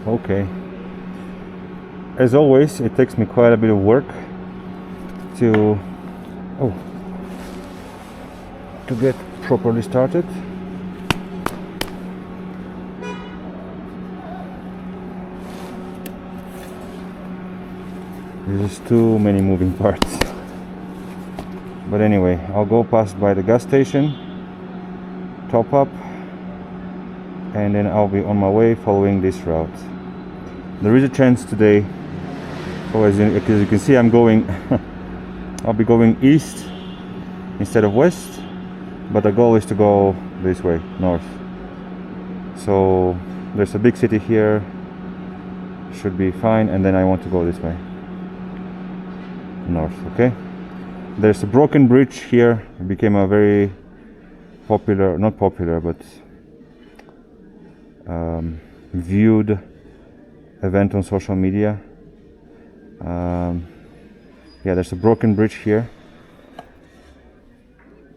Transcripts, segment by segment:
Okay. As always, it takes me quite a bit of work to get properly started. There's too many moving parts. But anyway, I'll go past by the gas station, top up, and then I'll be on my way following this route. There is a chance today, as you can see, I'm going I'll be going east instead of west, but the goal is to go this way, north. So there's a big city here, should be fine, and then I want to go this way, north. Okay, there's a broken bridge here. It became a very popular, not popular, but viewed event on social media. Yeah, there's a broken bridge here.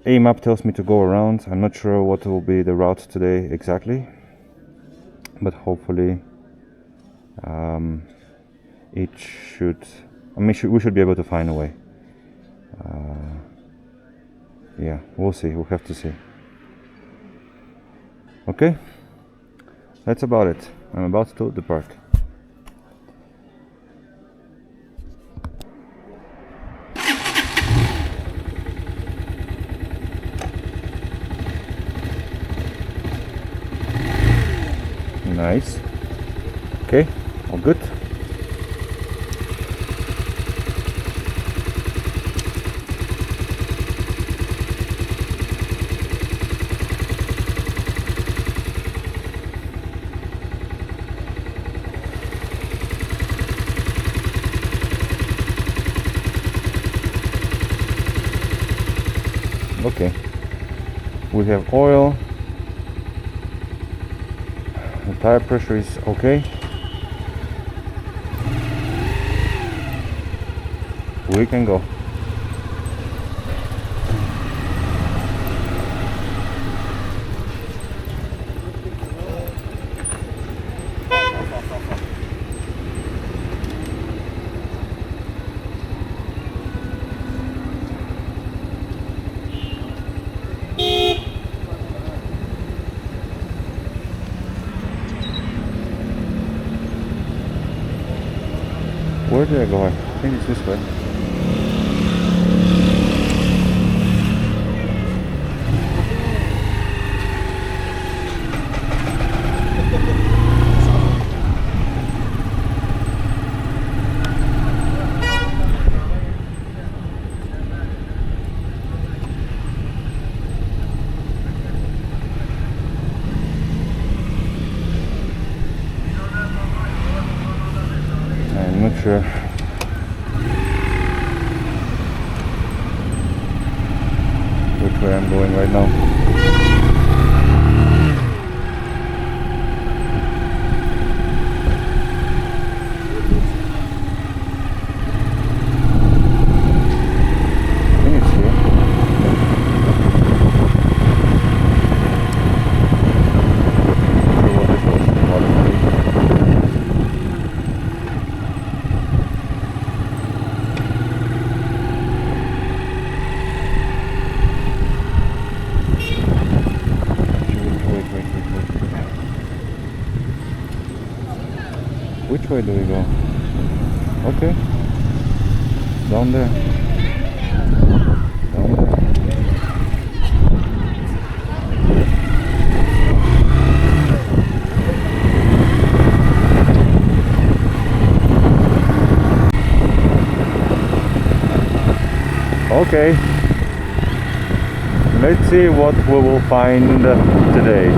A map tells me to go around. I'm not sure what will be the route today exactly, but hopefully it should, we should be able to find a way. Yeah, we'll see, we'll have to see. Okay, that's about it. I'm about to depart. Nice. Okay, all good. Okay, we have oil. The tire pressure is okay. We can go. Where did I go? I think it's this way. I'm not sure. Which way I'm going right now. Which way do we go? Okay. Down there. Down there. Okay. Let's see what we will find today.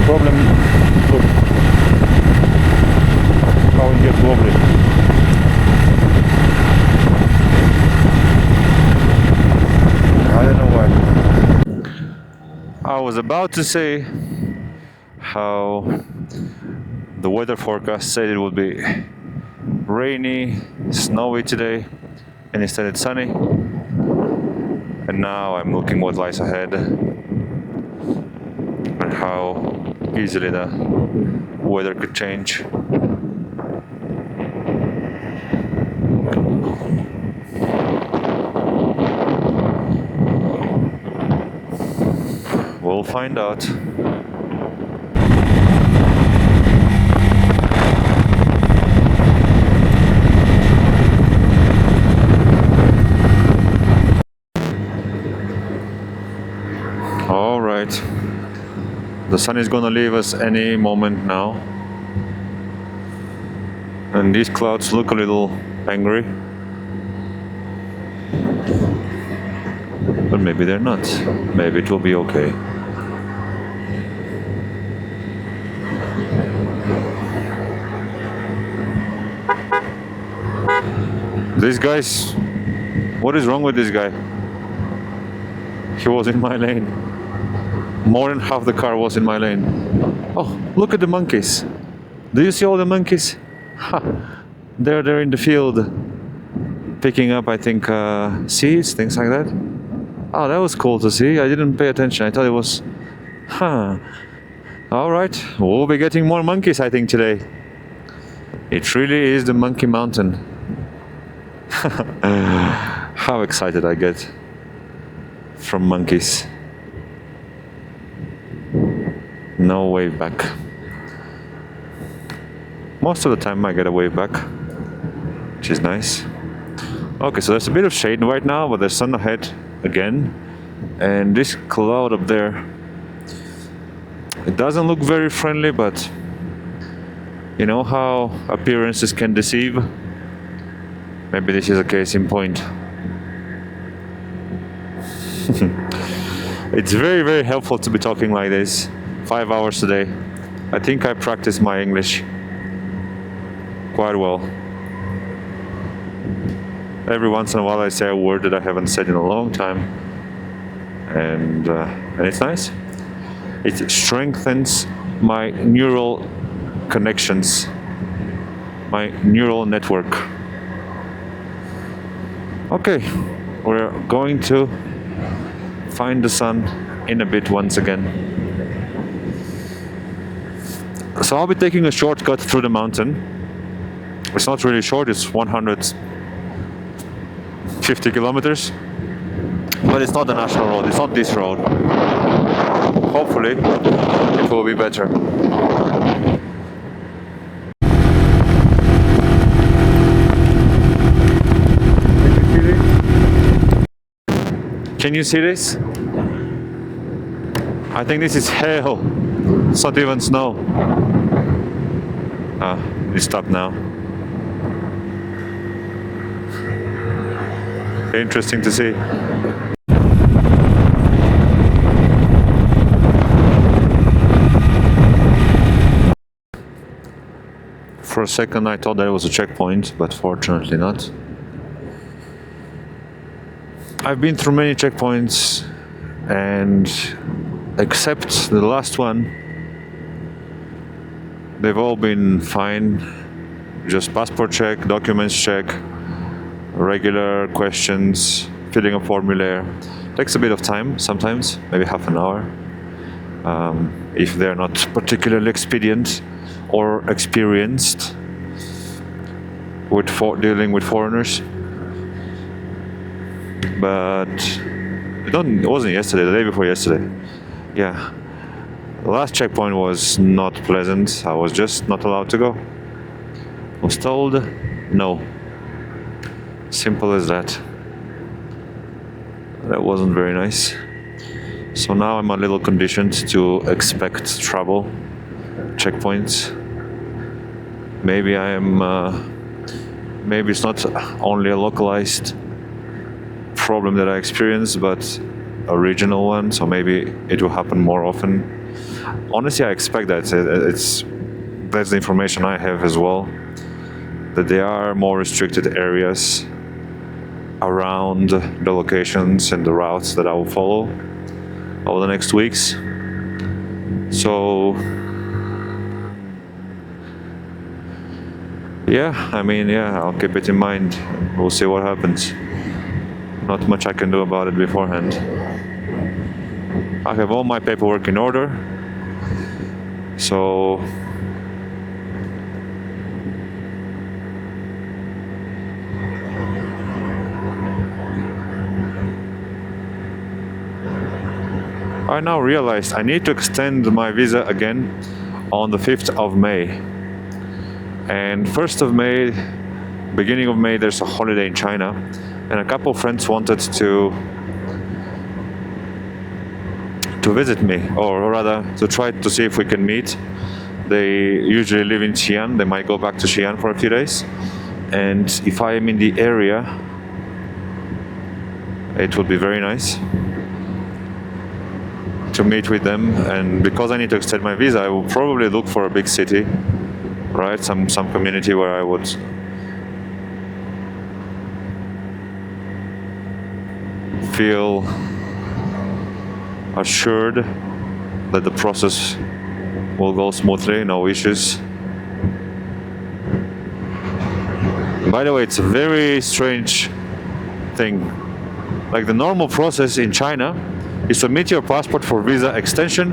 problem. Look how it gets wobbly. I don't know why. I was about to say how the weather forecast said it would be rainy, snowy today, and instead it's sunny. And now I'm looking what lies ahead and how easily the weather could change. We'll find out. All right. The sun is gonna leave us any moment now. And these clouds look a little angry. But maybe they're not. Maybe it will be okay. This guy's... What is wrong with this guy? He was in my lane. More than half the car was in my lane. Oh, look at the monkeys. Do you see all the monkeys? Ha. They're in the field. Picking up, I think, seeds, things like that. Oh, that was cool to see. I didn't pay attention. I thought it was... Huh. Alright, we'll be getting more monkeys, I think, today. It really is the monkey mountain. How excited I get from monkeys. No wave back. Most of the time I get a wave back, which is nice. Okay, so there's a bit of shade right now, but there's sun ahead again. And this cloud up there, it doesn't look very friendly, but you know how appearances can deceive? Maybe this is a case in point. It's very, very helpful to be talking like this 5 hours a day. I think I practice my English quite well. Every once in a while I say a word that I haven't said in a long time, and it's nice. It strengthens my neural connections, my neural network. Okay, we're going to find the sun in a bit once again. So I'll be taking a shortcut through the mountain. It's not really short, it's 150 kilometers. But it's not the national road, it's not this road. Hopefully, it will be better. Can you see this? I think this is hail. It's not even snow. Ah, it stopped now. Interesting to see. For a second I thought that it was a checkpoint, but fortunately not. I've been through many checkpoints, and except the last one, they've all been fine. Just passport check, documents check, regular questions, filling a formulaire. Takes a bit of time sometimes, maybe half an hour, if they're not particularly expedient or experienced with dealing with foreigners. But it wasn't yesterday, the day before yesterday. Yeah. The last checkpoint was not pleasant. I was just not allowed to go. I was told no. Simple as that. That wasn't very nice. So now I'm a little conditioned to expect trouble, checkpoints. Maybe I am, maybe it's not only a localized problem that I experience, but a regional one, so maybe it will happen more often. Honestly, I expect that. That's the information I have as well, that there are more restricted areas around the locations and the routes that I will follow over the next weeks. So yeah, I mean, yeah, I'll keep it in mind. We'll see what happens. Not much I can do about it beforehand. I have all my paperwork in order, so I now realized I need to extend my visa again on the 5th of May. And 1st of May, beginning of May, there's a holiday in China, and a couple of friends wanted to visit me, or rather to try to see if we can meet. They usually live in Xi'an. They might go back to Xi'an for a few days, and if I am in the area, it would be very nice to meet with them. And because I need to extend my visa, I will probably look for a big city, right? Some community where I would feel assured that the process will go smoothly, no issues. By the way, it's a very strange thing. Like, the normal process in China is submit your passport for visa extension,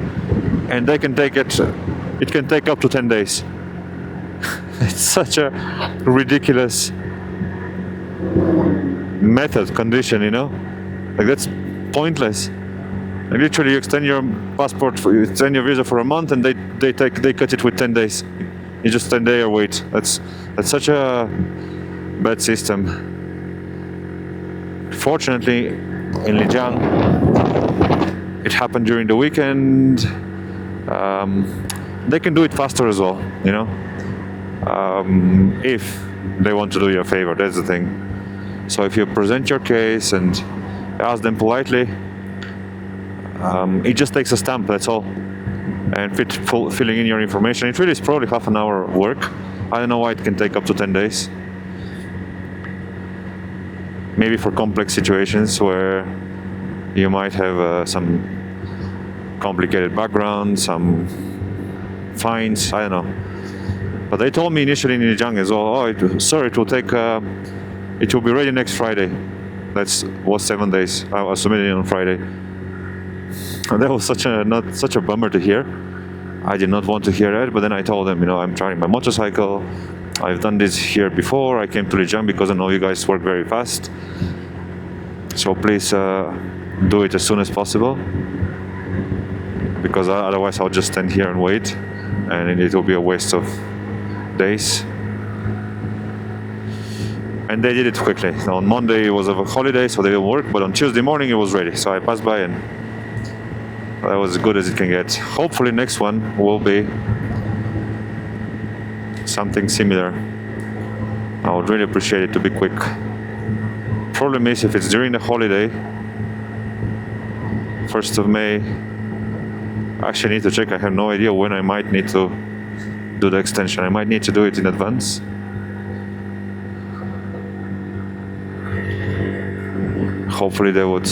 and they can take it can take up to 10 days. It's such a ridiculous condition, you know? Like, that's pointless. Like, literally, you extend your passport, you extend your visa for a month, and they cut it with 10 days. You just 10-day or wait. That's such a bad system. Fortunately, in Lijiang, it happened during the weekend. They can do it faster as well, you know, if they want to do you a favor. That's the thing. So if you present your case and ask them politely, it just takes a stamp, that's all, and filling in your information. It really is probably half an hour work. I don't know why it can take up to 10 days. Maybe for complex situations where you might have some complicated background, some fines, I don't know. But they told me initially in Lijiang as well, sir, it will be ready next Friday. That was 7 days. I was submitting on Friday. And that was such a bummer to hear. I did not want to hear that, but then I told them, you know, I'm trying my motorcycle. I've done this here before. I came to Lijiang because I know you guys work very fast. So please do it as soon as possible, because otherwise I'll just stand here and wait, and it will be a waste of days. And they did it quickly. Now, on Monday it was a holiday, so they didn't work, but on Tuesday morning it was ready. So I passed by, and that was as good as it can get. Hopefully next one will be something similar. I would really appreciate it to be quick. Problem is, if it's during the holiday, 1st of May, I actually need to check. I have no idea when I might need to do the extension. I might need to do it in advance. Hopefully they would.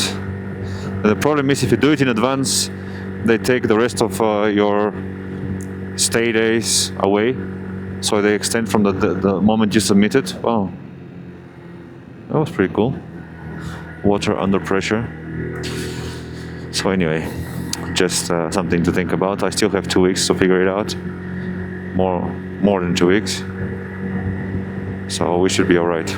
The problem is, if you do it in advance, they take the rest of your stay days away. So they extend from the moment you submit it. Wow, that was pretty cool. Water under pressure. So anyway, just something to think about. I still have 2 weeks to figure it out. More than 2 weeks. So we should be all right.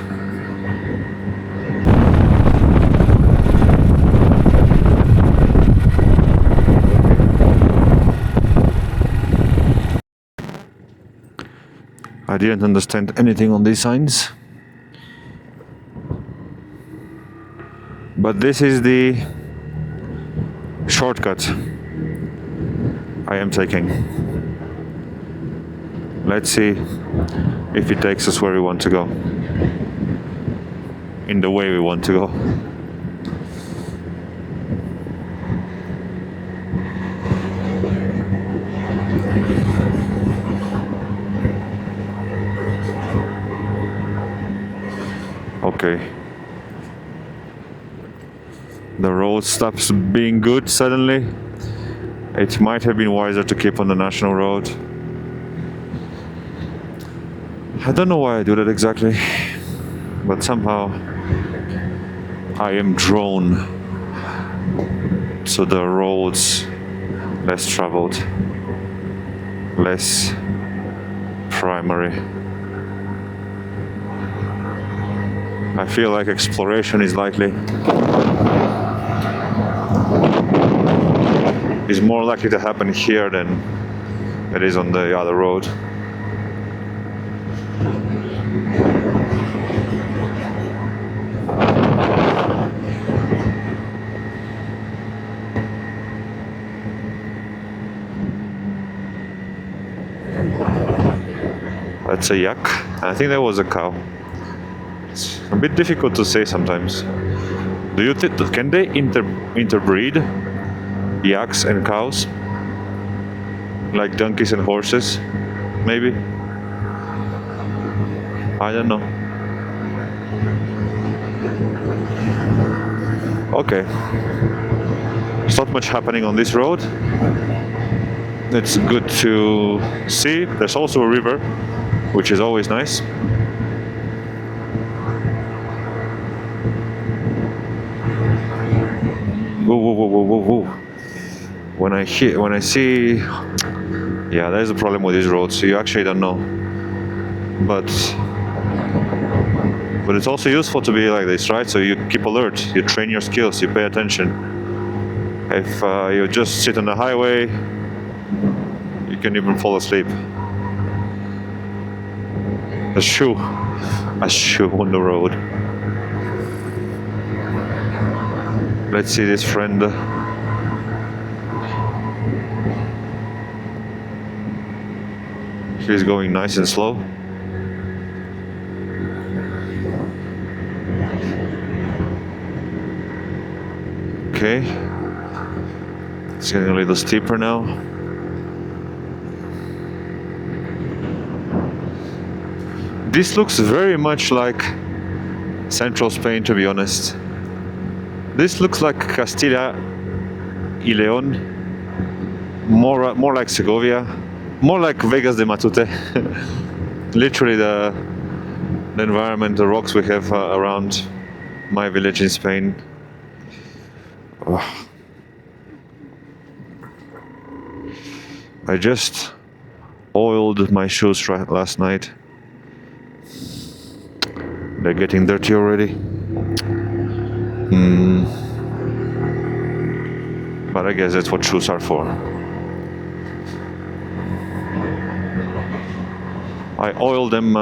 I didn't understand anything on these signs, but this is the shortcut I am taking. Let's see if it takes us where we want to go, in the way we want to go. Okay. The road stops being good suddenly. It might have been wiser to keep on the national road. I don't know why I do that exactly, but somehow I am drawn to the roads less traveled, less primary. I feel like exploration is more likely to happen here than it is on the other road. That's a yak. I think that was a cow. It's a bit difficult to say sometimes. Do you think can they interbreed yaks and cows, like donkeys and horses? Maybe. I don't know. Okay. There's not much happening on this road. It's good to see. There's also a river, which is always nice. Whoa, whoa, whoa, whoa, whoa, whoa. When I see, yeah, there's a problem with these roads. So you actually don't know, but it's also useful to be like this, right? So you keep alert, you train your skills, you pay attention. If you just sit on the highway, you can even fall asleep. A shoe on the road. Let's see this friend. He's going nice and slow. Okay. It's getting a little steeper now. This looks very much like central Spain, to be honest. This looks like Castilla y León, more like Segovia, more like Vegas de Matute. Literally the environment, the rocks we have around my village in Spain. Oh. I just oiled my shoes last night. They're getting dirty already. But I guess that's what shoes are for. I oil them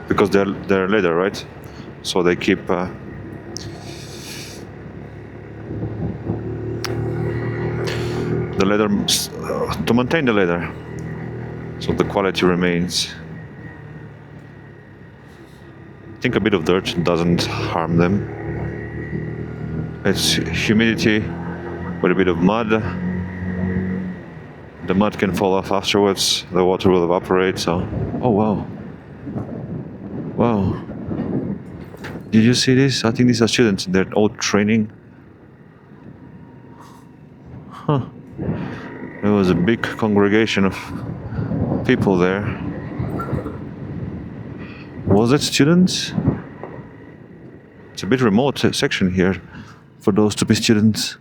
because they're leather, right? So they keep the leather to maintain the leather, so the quality remains. I think a bit of dirt doesn't harm them. It's humidity with a bit of mud. The mud can fall off afterwards, the water will evaporate, so... Oh wow. Wow. Did you see this? I think these are students, they're all training. Huh. There was a big congregation of people there. Was it students? It's a bit remote section here for those to be students.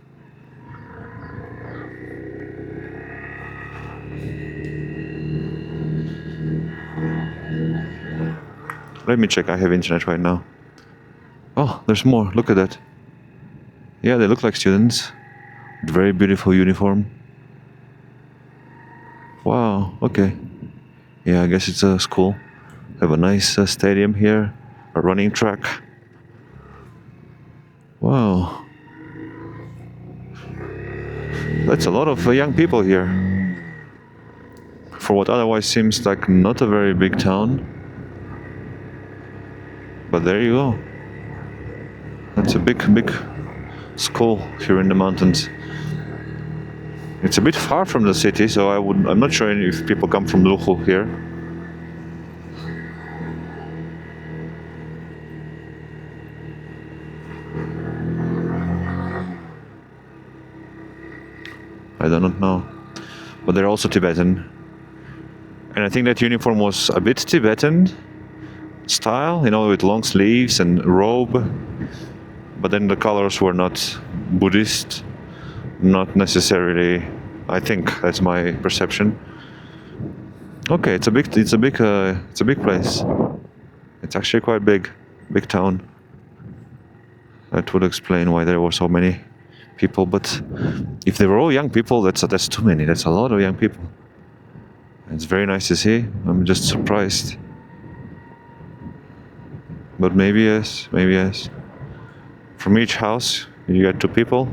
Let me check, I have internet right now. Oh, there's more, look at that. Yeah, they look like students. Very beautiful uniform. Wow, okay. Yeah, I guess it's a school. Have a nice stadium here, a running track. Wow. That's a lot of young people here. For what otherwise seems like not a very big town. But there you go. That's a big school here in the mountains. It's a bit far from the city, so I'm not sure if people come from Luhuo here. I do not know. But they're also Tibetan. And I think that uniform was a bit Tibetan style, you know, with long sleeves and robe. But then the colors were not Buddhist, not necessarily. I think that's my perception. Okay, it's a big place. It's actually quite big town. That would explain why there were so many people. But if they were all young people, that's too many. That's a lot of young people. It's very nice to see. I'm just surprised. But maybe yes. From each house, you get 2 people,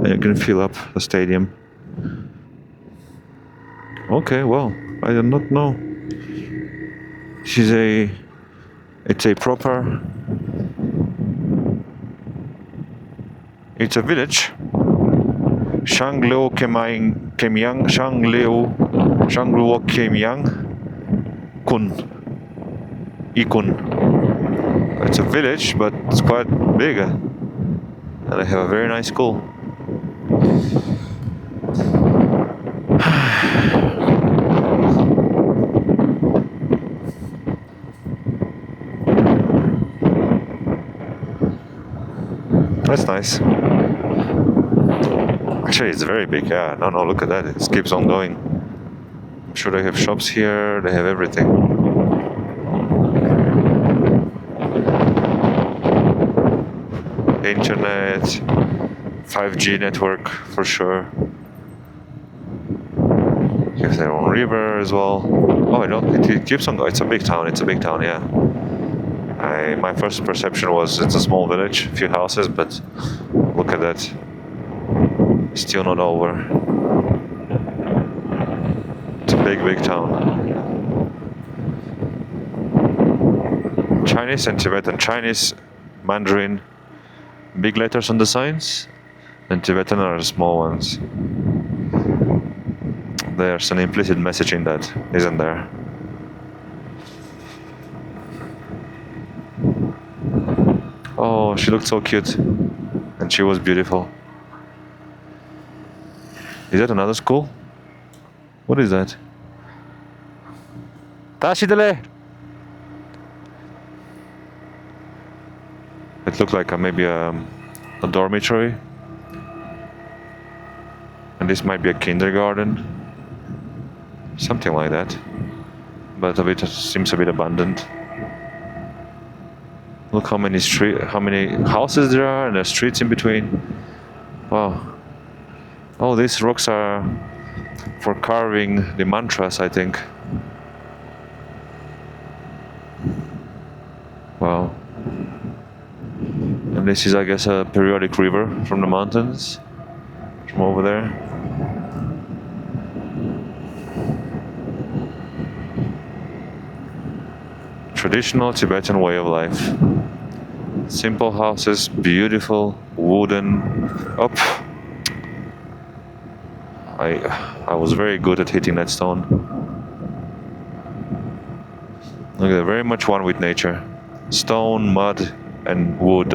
and you can fill up the stadium. Okay, well, I do not know. It's a village. Shangluo Kemyang, Shangluo Kemyang, Kun, Ikun. It's a village, but it's quite big, and they have a very nice school. That's nice. Actually, it's very big, yeah. No, look at that. It keeps on going. I'm sure they have shops here, they have everything. Internet, 5G network for sure. Have their own river as well. Oh, I don't. It keeps on going. It's a big town. Yeah. My first perception was it's a small village, a few houses, but look at that. Still not over. It's a big town. Chinese and Tibetan. Chinese, Mandarin, big letters on the signs, and Tibetan are the small ones. There's an implicit message in that, isn't there? Oh, she looked so cute, and she was beautiful. Is that another school? What is that? Tashidele! It looked like maybe a dormitory. And this might be a kindergarten. Something like that. But seems a bit abandoned. Look how many houses there are and the streets in between. Wow. Oh, these rocks are for carving the mantras, I think. Wow. And this is, I guess, a periodic river from the mountains, from over there. Traditional Tibetan way of life. Simple houses, beautiful, wooden. Up. I was very good at hitting that stone. Look, they're very much one with nature. Stone, mud, and wood.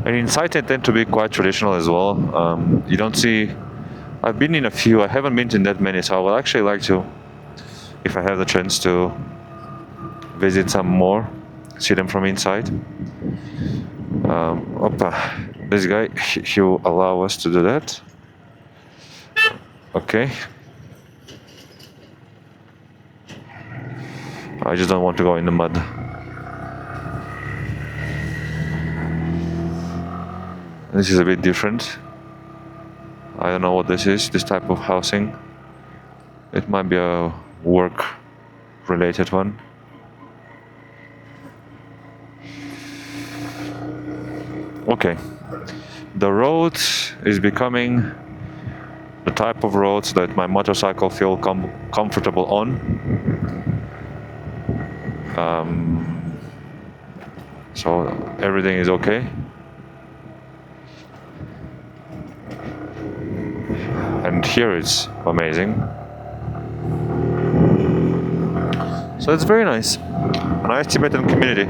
And inside they tend to be quite traditional as well. You don't see. I've been in a few. I haven't been in that many, so I would actually like to, if I have the chance to visit some more, see them from inside. This guy, he will allow us to do that. Okay. I just don't want to go in the mud. This is a bit different. I don't know what this is, this type of housing. It might be a work-related one. Okay. The road is becoming the type of roads that my motorcycle feel comfortable on. So everything is okay. And here it's amazing. So it's very nice. A nice Tibetan community.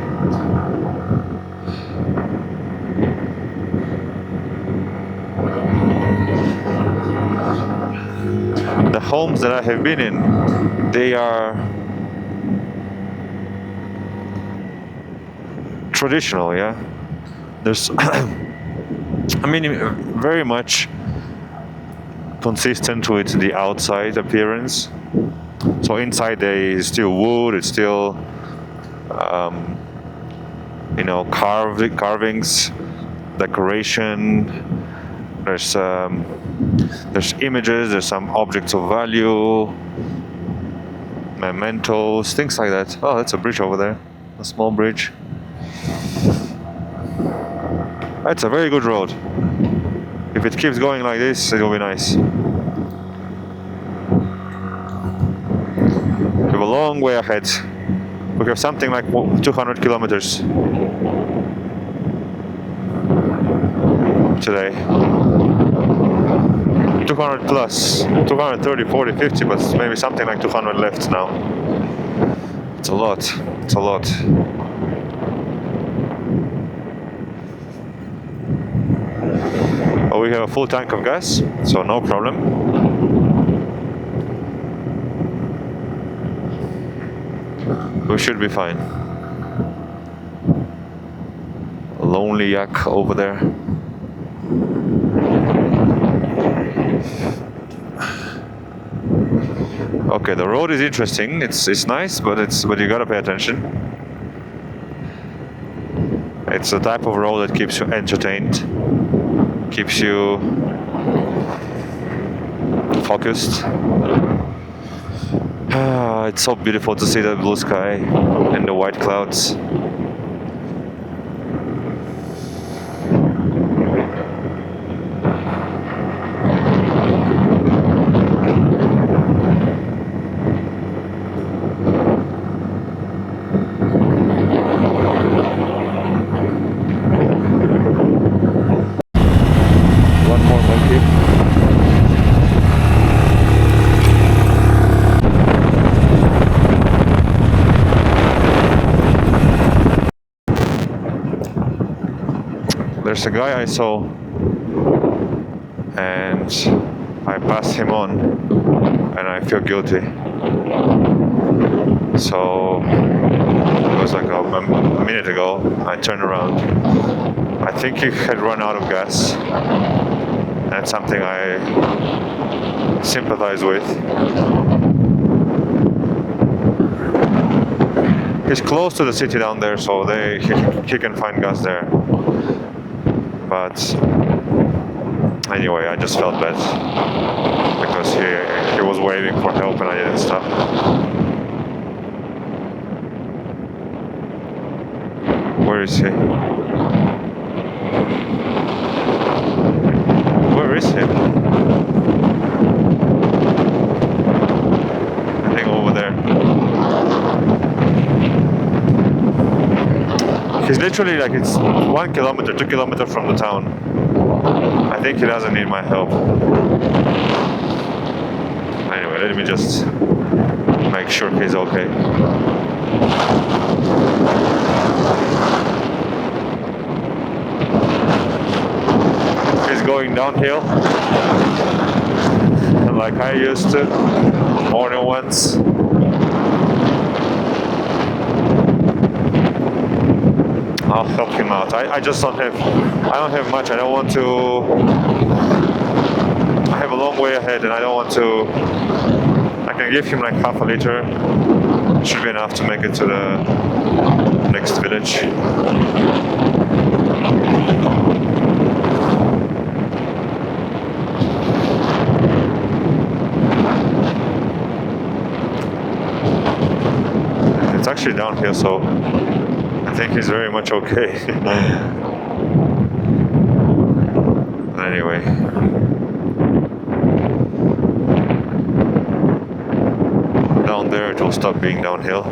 homes that I have been in, they are traditional, yeah. There's, I mean, very much consistent with the outside appearance. So inside there is still wood, it's still, you know, carvings, decoration. There's images, there's some objects of value, mementos, things like that. Oh, that's a bridge over there, a small bridge. That's a very good road. If it keeps going like this, it will be nice. We have a long way ahead. We have something like 200 kilometers today. 200 plus, 230, 40, 50, but maybe something like 200 left now. It's a lot, it's a lot. Oh, we have a full tank of gas, so no problem. We should be fine. A lonely yak over there. Okay, the road is interesting. It's nice, but you gotta pay attention. It's the type of road that keeps you entertained, keeps you focused. It's so beautiful to see the blue sky and the white clouds. One more monkey. There's a guy I saw and I passed him on and I feel guilty. So it was like a minute ago, I turned around. I think he had run out of gas. That's something I sympathize with. He's close to the city down there, so he can find gas there. But anyway, I just felt bad because he was waving for help and I didn't stop. Where is he? Where is he? I think over there. He's literally like, it's 1 kilometer, 2 kilometers from the town. I think he doesn't need my help. Anyway, let me just make sure he's okay. He's going downhill like I used to more than once. I'll help him out. I just don't have much. I don't want to. I have a long way ahead and I don't want to. I can give him like half a liter. Should be enough to make it to the next village. It's actually downhill, so I think he's very much okay. But anyway. Down there it will stop being downhill.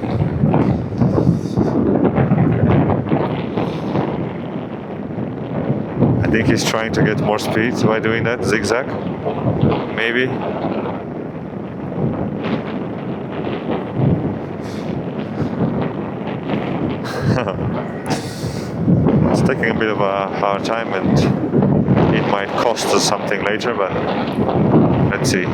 I think he's trying to get more speed by doing that zigzag. Maybe. It's taking a bit of a hard time and it might cost us something later, but let's see.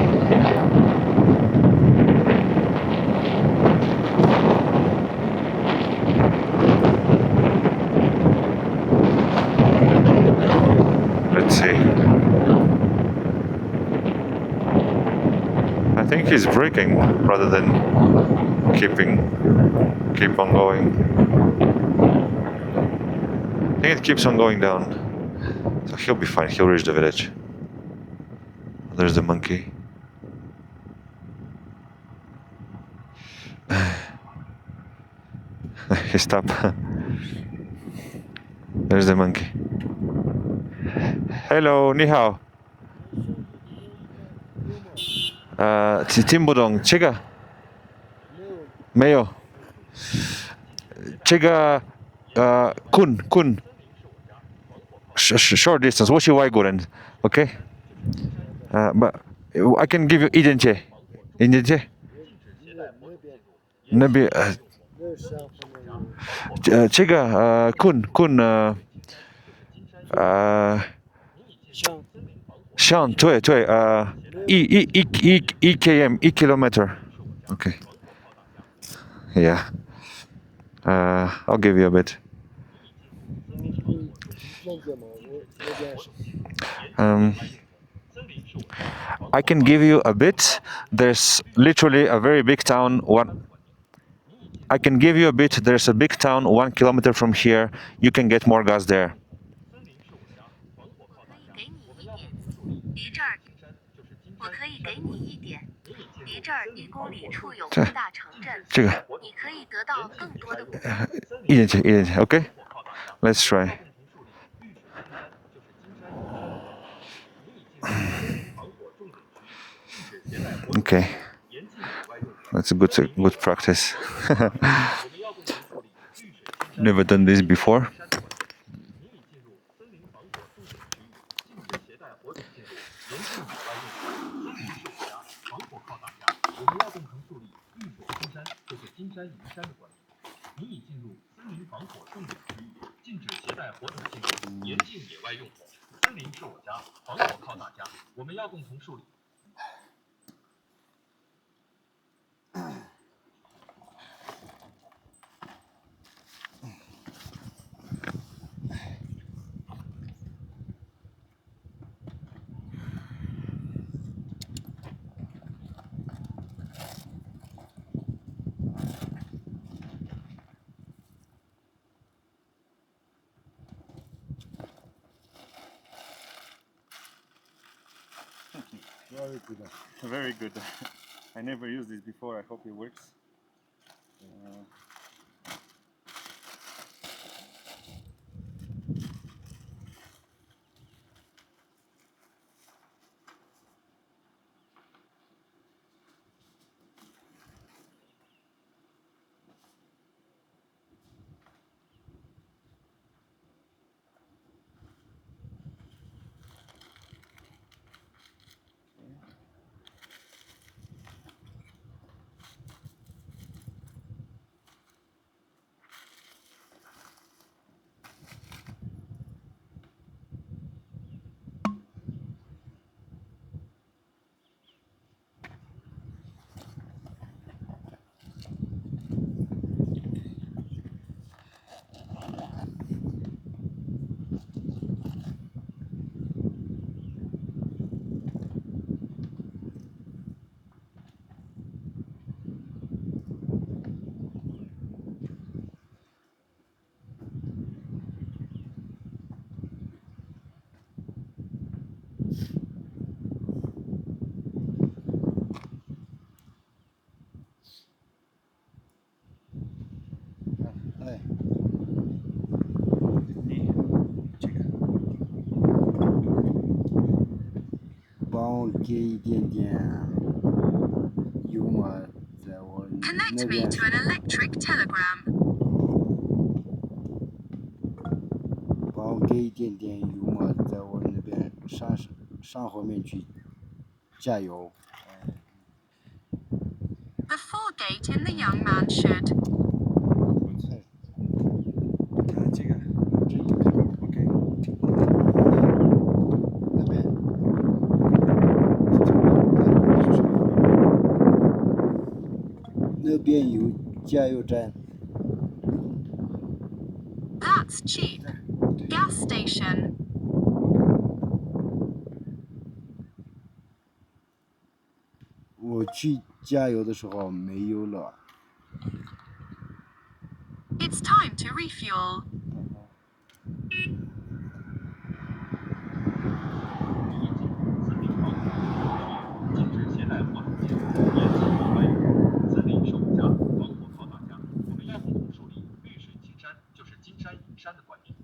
think he's braking rather than keep on going. I think it keeps on going down. So he'll be fine, he'll reach the village. There's the monkey. He stopped. There's the monkey. Hello, ni hao. 听不懂这个没有这个kun short distance 我是外国人 OK but I can give you 一点钱那边这个kun 像对1 km 1 kilometer okay yeah I'll give you a bit I can give you a bit there's literally a very big town I can give you a bit there's a big town 1 kilometer from here you can get more gas there okay let's try okay that's a good practice never done this before Very good. I never used this before. I hope it works. Connect me to an electric telegram. 帮我给一点点油嘛，在我那边上后面去加油。The Ford gate in the young man should. 这个 OK 那边那边有加油站。That's cheap. Gas station. 我去加油的时候没油了。 It's time to refuel. 禁止携带火种进入，严禁野外用。森林是我家，防火靠大家。我们要共同树立绿水青山就是金山银山的观念。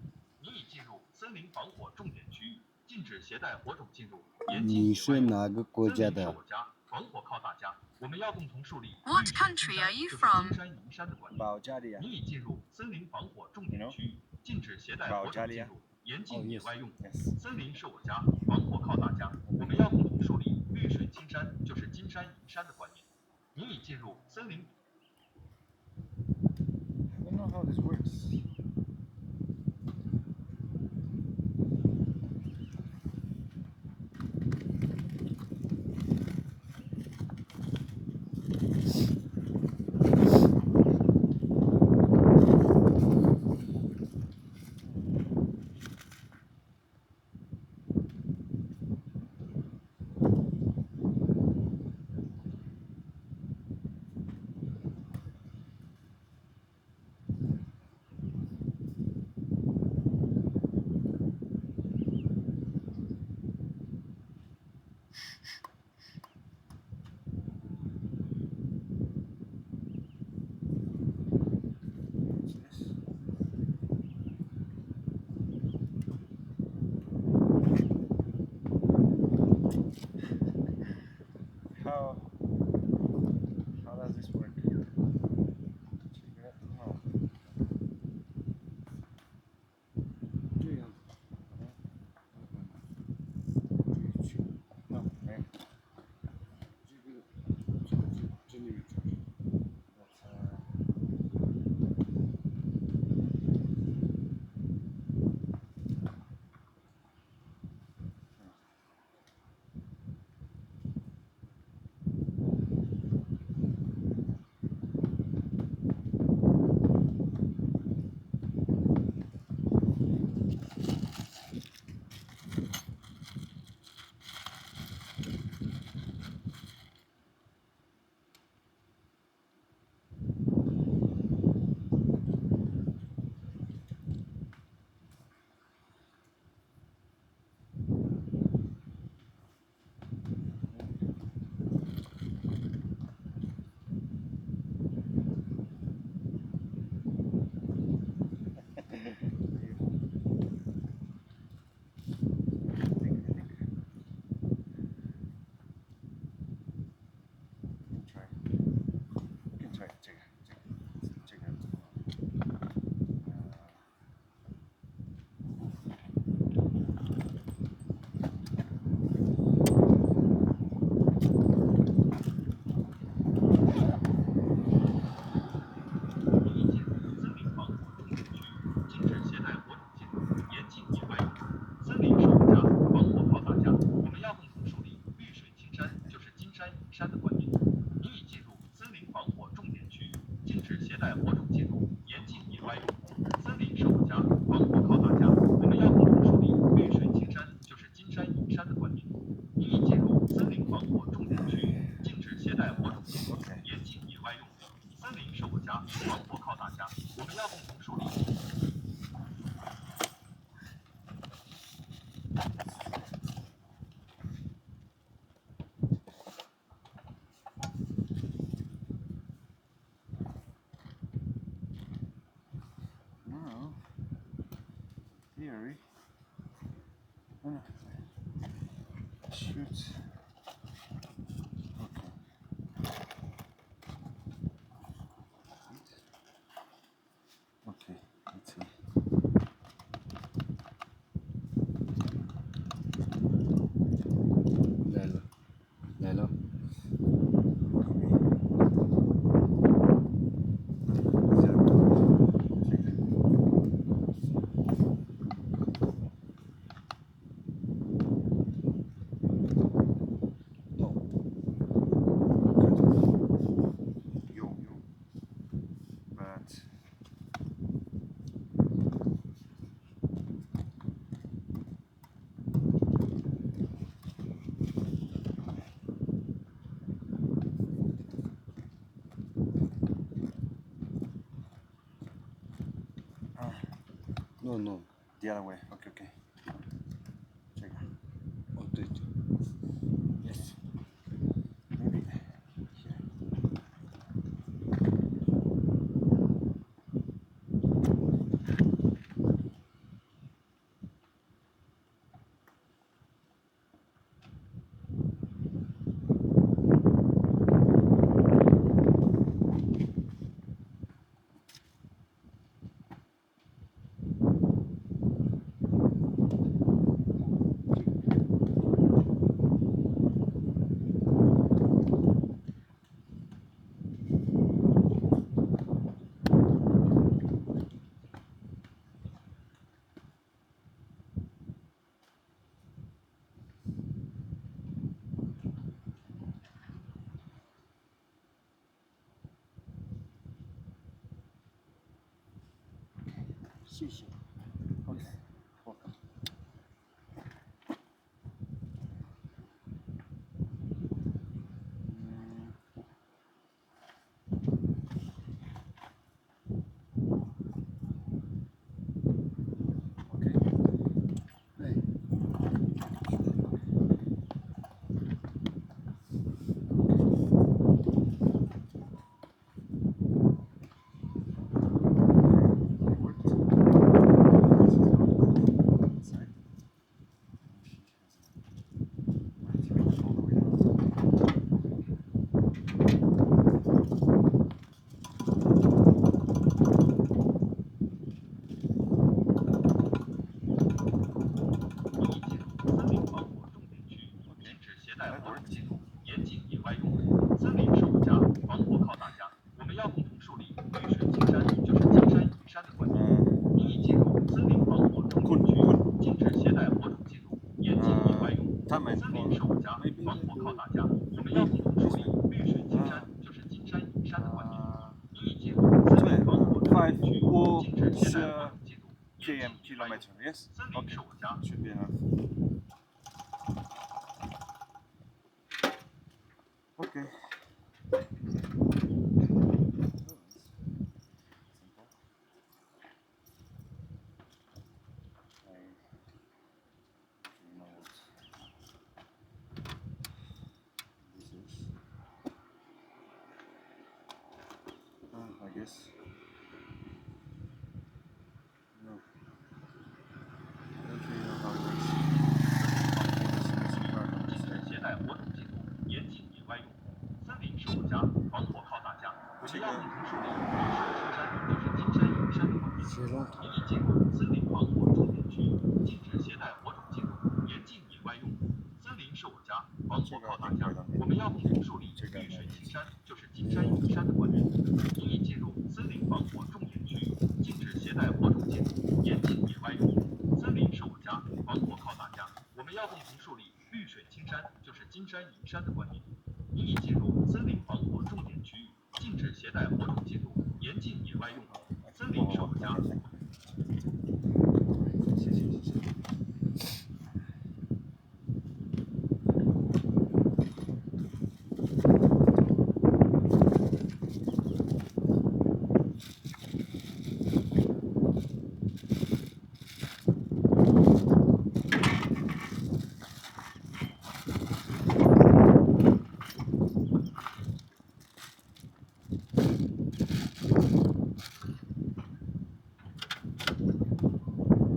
你已进入森林防火重点区域，禁止携带火种进入，严禁你野外用。是哪个国家森林是的？我家，防火靠大家。我们要共同树立 What 绿水青 country 山 are you 就是 from? 金山银山的观念。保加利亚。你已进入森林防火重点区域，禁止携带火种进入，严禁野外用。森林是我家，防火靠大家。我们要共同树立绿水青山就是金山银山的观念。你已进入森林。I don't know how this works. How does this work? No. 这样。No, okay. 这里面。 Theory. Shoot. Okay, let's see. Hello. no. The other way. Okay, okay. Check. Oh, 对对。Yes. Maybe here. Okay. Welcome. Okay. Hey. Kilometer, yes? Okay. Should be enough. Okay. I guess. No. I don't really know how it works.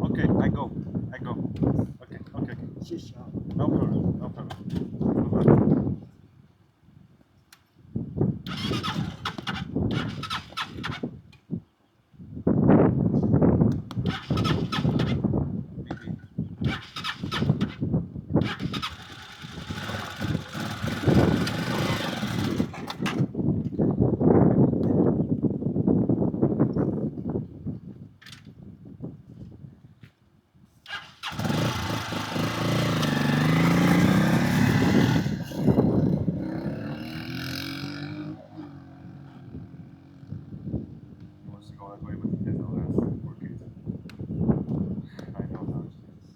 Okay, I go. Okay, okay, okay. 谢谢啊。 No problem, no problem. Good luck. He wants to go that way, but he has no last work it. I know how it is.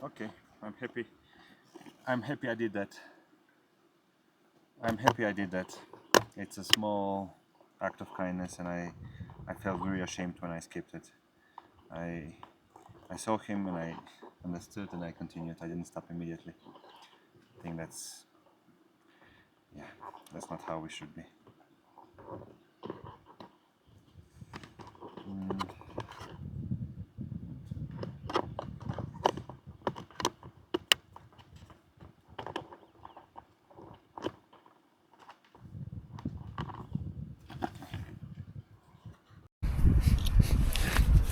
Okay, I'm happy. I'm happy I did that. I'm happy I did that. It's a small act of kindness, and I felt very ashamed when I skipped it. I saw him and I understood, and I continued. I didn't stop immediately. I think that's not how we should be.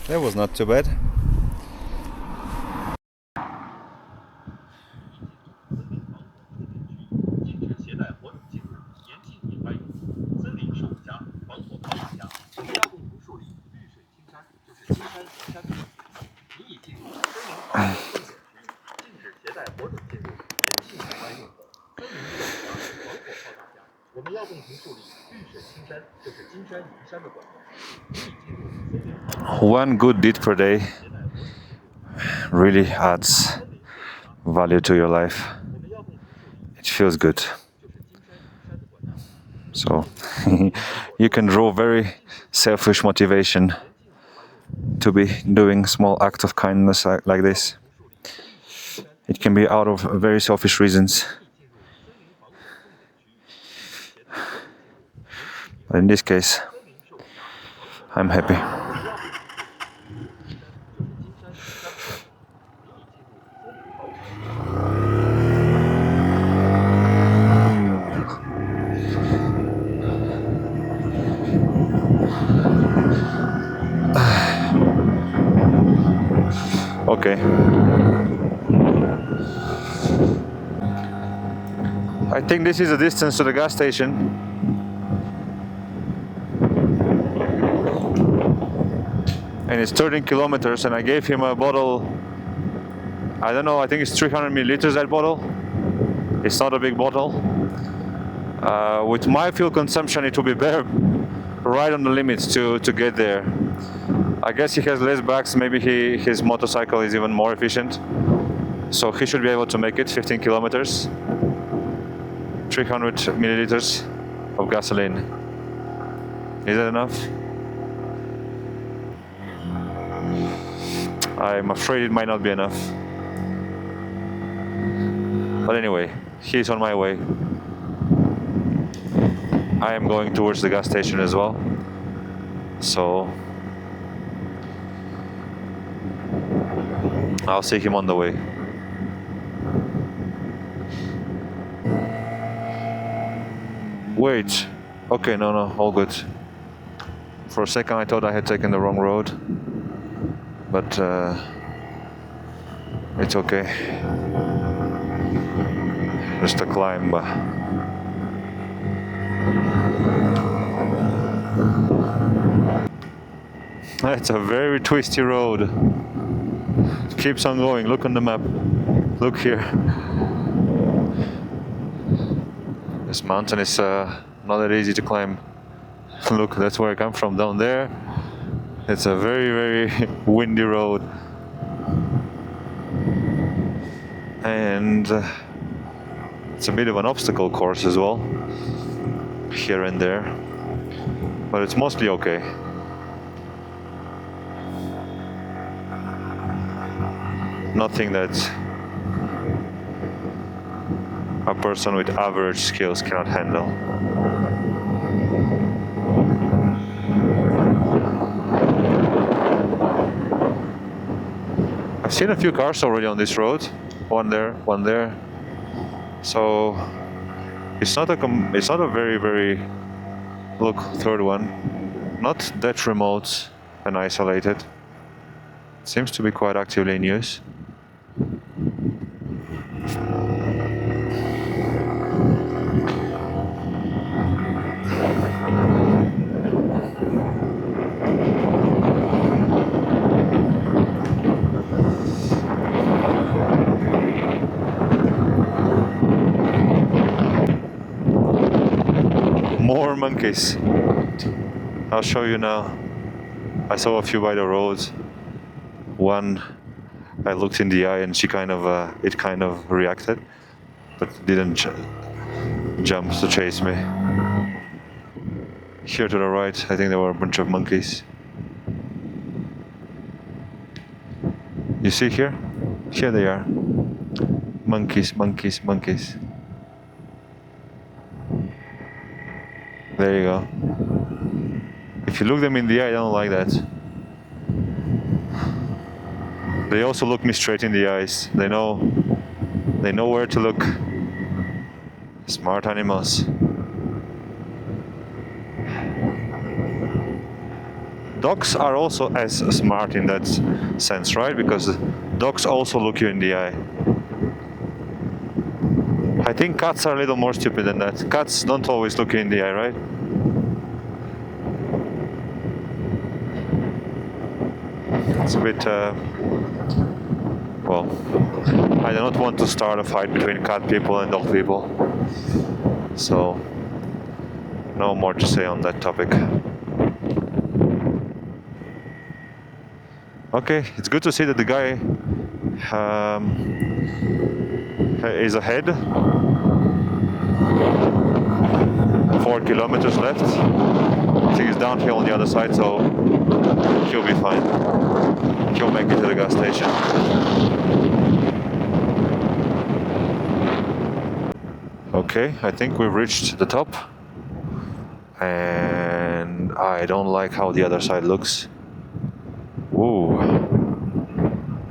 That was not too bad. One good deed per day really adds value to your life. It feels good. So you can draw very selfish motivation to be doing small acts of kindness like this. It can be out of very selfish reasons. But in this case, I'm happy. Okay. I think this is the distance to the gas station. And it's 13 kilometers, and I gave him a bottle. I don't know, I think it's 300 milliliters, that bottle. It's not a big bottle. With my fuel consumption, it will be better right on the limits to get there. I guess he has less bags, maybe his motorcycle is even more efficient. So he should be able to make it 15 kilometers. 300 milliliters of gasoline. Is that enough? I'm afraid it might not be enough. But anyway, he's on my way. I am going towards the gas station as well. So I'll see him on the way. Wait. Okay, no, all good. For a second I thought I had taken the wrong road. But it's okay. Just a climb. It's a very twisty road. It keeps on going. Look on the map. Look here. This mountain is not that easy to climb. Look, that's where I come from, down there. It's a very, very windy road. And it's a bit of an obstacle course as well, here and there. But it's mostly okay. Nothing that a person with average skills cannot handle. I've seen a few cars already on this road. One there, one there. So it's not a very, very, look, third one. Not that remote and isolated. It seems to be quite actively in use. More monkeys. I'll show you now. I saw a few by the road. One I looked in the eye and she kind of, it kind of reacted, but didn't jump to chase me. Here to the right, I think there were a bunch of monkeys. You see here? Here they are. Monkeys, monkeys, monkeys. There you go. If you look them in the eye, I don't like that. They also look me straight in the eyes. They know where to look. Smart animals. Dogs are also as smart in that sense, right? Because dogs also look you in the eye. I think cats are a little more stupid than that. Cats don't always look you in the eye, right? It's a bit, well, I do not want to start a fight between cat people and dog people. So, no more to say on that topic. Okay, it's good to see that the guy is ahead. 4 kilometers left. I think it's downhill on the other side, so he'll be fine. He'll make it to the gas station. Okay, I think we've reached the top. And I don't like how the other side looks. Ooh,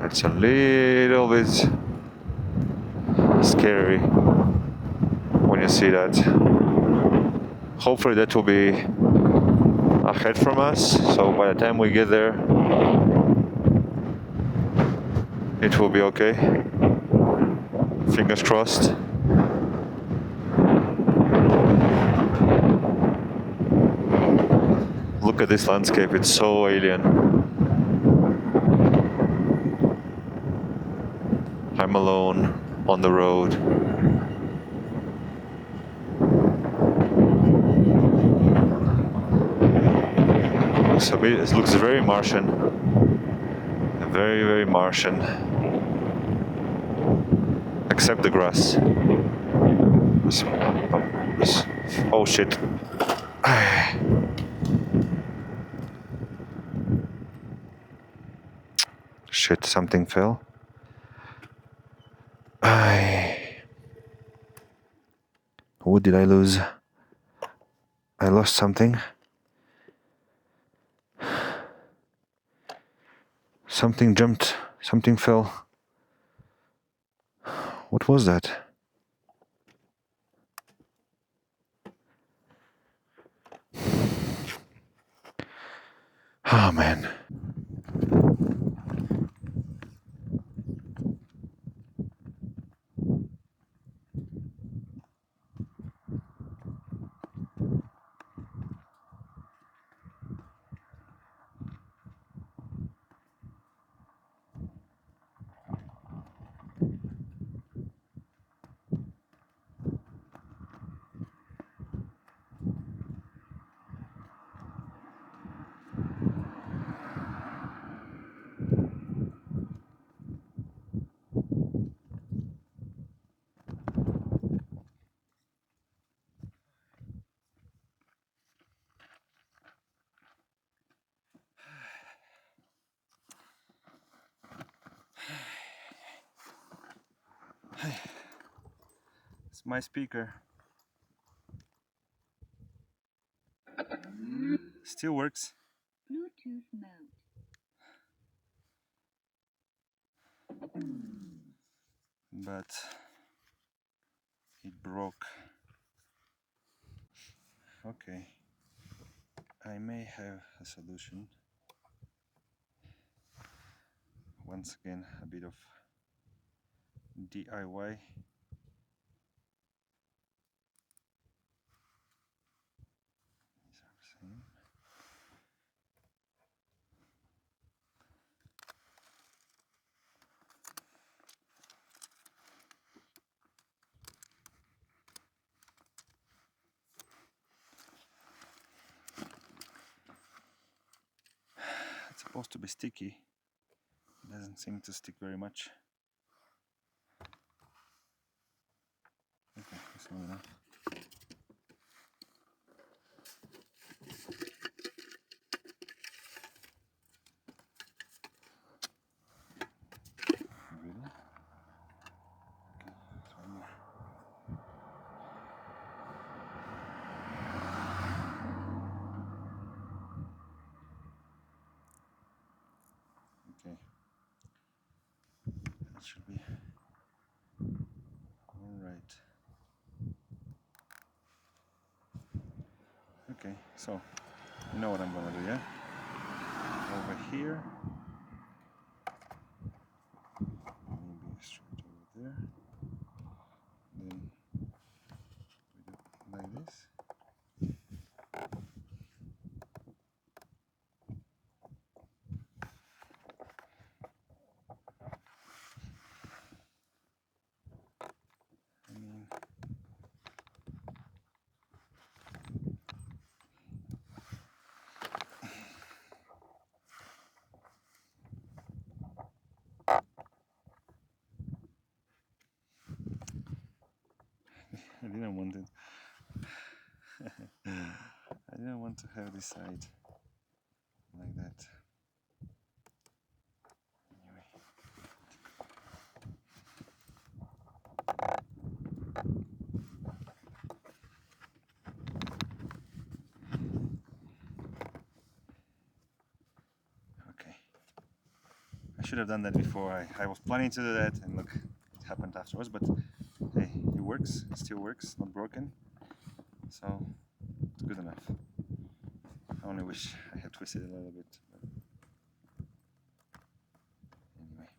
it's a little bit scary when you see that. Hopefully that will be ahead from us, so by the time we get there, it will be okay. Fingers crossed. Look at this landscape, it's so alien. I'm alone on the road. It looks very Martian. Very, very Martian. Except the grass. Oh shit. Shit, something fell. What did I lose? I lost something. Something jumped. Something fell. What was that? Oh man. It's my speaker. Still works. Bluetooth mode. But it broke. Okay, I may have a solution. Once again, a bit of DIY. It's supposed to be sticky. It doesn't doesn't seem to stick very much. Okay, that's not enough. Really? Okay, let's one more. Okay, that should be all right. Okay, so you know what I'm gonna do, yeah? Over here, maybe straight over there. Then we do like this. I mean, I didn't want it. I didn't want to have this side like that. Anyway. Okay. I should have done that before. I was planning to do that, and look, it happened afterwards, but hey, it works. It still works, not broken. So it's good enough. I only wish I had twisted it a little bit. But anyway,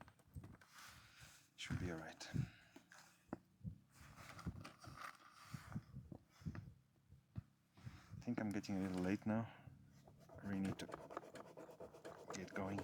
should be alright. I think I'm getting a little late now. I really need to get going.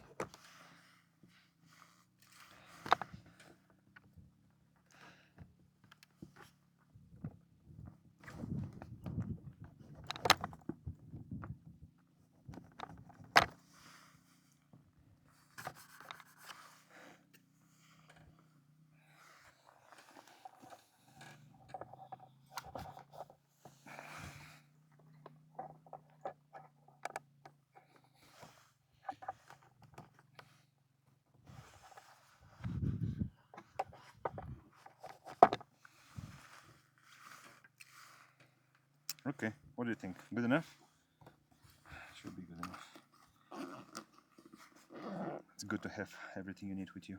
Okay, what do you think? Good enough? Should be good enough. It's good to have everything you need with you.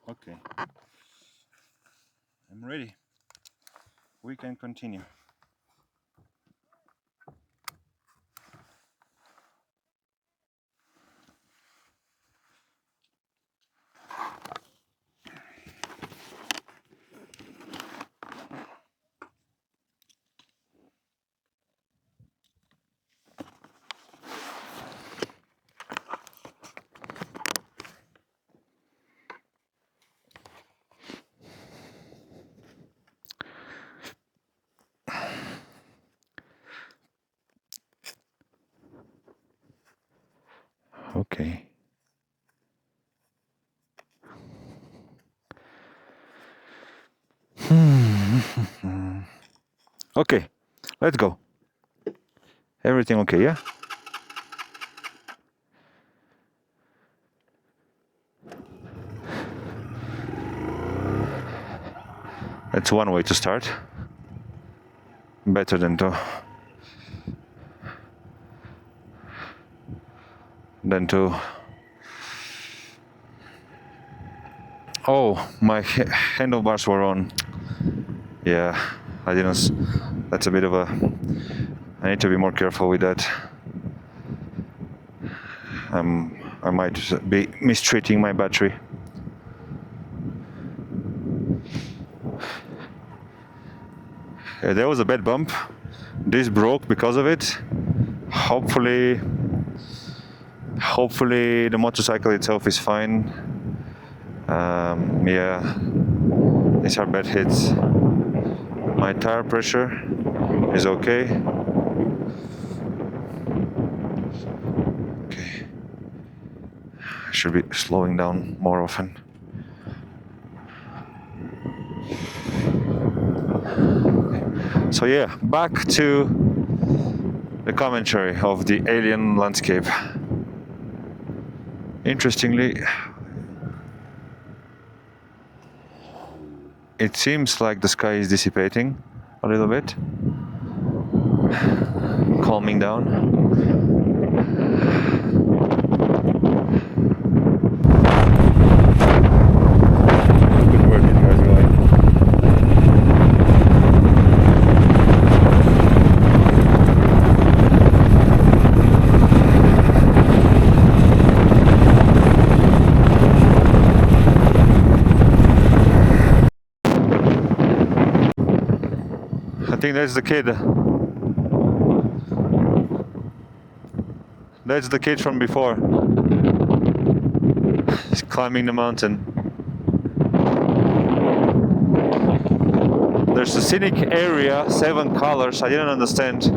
Okay, I'm ready. We can continue. Okay. Okay, let's go. Everything okay, yeah? That's one way to start. Better than to oh, my handlebars were on. Yeah, I didn't. That's a bit of a. I need to be more careful with that. I might be mistreating my battery. There was a bad bump. This broke because of it. Hopefully Hopefully the motorcycle itself is fine. Yeah, these are bad hits. My tire pressure is okay. Okay, I should be slowing down more often. So yeah, back to the commentary of the alien landscape. Interestingly, it seems like the sky is dissipating a little bit, calming down. Good work, you guys, going. I think that's the kid. That's the kid from before. He's climbing the mountain. There's a scenic area, 7 colors. I didn't understand.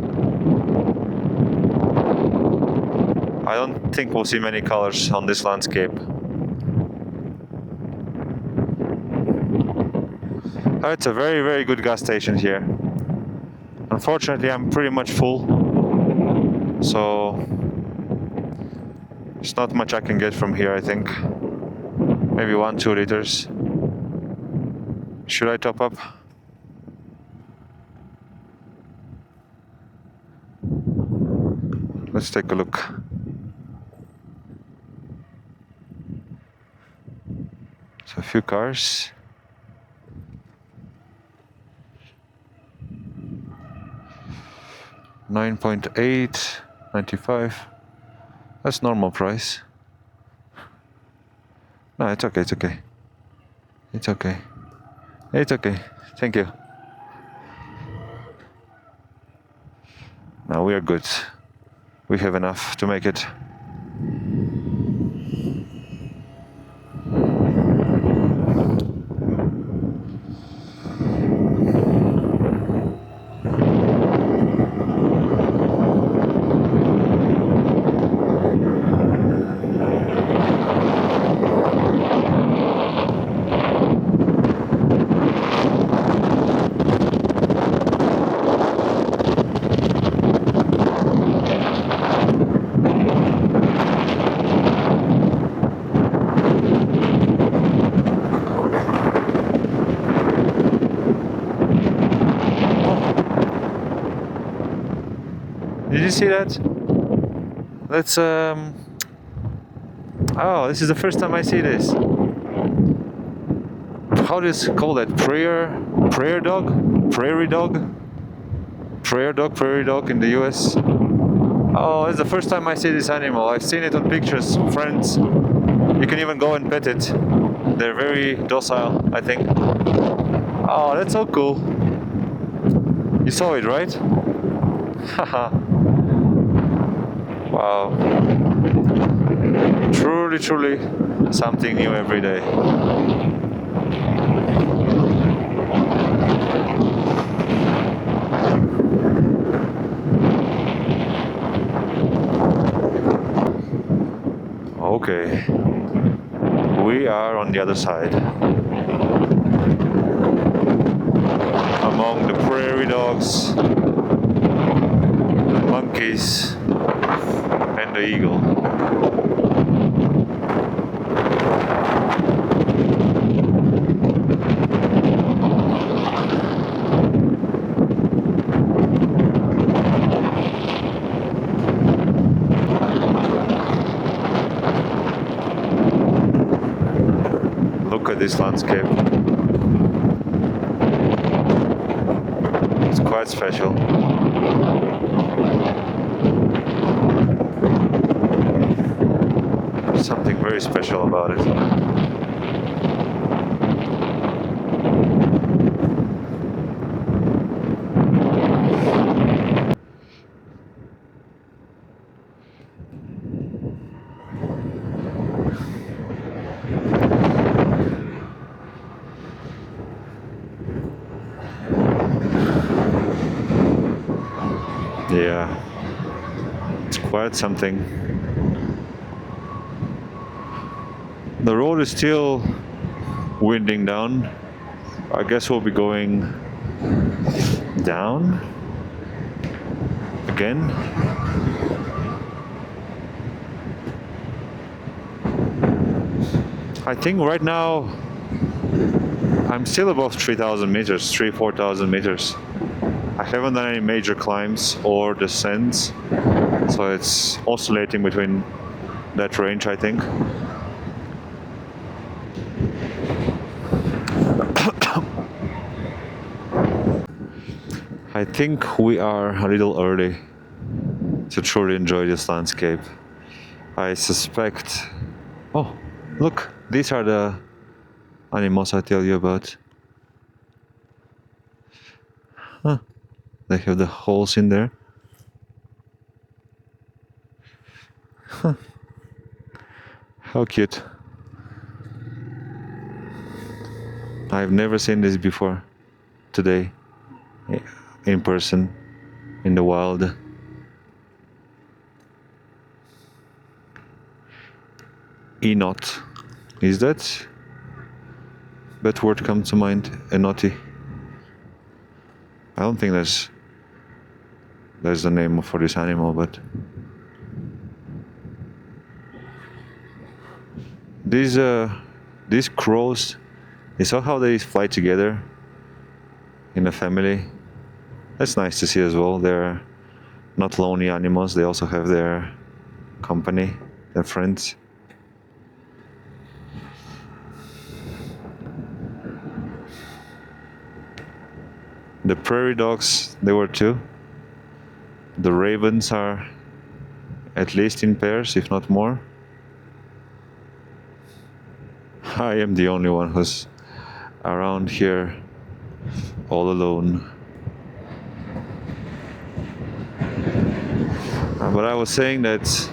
I don't think we'll see many colors on this landscape. Oh, it's a very, very good gas station here. Unfortunately, I'm pretty much full, so there's not much I can get from here, I think. Maybe 1-2 liters. Should I top up? Let's take a look. So a few cars. $9.8, $95. That's normal price. No, it's okay, it's okay. It's okay. It's okay. Thank you. Now we are good. We have enough to make it. Did you see that? That's oh, this is the first time I see this. How do you call that? Prayer dog? Prairie dog? Prairie dog in the US. Oh, it's the first time I see this animal. I've seen it on pictures, friends. You can even go and pet it. They're very docile, I think. Oh, that's so cool. You saw it, right? Haha. Wow. Truly, truly something new every day. Okay. We are on the other side. Among the prairie dogs, the monkeys, and the eagle. Look at this landscape. It's quite special. Something very special about it. Yeah, it's quite something. The road is still winding down. I guess we'll be going down again. I think right now I'm still above 3,000 meters, 4,000 meters. I haven't done any major climbs or descents, so it's oscillating between that range, I think. I think we are a little early to truly enjoy this landscape. I suspect... Oh, look, these are the animals I tell you about. Huh. They have the holes in there. Huh. How cute. I've never seen this before today in person in the wild. Enot. Is that word comes to mind? Enoti. I don't think there's the name for this animal, but these crows, you saw how they fly together in a family? That's nice to see as well. They're not lonely animals, they also have their company, their friends. The prairie dogs, they were too. The ravens are at least in pairs, if not more. I am the only one who's around here all alone. But I was saying that...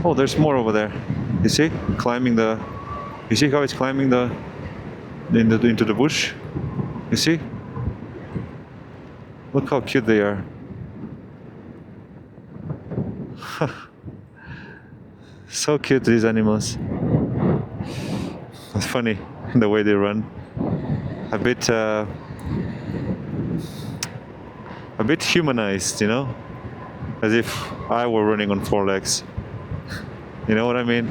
Oh, there's more over there. You see? Climbing the... You see how it's climbing into the bush? You see? Look how cute they are. So cute, these animals. It's funny the way they run. A bit humanized, you know, as if I were running on 4 legs. You know what I mean?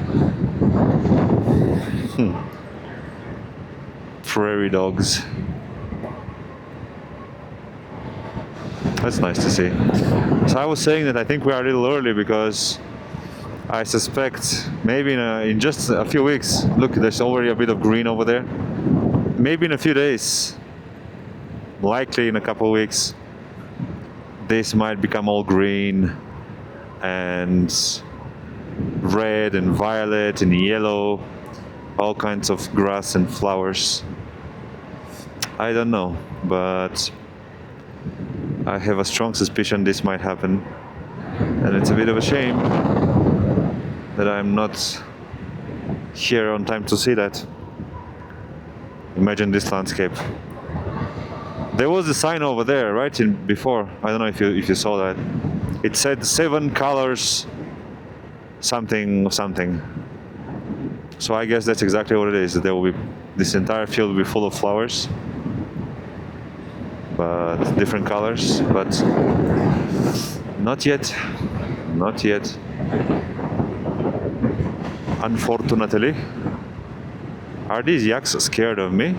Prairie dogs. That's nice to see. So I was saying that I think we are a little early because I suspect maybe in just a few weeks, look, there's already a bit of green over there. Maybe in a few days, likely in a couple of weeks, this might become all green and red and violet and yellow, all kinds of grass and flowers. I don't know, but I have a strong suspicion this might happen, and it's a bit of a shame that I'm not here on time to see that. Imagine this landscape. There was a sign over there, right? Before, I don't know if you saw that. It said 7 colors, something. So I guess that's exactly what it is. There will be this entire field will be full of flowers, but different colors. But not yet. Unfortunately. Are these yaks scared of me?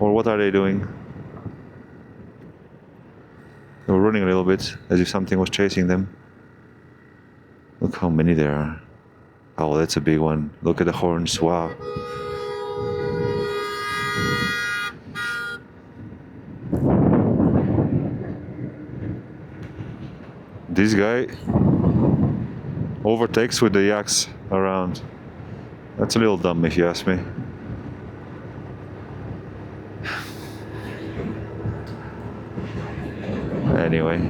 Or what are they doing? They were running a little bit, as if something was chasing them. Look how many there are. Oh, that's a big one. Look at the horns, wow. This guy overtakes with the yaks around. That's a little dumb if you ask me. Anyway.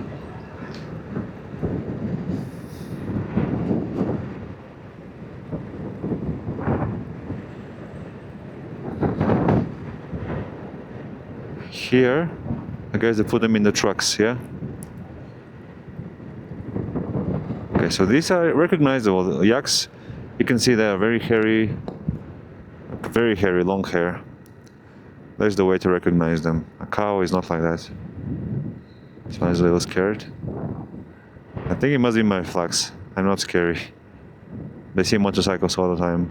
Here I guess they put them in the trucks, yeah? Okay, so these are recognizable. The yaks, you can see they are very hairy, long hair. There's the way to recognize them. A cow is not like that. This one is a little scared. I think it must be my flags. I'm not scary. They see motorcycles all the time.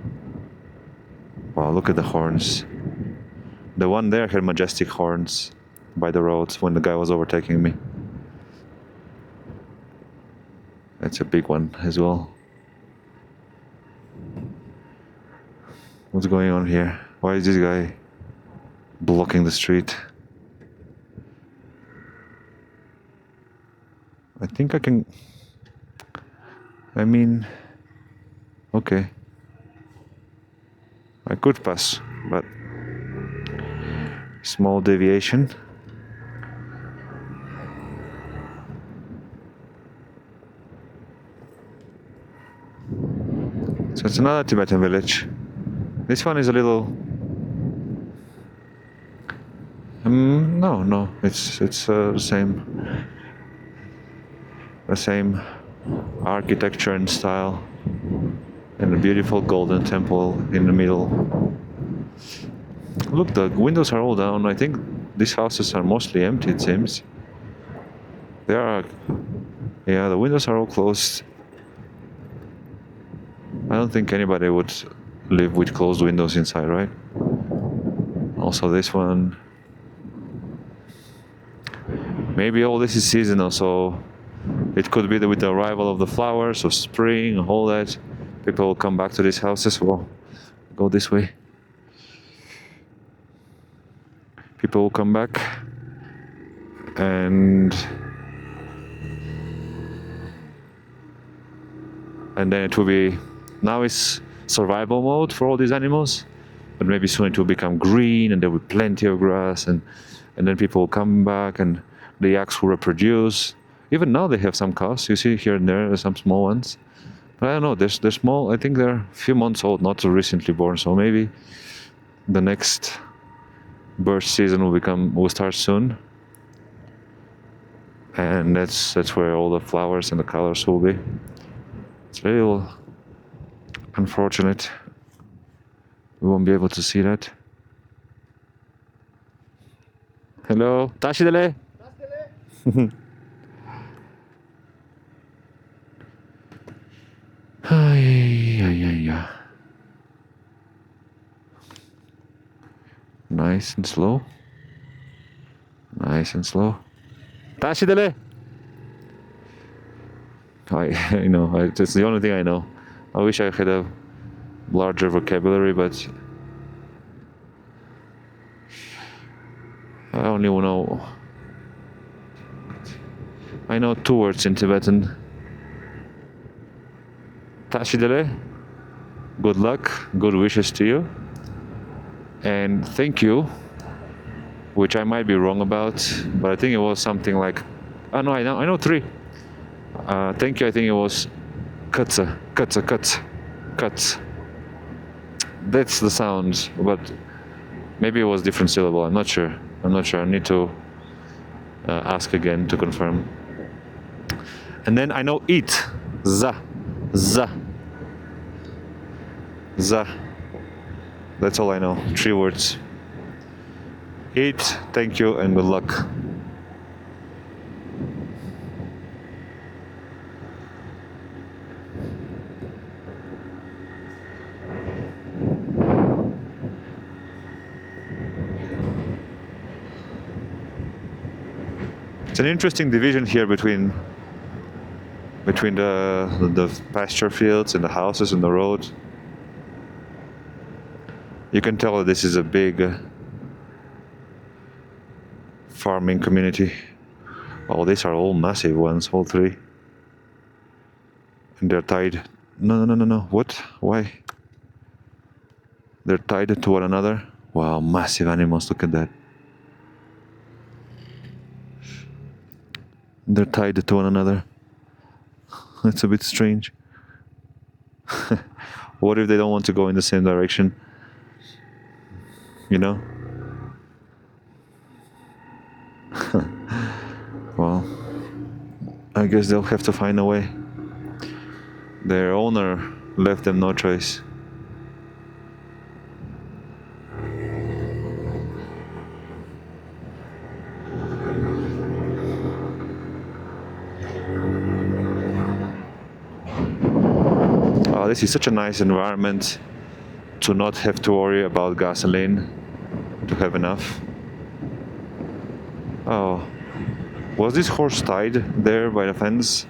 Wow, look at the horns. The one there had majestic horns by the road when the guy was overtaking me. That's a big one as well. What's going on here? Why is this guy blocking the street? I think I can... I mean... Okay. I could pass, but... Small deviation. So it's another Tibetan village. This one is a little... no, it's the same. The same architecture and style. And a beautiful golden temple in the middle. Look, the windows are all down. I think these houses are mostly empty, it seems. They are... Yeah, the windows are all closed. I don't think anybody would live with closed windows inside, right? Also this one. Maybe all this is seasonal, so it could be that with the arrival of the flowers of spring, all that, people will come back to these houses. Well, go this way. People will come back and then it will be... Now it's survival mode for all these animals, but maybe soon it will become green and there will be plenty of grass, and then people will come back and the yaks will reproduce. Even now they have some cows. You see here and there some small ones. But I don't know, they're small. I think they're a few months old, not so recently born. So maybe the next birth season will start soon. And that's where all the flowers and the colors will be. It's a little unfortunate. We won't be able to see that. Hello, Tashidele. Nice and slow. Nice and slow. Tashidele. I know. It's the only thing I know. I wish I had a larger vocabulary, but I only know. I know 2 words in Tibetan. Tashidele. Good luck. Good wishes to you. And thank you, which I might be wrong about, but I think it was something like, oh no, I know 3. Thank you, I think it was katsa. That's the sound, but maybe it was different syllable. I'm not sure. I need to ask again to confirm. And then I know eat. Za. That's all I know. 3 words. Eat, thank you, and good luck. It's an interesting division here between the pasture fields and the houses and the road. You can tell that this is a big farming community. Oh, these are all massive ones, all 3. And they're tied. No. What? Why? They're tied to one another. Wow, massive animals. Look at that. They're tied to one another. It's a bit strange. What if they don't want to go in the same direction? You know? Well, I guess they'll have to find a way. Their owner left them no choice. This is such a nice environment to not have to worry about gasoline, to have enough. Oh, was this horse tied there by the fence?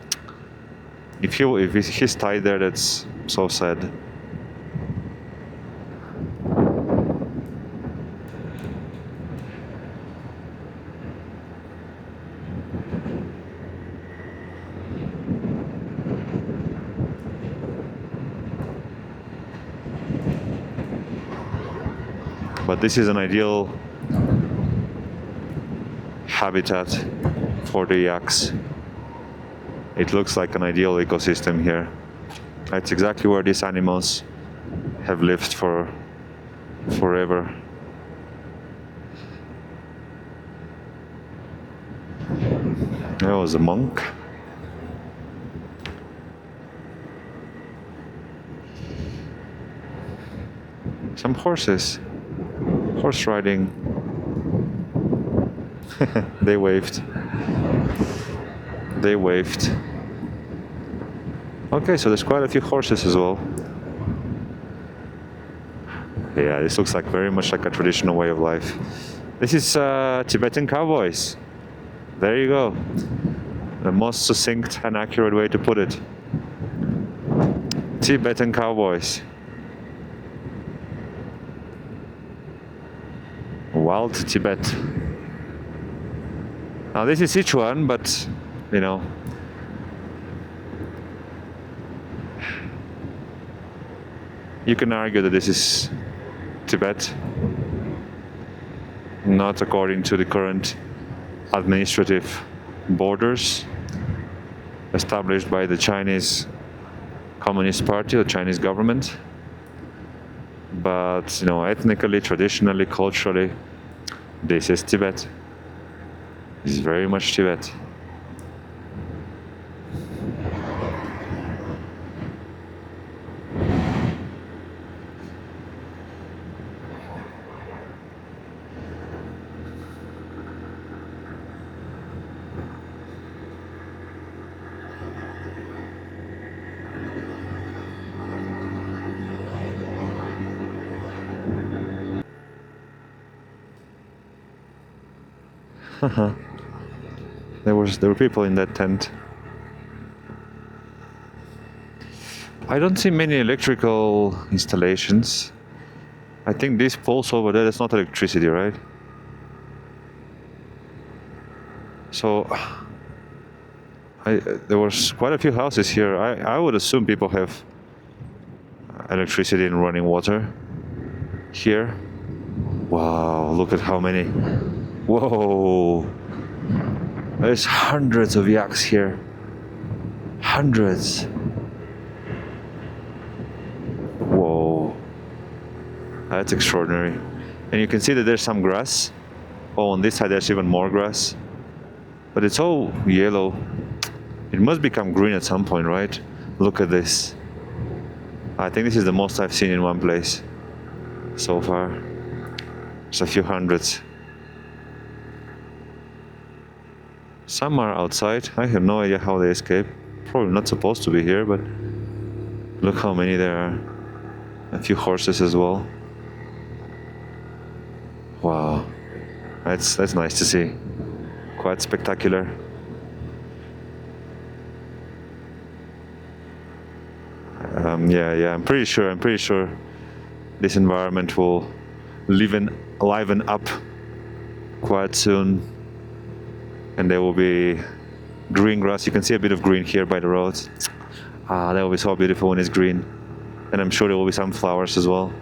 If he's tied there, that's so sad. But this is an ideal habitat for the yaks. It looks like an ideal ecosystem here. That's exactly where these animals have lived for forever. There was a monk. Some horses. Horse riding. They waved. They waved. Okay, so there's quite a few horses as well. Yeah, this looks like very much like a traditional way of life. This is Tibetan cowboys. There you go. The most succinct and accurate way to put it. Tibetan cowboys. Wild Tibet. Now this is Sichuan, but you know, you can argue that this is Tibet, not according to the current administrative borders established by the Chinese Communist Party, the Chinese government. But you know, ethnically, traditionally, culturally, this is Tibet. This is very much Tibet. There were people in that tent. I don't see many electrical installations. I think these poles over there, that's not electricity, right? So there was quite a few houses here. I would assume people have electricity and running water here. Wow, look at how many. Whoa, there's hundreds of yaks here. Hundreds. Whoa, that's extraordinary. And you can see that there's some grass. Oh, on this side there's even more grass. But it's all yellow. It must become green at some point, right? Look at this. I think this is the most I've seen in one place so far. There's a few hundreds. Some are outside. I have no idea how they escape. Probably not supposed to be here, but look how many there are. A few horses as well. Wow, that's nice to see. Quite spectacular. Yeah, I'm pretty sure this environment will liven up quite soon, and there will be green grass. You can see a bit of green here by the road. That will be so beautiful when it's green, and I'm sure there will be some flowers as well.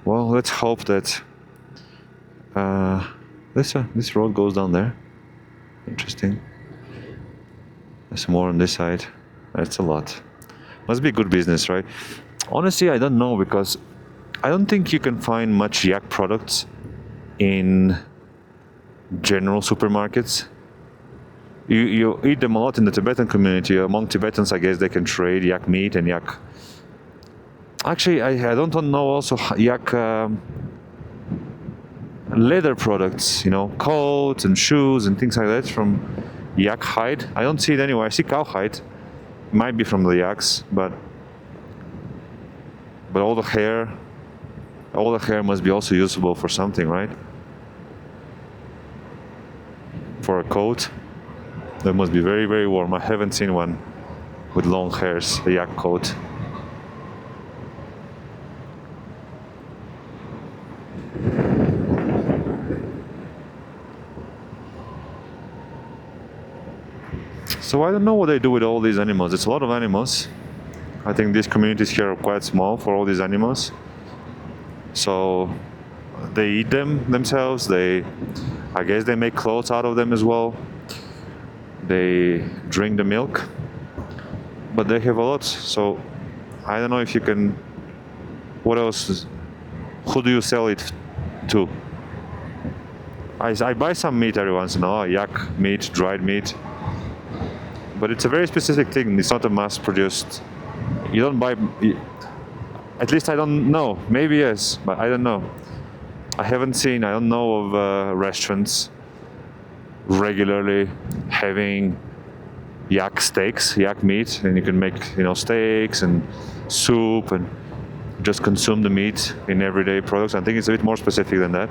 Well, let's hope that this road goes down there. Interesting. There's more on this side. That's a lot. Must be good business, right? Honestly, I don't know, because I don't think you can find much yak products in general supermarkets. You eat them a lot in the Tibetan community. Among Tibetans, I guess they can trade yak meat and yak. Actually, I don't know also yak leather products, you know, coats and shoes and things like that from yak hide. I don't see it anywhere. I see cow hide. Might be from the yaks, but all the hair must be also usable for something, right? For a coat, that must be very, very warm. I haven't seen one with long hairs, a yak coat. So I don't know what they do with all these animals. It's a lot of animals. I think these communities here are quite small for all these animals. So they eat them themselves. I guess they make clothes out of them as well. They drink the milk. But they have a lot. So I don't know if you can. What else? Who do you sell it to? I buy some meat every once in a while, yak meat, dried meat. But it's a very specific thing. It's not a mass-produced. You don't buy. At least I don't know. Maybe yes, but I don't know. I haven't seen. I don't know of restaurants regularly having yak steaks, yak meat, and you can make steaks and soup and just consume the meat in everyday products. I think it's a bit more specific than that.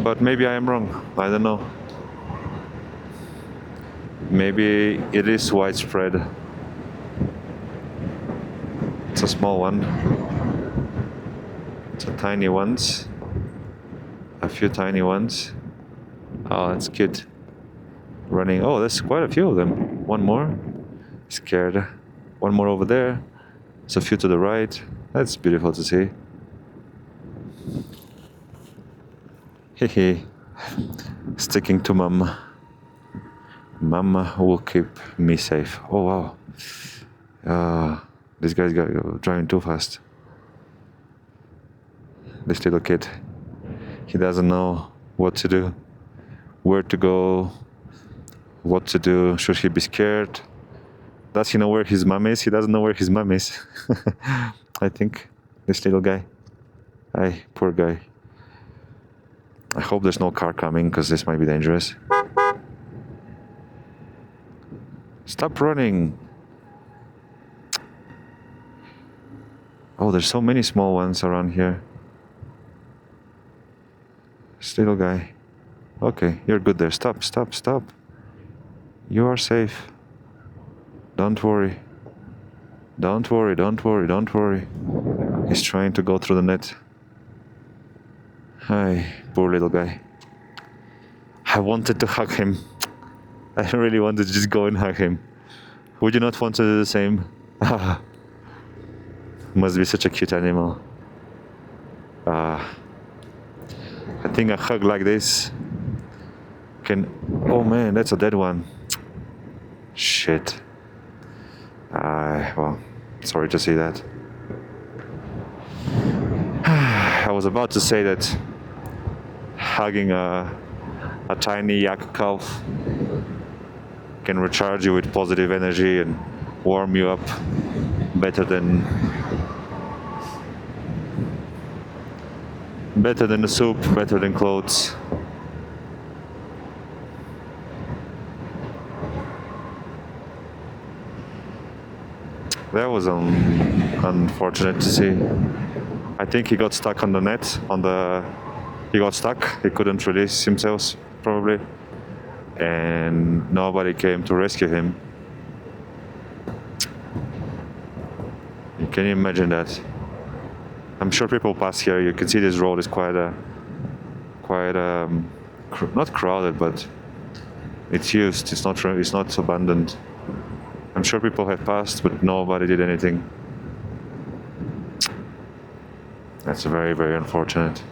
But maybe I am wrong. I don't know. Maybe it is widespread. It's a small one. It's a tiny ones. A few tiny ones. Oh, that's cute. Running. Oh, there's quite a few of them. One more. Scared. One more over there. There's a few to the right. That's beautiful to see. Hehe. Sticking to mama. Mama will keep me safe. Oh wow. This guy's driving too fast. This little kid. He doesn't know what to do, where to go, what to do. Should he be scared? Does he know where his mom is? He doesn't know where his mom is. I think. This little guy. Ay, poor guy. I hope there's no car coming, because this might be dangerous. Stop running. Oh, there's so many small ones around here. This little guy. Okay, you're good there. Stop. You are safe. Don't worry. Don't worry. He's trying to go through the net. Hi, poor little guy. I wanted to hug him. I really wanted to just go and hug him. Would you not want to do the same? Must be such a cute animal. I think a hug like this can... Oh man, that's a dead one. Shit. Well, sorry to see that. I was about to say that hugging a tiny yak calf can recharge you with positive energy and warm you up better than the soup, better than clothes. That was unfortunate to see. I think he got stuck on the net. He got stuck. He couldn't release himself, probably, and nobody came to rescue him. Can you imagine that? I'm sure people pass here. You can see this road is quite not crowded, but it's used. It's not abandoned. I'm sure people have passed, but nobody did anything. That's very, very unfortunate.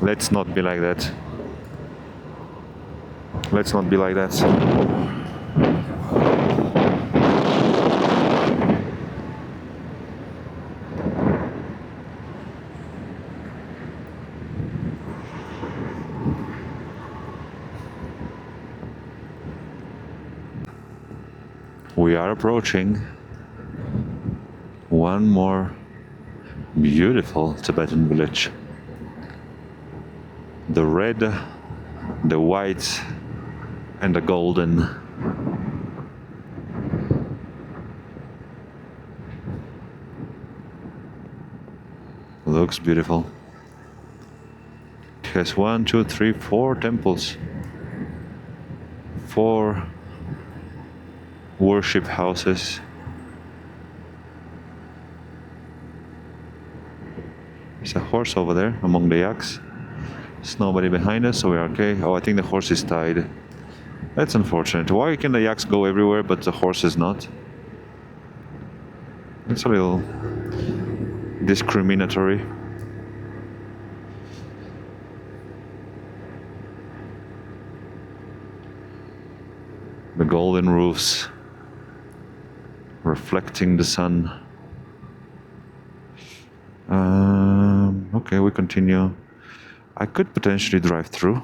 Let's not be like that. Let's not be like that. We are approaching one more beautiful Tibetan village. The red, the white, and the golden. Looks beautiful. It has 1, 2, 3, 4 temples. 4 worship houses. There's a horse over there among the yaks. There's nobody behind us, so we're okay. Oh, I think the horse is tied. That's unfortunate. Why can the yaks go everywhere but the horse is not? It's a little discriminatory. The golden roofs reflecting the sun. Okay, we continue. I could potentially drive through.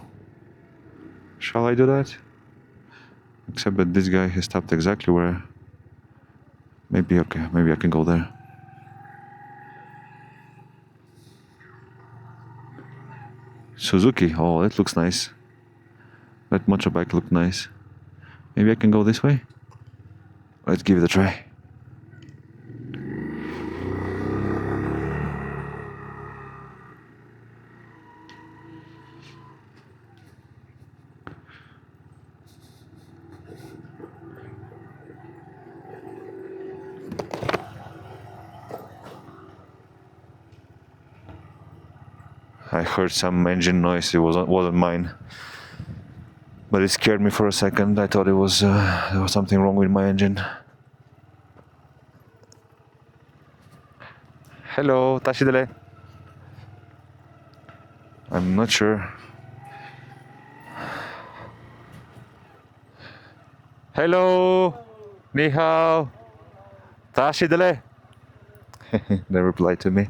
Shall I do that? Except that this guy has stopped exactly where... Maybe, okay, maybe I can go there. Suzuki, oh, that looks nice. That motorbike looked nice. Maybe I can go this way? Let's give it a try. I heard some engine noise. It wasn't mine, but it scared me for a second. I thought there was something wrong with my engine. Hello, Tashidele. I'm not sure. Hello, ni hao, Tashidele. They replied to me.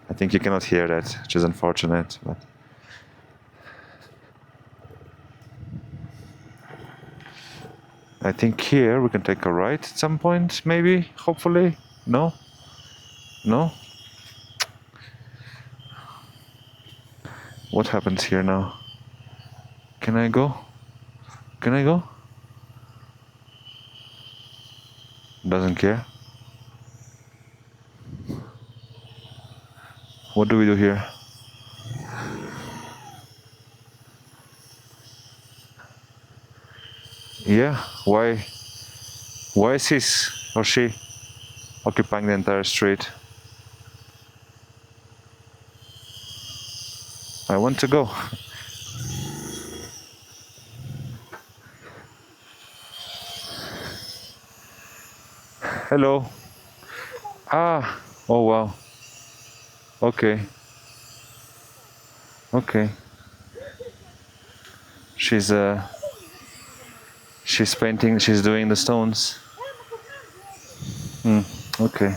I think you cannot hear that, which is unfortunate, but... I think here we can take a right at some point, maybe, hopefully. No? No? What happens here now? Can I go? Can I go? Doesn't care. What do we do here? Yeah, why is he or she occupying the entire street? I want to go. Hello. Ah, oh wow. Okay. Okay. She's painting, she's doing the stones. Okay.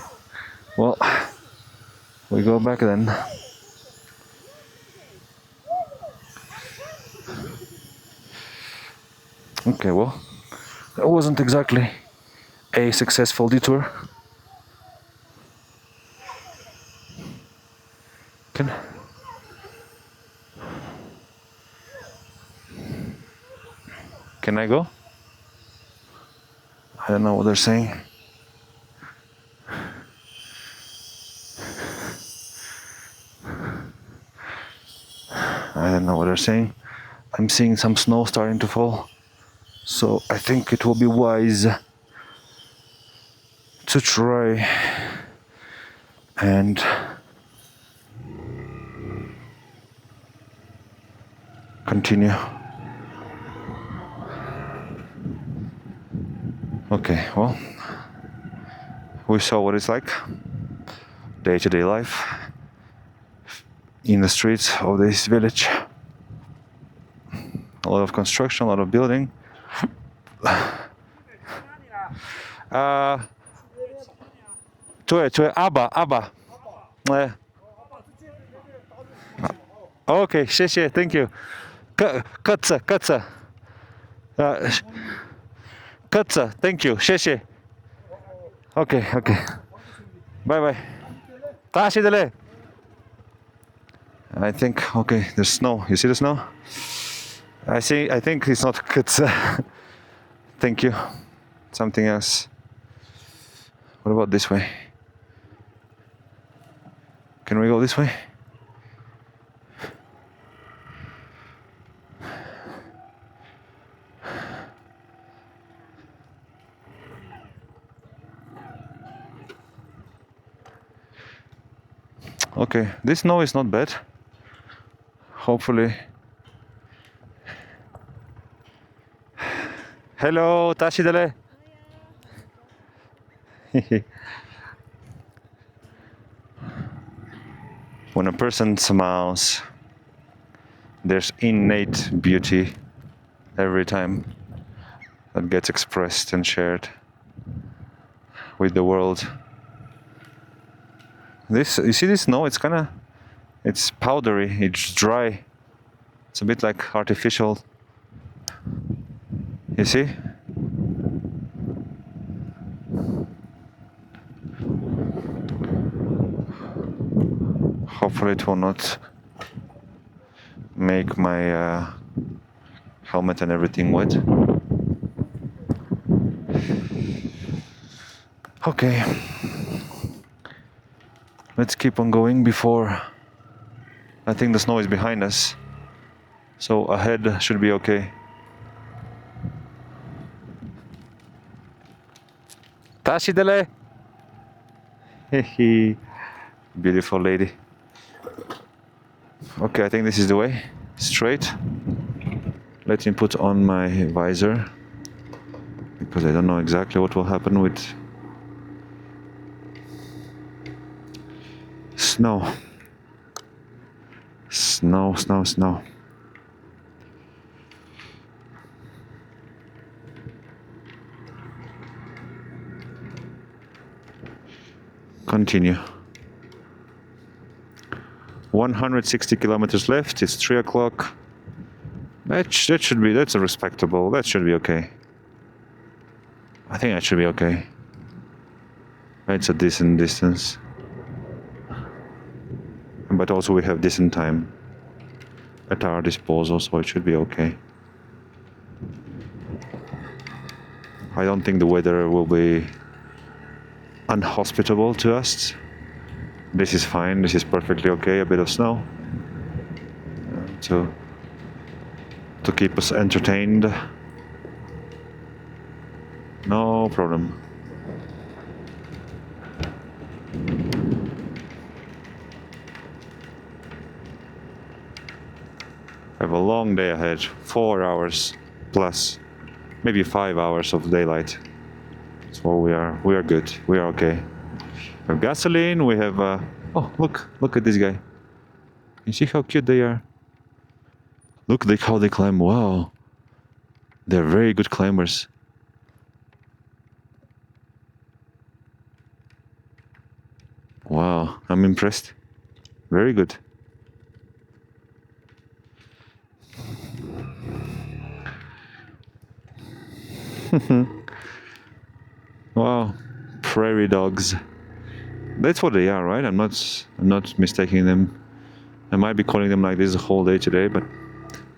Well, we go back then. Okay, well, that wasn't exactly a successful detour. Can I go? I don't know what they're saying. I don't know what they're saying. I'm seeing some snow starting to fall. So I think it will be wise to try and continue. Okay, well, we saw what it's like, day-to-day life in the streets of this village. A lot of construction, a lot of building. 对，阿爸。OK， 谢谢 ，Thank you。鸽子，鸽子 ，Thank you，谢谢。OK，拜拜。大谢的嘞。I think okay. There's snow. You see the snow? I see. I think it's not鸽子. Thank you. Something else. What about this way? Can we go this way? Okay, this snow is not bad. Hopefully. Hello, Tashidele. When a person smiles, there's innate beauty every time that gets expressed and shared with the world. This, you see this snow? It's powdery, it's dry. It's a bit like artificial. You see? Hopefully it will not make my helmet and everything wet. Okay. Let's keep on going before... I think the snow is behind us. So ahead should be okay. Tashidele! Beautiful lady. Okay, I think this is the way. Straight. Let me put on my visor, because I don't know exactly what will happen with snow. Snow. Continue. 160 kilometers left. It's 3 o'clock. That's a respectable. That should be okay. I think that should be okay. It's a decent distance. But also we have decent time at our disposal, so it should be okay. I don't think the weather will be unhospitable to us. This is fine, this is perfectly okay, a bit of snow to keep us entertained. No problem. I have a long day ahead, 4 hours plus, maybe 5 hours of daylight. So we are good, we are okay. We have gasoline, we have oh, look at this guy. You see how cute they are? Look how they climb. Wow, they're very good climbers. Wow, I'm impressed. Very good. Wow, prairie dogs. That's what they are, right? I'm not mistaking them. I might be calling them like this the whole day today, but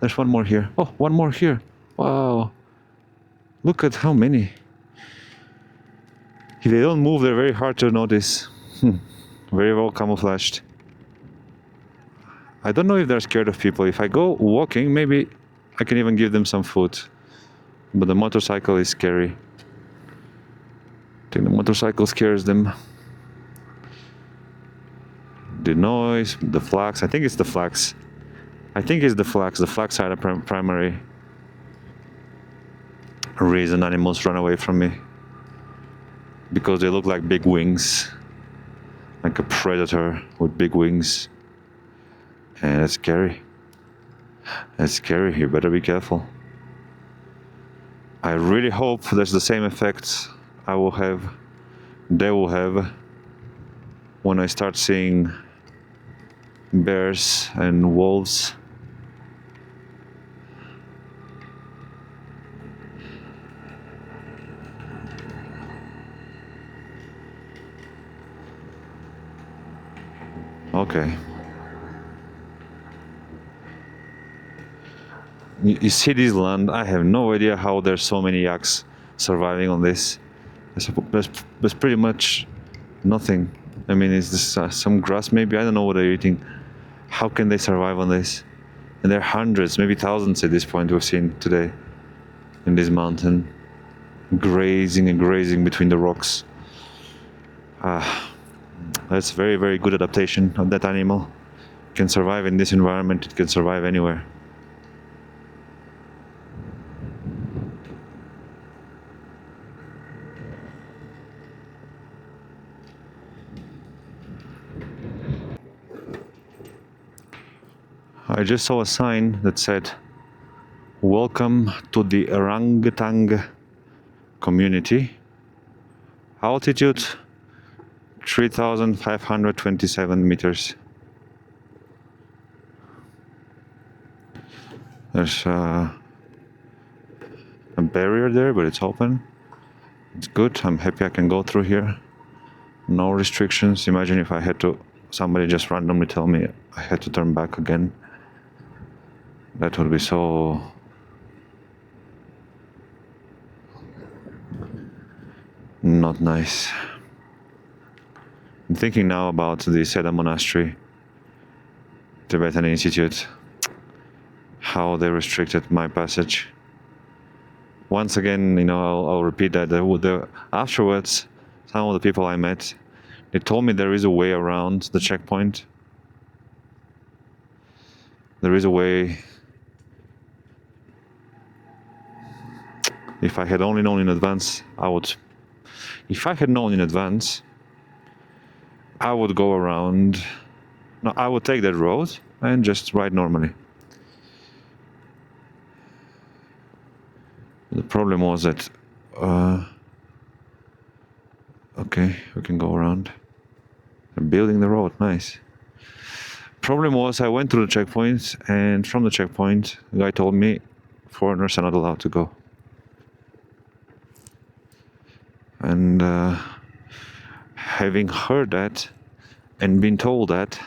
there's one more here. Oh, one more here. Wow. Look at how many. If they don't move, they're very hard to notice. Very well camouflaged. I don't know if they're scared of people. If I go walking, maybe I can even give them some food. But the motorcycle is scary. I think the motorcycle scares them. The noise, the flags. I think it's the flags. The flags are the primary reason animals run away from me. Because they look like big wings. Like a predator with big wings. And it's scary. It's scary. You better be careful. I really hope there's the same effect they will have, when I start seeing bears and wolves. Okay. You see this land, I have no idea how there's so many yaks surviving on this. There's pretty much nothing. I mean, is this some grass maybe? I don't know what they're eating. How can they survive on this? And there are hundreds, maybe thousands at this point we've seen today in this mountain, grazing and grazing between the rocks. That's very, very good adaptation of that animal. It can survive in this environment, it can survive anywhere. I just saw a sign that said, "Welcome to the orangutan community. Altitude 3,527 meters." There's a barrier there, but it's open. It's good. I'm happy I can go through here. No restrictions. Imagine if I had to, somebody just randomly tell me I had to turn back again. That would be so... not nice. I'm thinking now about the Seda Monastery, Tibetan Institute, how they restricted my passage. Once again, you know, I'll repeat that. Afterwards, some of the people I met, they told me there is a way around the checkpoint. There is a way. If I had only known in advance, I would... If I had known in advance, I would go around... No, I would take that road and just ride normally. The problem was that... okay, we can go around. They're building the road, nice. Problem was I went through the checkpoint, and from the checkpoint, the guy told me foreigners are not allowed to go. And having heard that and been told that,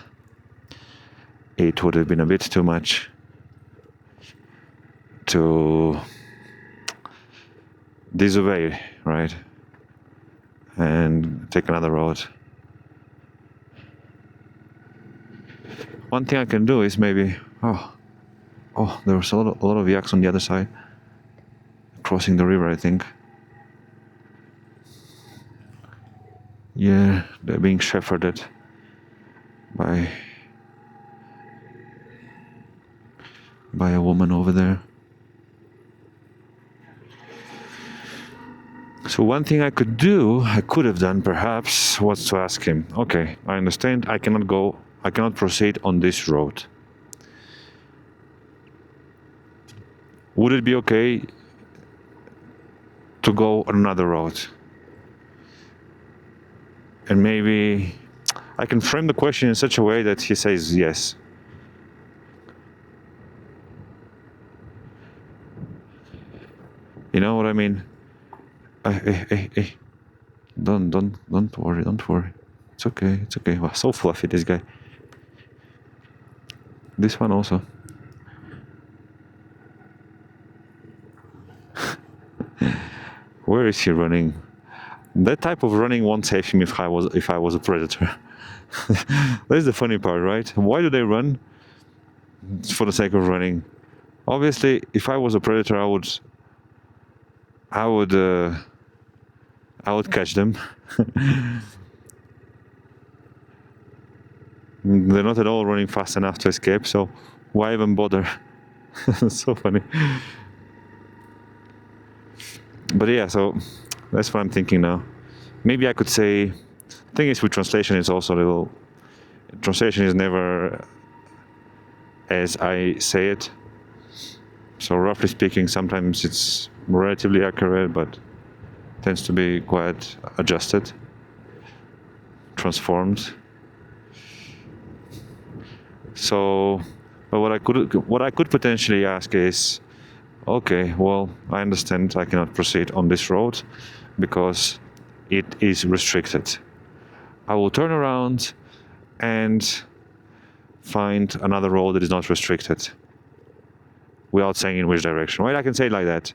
it would have been a bit too much to disobey, right? And take another road. One thing I can do is maybe... Oh, there was a lot of yaks on the other side. Crossing the river, I think. Yeah, they're being shepherded by a woman over there. So one thing I could have done perhaps, was to ask him, okay, I understand, I cannot proceed on this road. Would it be okay to go on another road? And maybe I can frame the question in such a way that he says yes. You know what I mean? Hey. Don't worry. It's okay. Wow, so fluffy, this guy. This one also. Where is he running? That type of running won't save him if I was a predator. That's the funny part, right? Why do they run? It's for the sake of running. Obviously, if I was a predator, I would catch them. They're not at all running fast enough to escape, so why even bother? So funny. But yeah, so that's what I'm thinking now. Maybe I could say, the thing is with translation is also a little, translation is never as I say it. So roughly speaking, sometimes it's relatively accurate, but tends to be quite adjusted, transformed. So, but what I could potentially ask is, okay, well, I understand I cannot proceed on this road because it is restricted. I will turn around and find another road that is not restricted without saying in which direction, right? I can say it like that.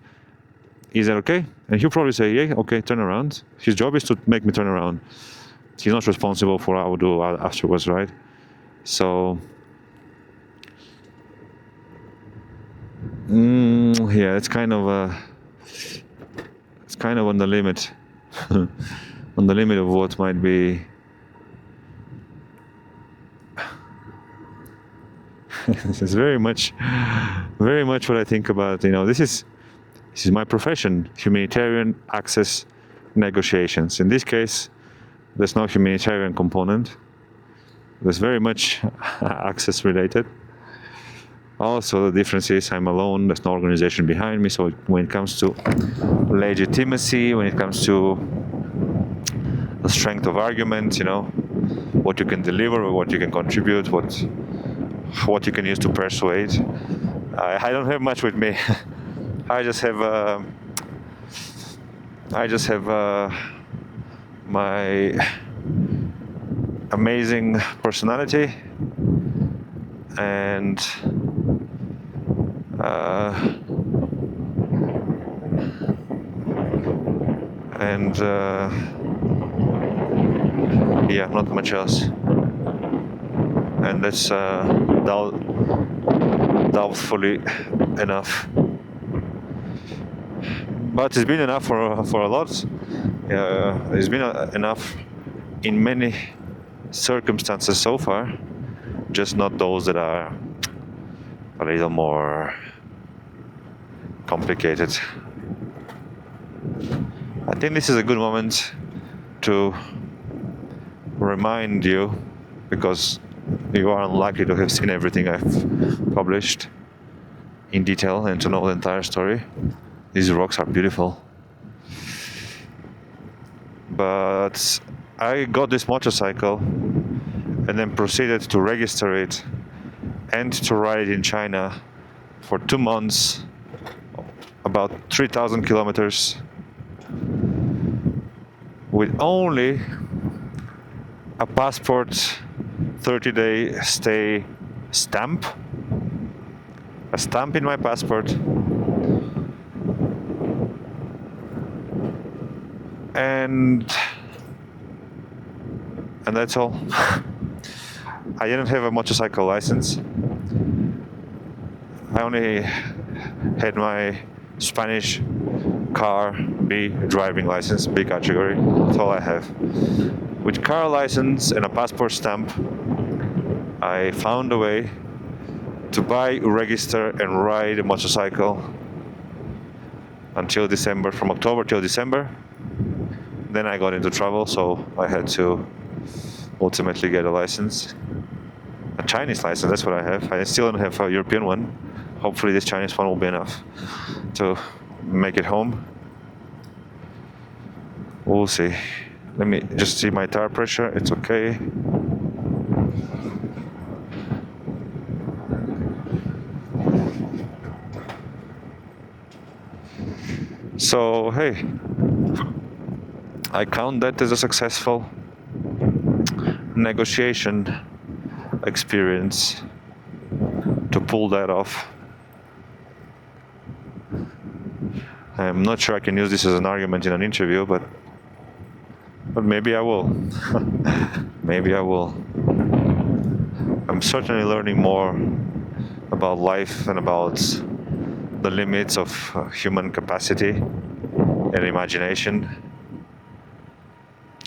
Is that okay? And he'll probably say, yeah, okay, turn around. His job is to make me turn around. He's not responsible for what I will do afterwards, right? So, yeah, it's kind of on the limit, on the limit of what might be. This is very much what I think about. This is my profession: humanitarian access negotiations. In this case, there's no humanitarian component. There's very much access related. Also, the difference is I'm alone. There's no organization behind me. So when it comes to legitimacy, when it comes to the strength of argument, what you can deliver, what you can contribute, what you can use to persuade. I don't have much with me. I just have my amazing personality and yeah, not much else. And that's doubtfully enough. But it's been enough for a lot. It's been enough in many circumstances so far, just not those that are a little more complicated. I think this is a good moment to remind you, because you are unlikely to have seen everything I've published in detail and to know the entire story. These rocks are beautiful. But I got this motorcycle and then proceeded to register it and to ride it in China for 2 months, about 3,000 kilometers, with only a passport 30-day stay stamp, a stamp in my passport, and that's all. I didn't have a motorcycle license. I only had my Spanish car B driving license, B category. That's all I have. With car license and a passport stamp, I found a way to buy, register, and ride a motorcycle until December, from October till December. Then I got into trouble, so I had to ultimately get a license. A Chinese license, that's what I have. I still don't have a European one. Hopefully this Chinese one will be enough to make it home. We'll see. Let me just see my tire pressure. It's okay. So, hey, I count that as a successful negotiation experience to pull that off. I'm not sure I can use this as an argument in an interview, but maybe I will. Maybe I will. I'm certainly learning more about life and about the limits of human capacity and imagination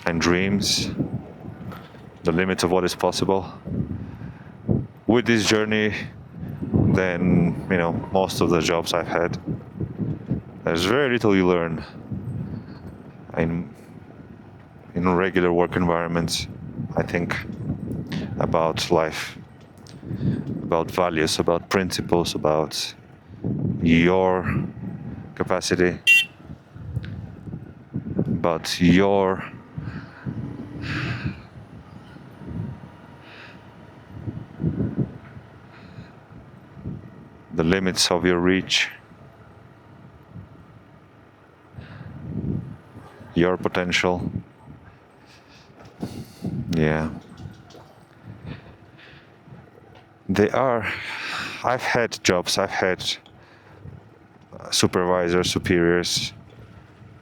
and dreams, the limits of what is possible with this journey than most of the jobs I've had. There's very little you learn in regular work environments, I think, about life, about values, about principles, about your capacity. but the limits of your reach, your potential. Yeah. I've had jobs, I've had supervisors, superiors,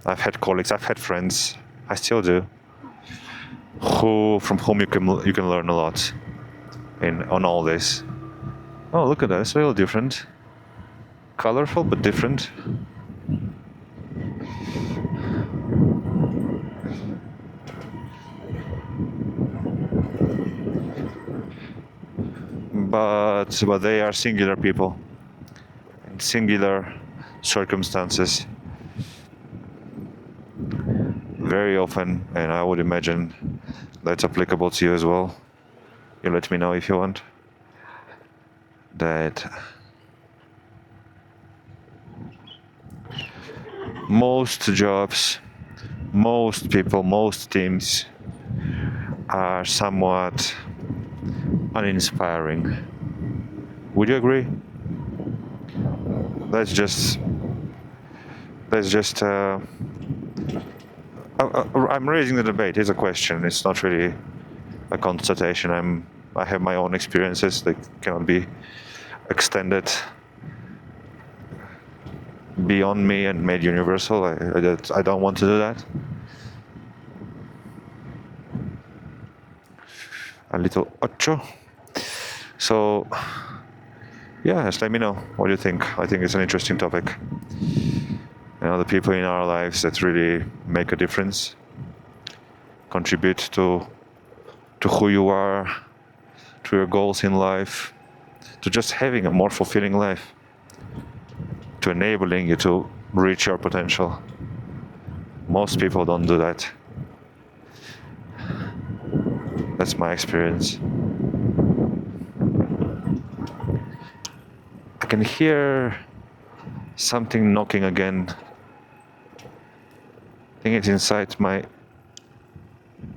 I've had colleagues, I've had friends, I still do, from whom you can learn a lot on all this. Oh, look at that, it's a little different. Colorful, but different. But they are singular people in singular circumstances. Very often, and I would imagine that's applicable to you as well. You let me know if you want. That most jobs, most people, most teams are somewhat uninspiring. Would you agree? That's just I'm raising the debate. It's a question. It's not really a constatation. I have my own experiences that cannot be extended beyond me and made universal. I don't want to do that. A little ocho. So, yeah, just let me know what you think. I think it's an interesting topic. The people in our lives that really make a difference, contribute to who you are, to your goals in life, to just having a more fulfilling life, to enabling you to reach your potential. Most people don't do that. That's my experience. I can hear something knocking again. I think it's inside my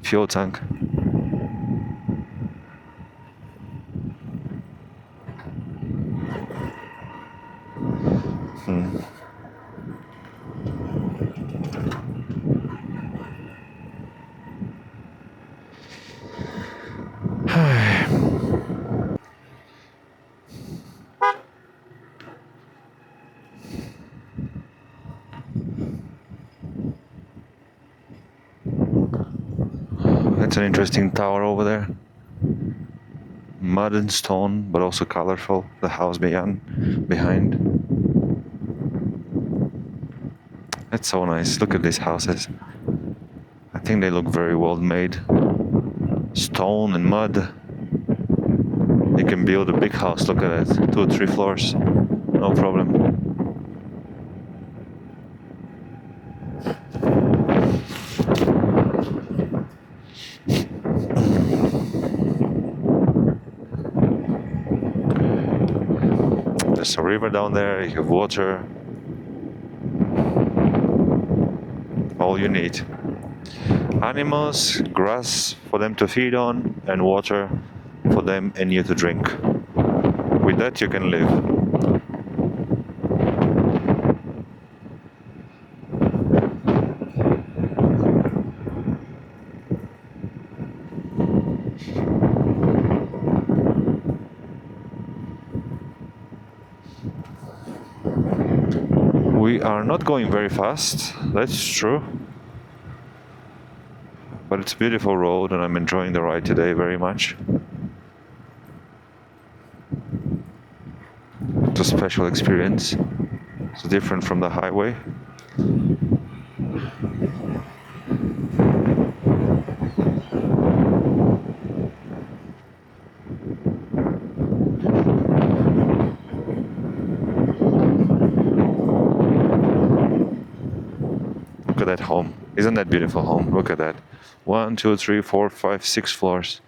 fuel tank. That's an interesting tower over there. Mud and stone, but also colorful. The house behind. That's so nice. Look at these houses. I think they look very well made. Stone and mud. You can build a big house. Look at that. 2 or 3 floors. No problem. There's a river down there, you have water. All you need. Animals, grass for them to feed on, and water for them and you to drink. With that you can live. We are not going very fast, that's true. But it's a beautiful road and I'm enjoying the ride today very much. It's a special experience. It's different from the highway. Look at that home. Isn't that beautiful home? Look at that. 1, 2, 3, 4, 5, 6 floors.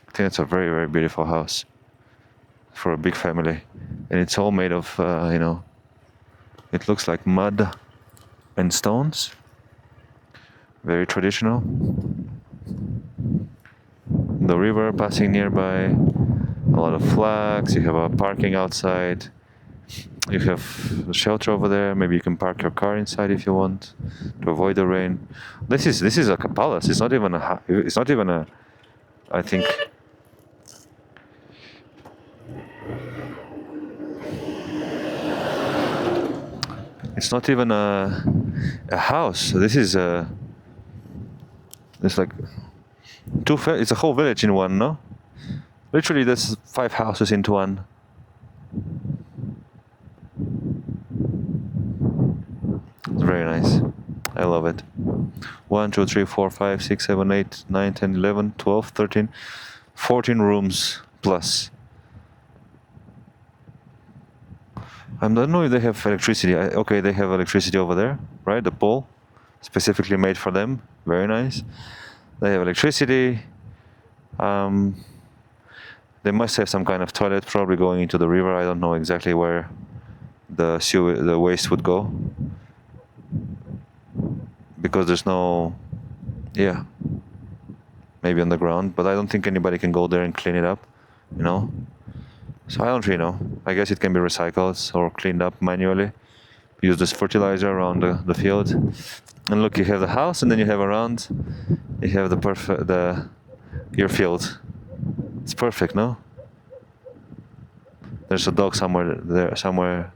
I think it's a very, very beautiful house for a big family. And it's all made of, it looks like mud and stones. Very traditional. The river passing nearby. A lot of flags. You have a parking outside. You have a shelter over there. Maybe you can park your car inside if you want to avoid the rain. This is like a palace. It's not even a. It's not even a. I think. It's not even a house. This is a. It's like two. It's a whole village in one, no? Literally, there's 5 houses into one. It's very nice. I love it. 1, 2, 3, 4, 5, 6, 7, 8, 9, 10, 11, 12, 13, 14 rooms plus. I don't know if they have electricity. Okay, they have electricity over there, right? The pole, specifically made for them. Very nice. They have electricity. They must have some kind of toilet, probably going into the river. I don't know exactly where the waste would go, because there's no, yeah, maybe on the ground, but I don't think anybody can go there and clean it up, you know. So I don't really know. I guess it can be recycled or cleaned up manually. Use this fertilizer around the field. And look, you have the house, and then you have around, you have your field. It's perfect, no? There's a dog somewhere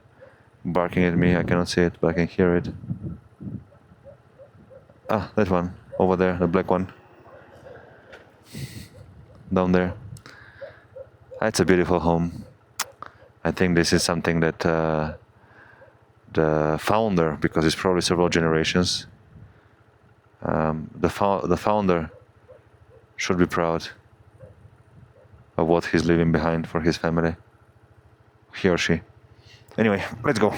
barking at me. I cannot see it, but I can hear it. Ah, that one over there, the black one. Down there. It's a beautiful home. I think this is something that the founder, because it's probably several generations, the founder should be proud of what he's leaving behind for his family. He or she. Anyway, let's go.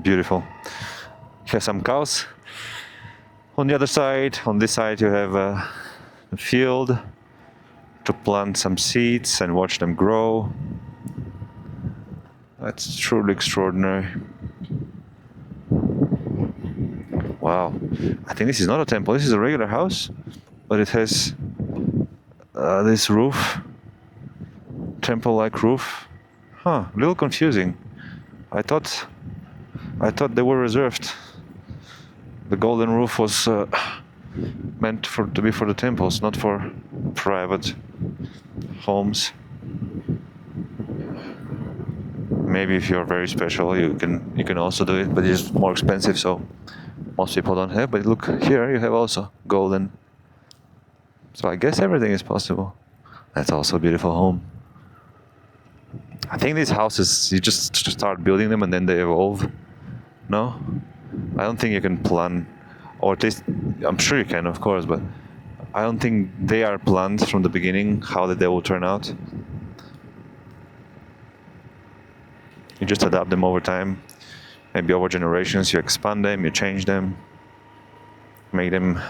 Beautiful. Here's some cows. On the other side, on this side, you have a field to plant some seeds and watch them grow. That's truly extraordinary. Wow. I think this is not a temple. This is a regular house, but it has this roof, temple-like roof. Huh, a little confusing. I thought they were reserved. The golden roof was meant to be for the temples, not for private homes. Maybe if you're very special, you can also do it, but it's more expensive, so most people don't have. But look, here you have also golden. So I guess everything is possible. That's also a beautiful home. I think these houses, you just start building them and then they evolve. No? I don't think you can plan, or at least, I'm sure you can, of course, but I don't think they are planned from the beginning, how they will turn out. You just adapt them over time. Maybe over generations, you expand them, you change them, make them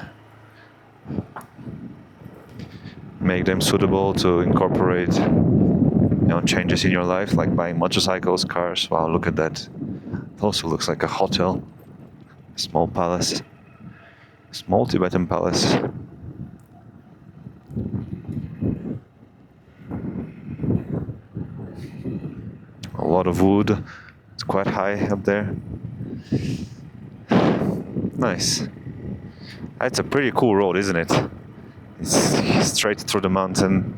suitable to incorporate, changes in your life, like buying motorcycles, cars. Wow, look at that. It also looks like a hotel, a small palace, small Tibetan palace. A lot of wood. It's quite high up there. Nice. It's a pretty cool road, isn't it? It's straight through the mountain.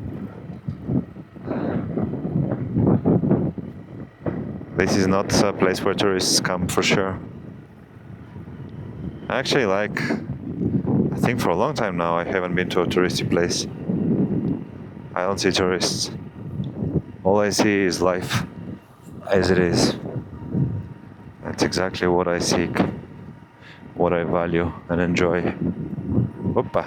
This is not a place where tourists come, for sure. Actually, I think for a long time now I haven't been to a touristy place. I don't see tourists. All I see is life as it is. That's exactly what I seek, what I value and enjoy. Oppa.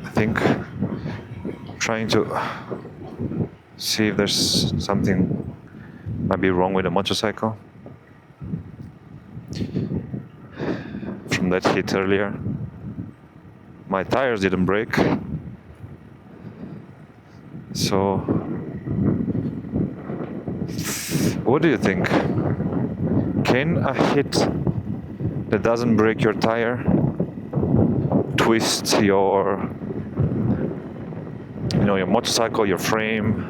I think I'm trying to see if there's something might be wrong with the motorcycle from that hit earlier. My tires didn't break, So, what do you think? Can a hit that doesn't break your tire twist your your motorcycle, your frame,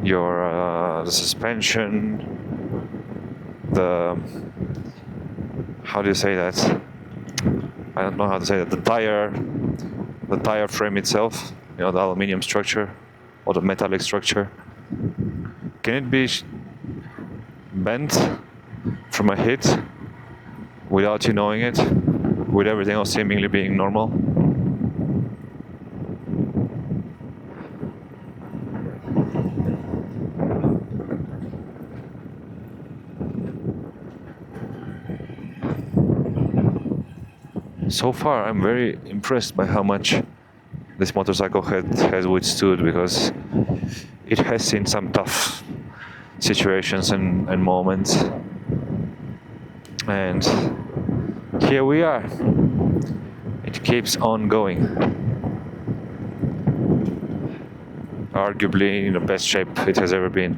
your the suspension, the how do you say that? I don't know how to say that. The tire frame itself, the aluminium structure or the metallic structure. Can it be bent from a hit without you knowing it, with everything else seemingly being normal? So far, I'm very impressed by how much this motorcycle has withstood, because it has seen some tough situations and moments. And here we are. It keeps on going. Arguably in the best shape it has ever been.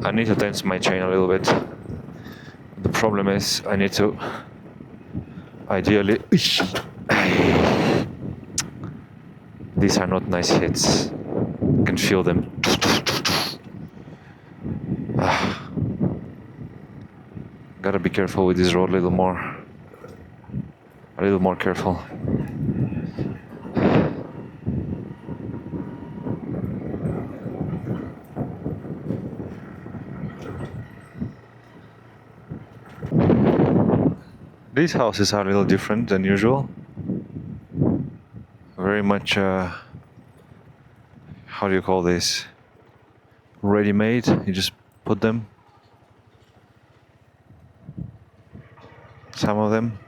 I need to tense my chain a little bit. The problem is I need to ideally... These are not nice hits. I can feel them. Gotta be careful with this road a little more. A little more careful. These houses are a little different than usual. Very much, how do you call this? Ready-made. You just put them. Some of them.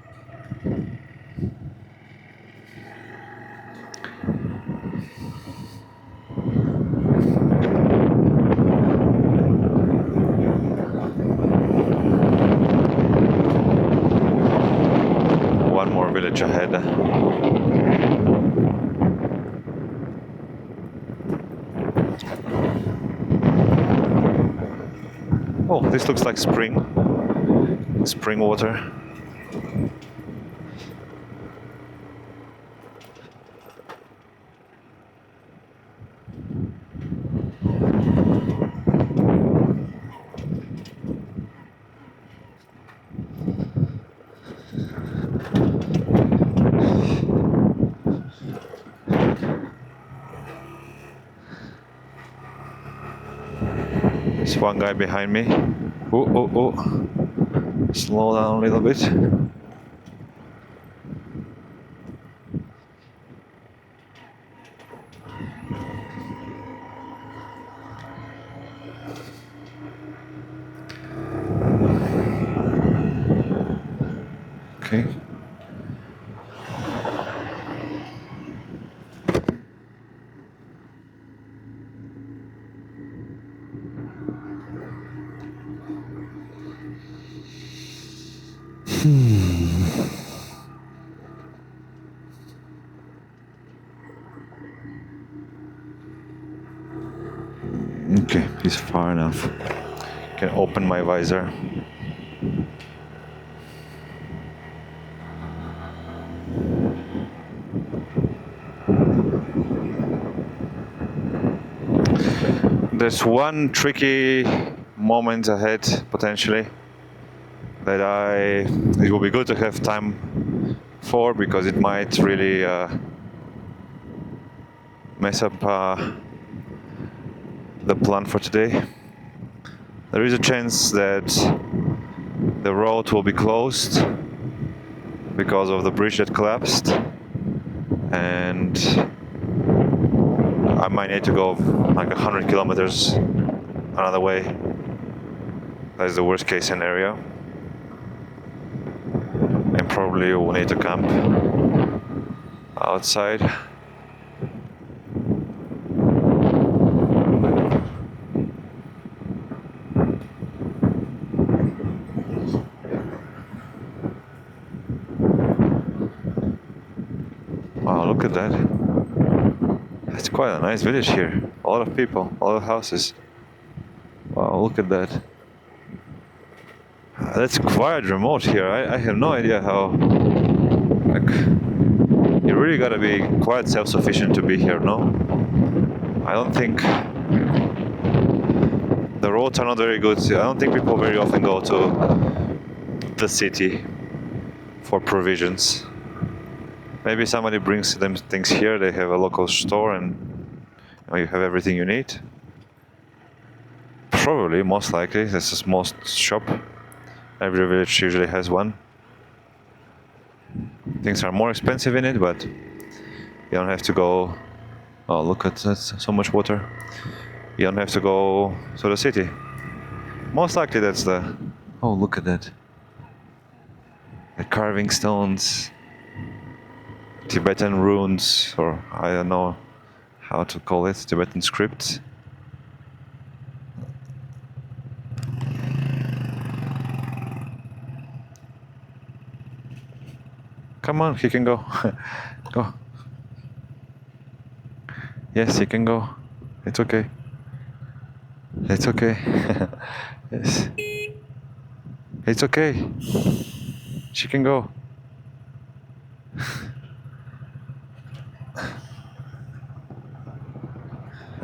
One more village ahead. Oh, this looks like spring water. There's one guy behind me. Oh. Slow down a little bit. Okay. Okay, he's far enough. Can open my visor. There's one tricky moment ahead, potentially, that it will be good to have time for, because it might really mess up the plan for today. There is a chance that the road will be closed because of the bridge that collapsed, and I might need to go like 100 kilometers another way. That is the worst case scenario, and probably we'll need to camp outside. Wow, look at that. It's quite a nice village here. A lot of people, a lot of houses. Wow, look at that. That's quite remote here. I have no idea how. Like, you really gotta be quite self-sufficient to be here, no? I don't think the roads are not very good. I don't think people very often go to the city for provisions. Maybe somebody brings them things here. They have a local store and you have everything you need. Probably, most likely, this is most shop. Every village usually has one. Things are more expensive in it, but you don't have to go. Oh, look at that! So much water. You don't have to go to the city. Most likely, that's the. Oh, look at that! The carving stones, Tibetan runes, or I don't know how to call it, Tibetan scripts. Come on, he can go. Go. Yes, he can go. It's okay. It's okay. Yes. It's okay. She can go.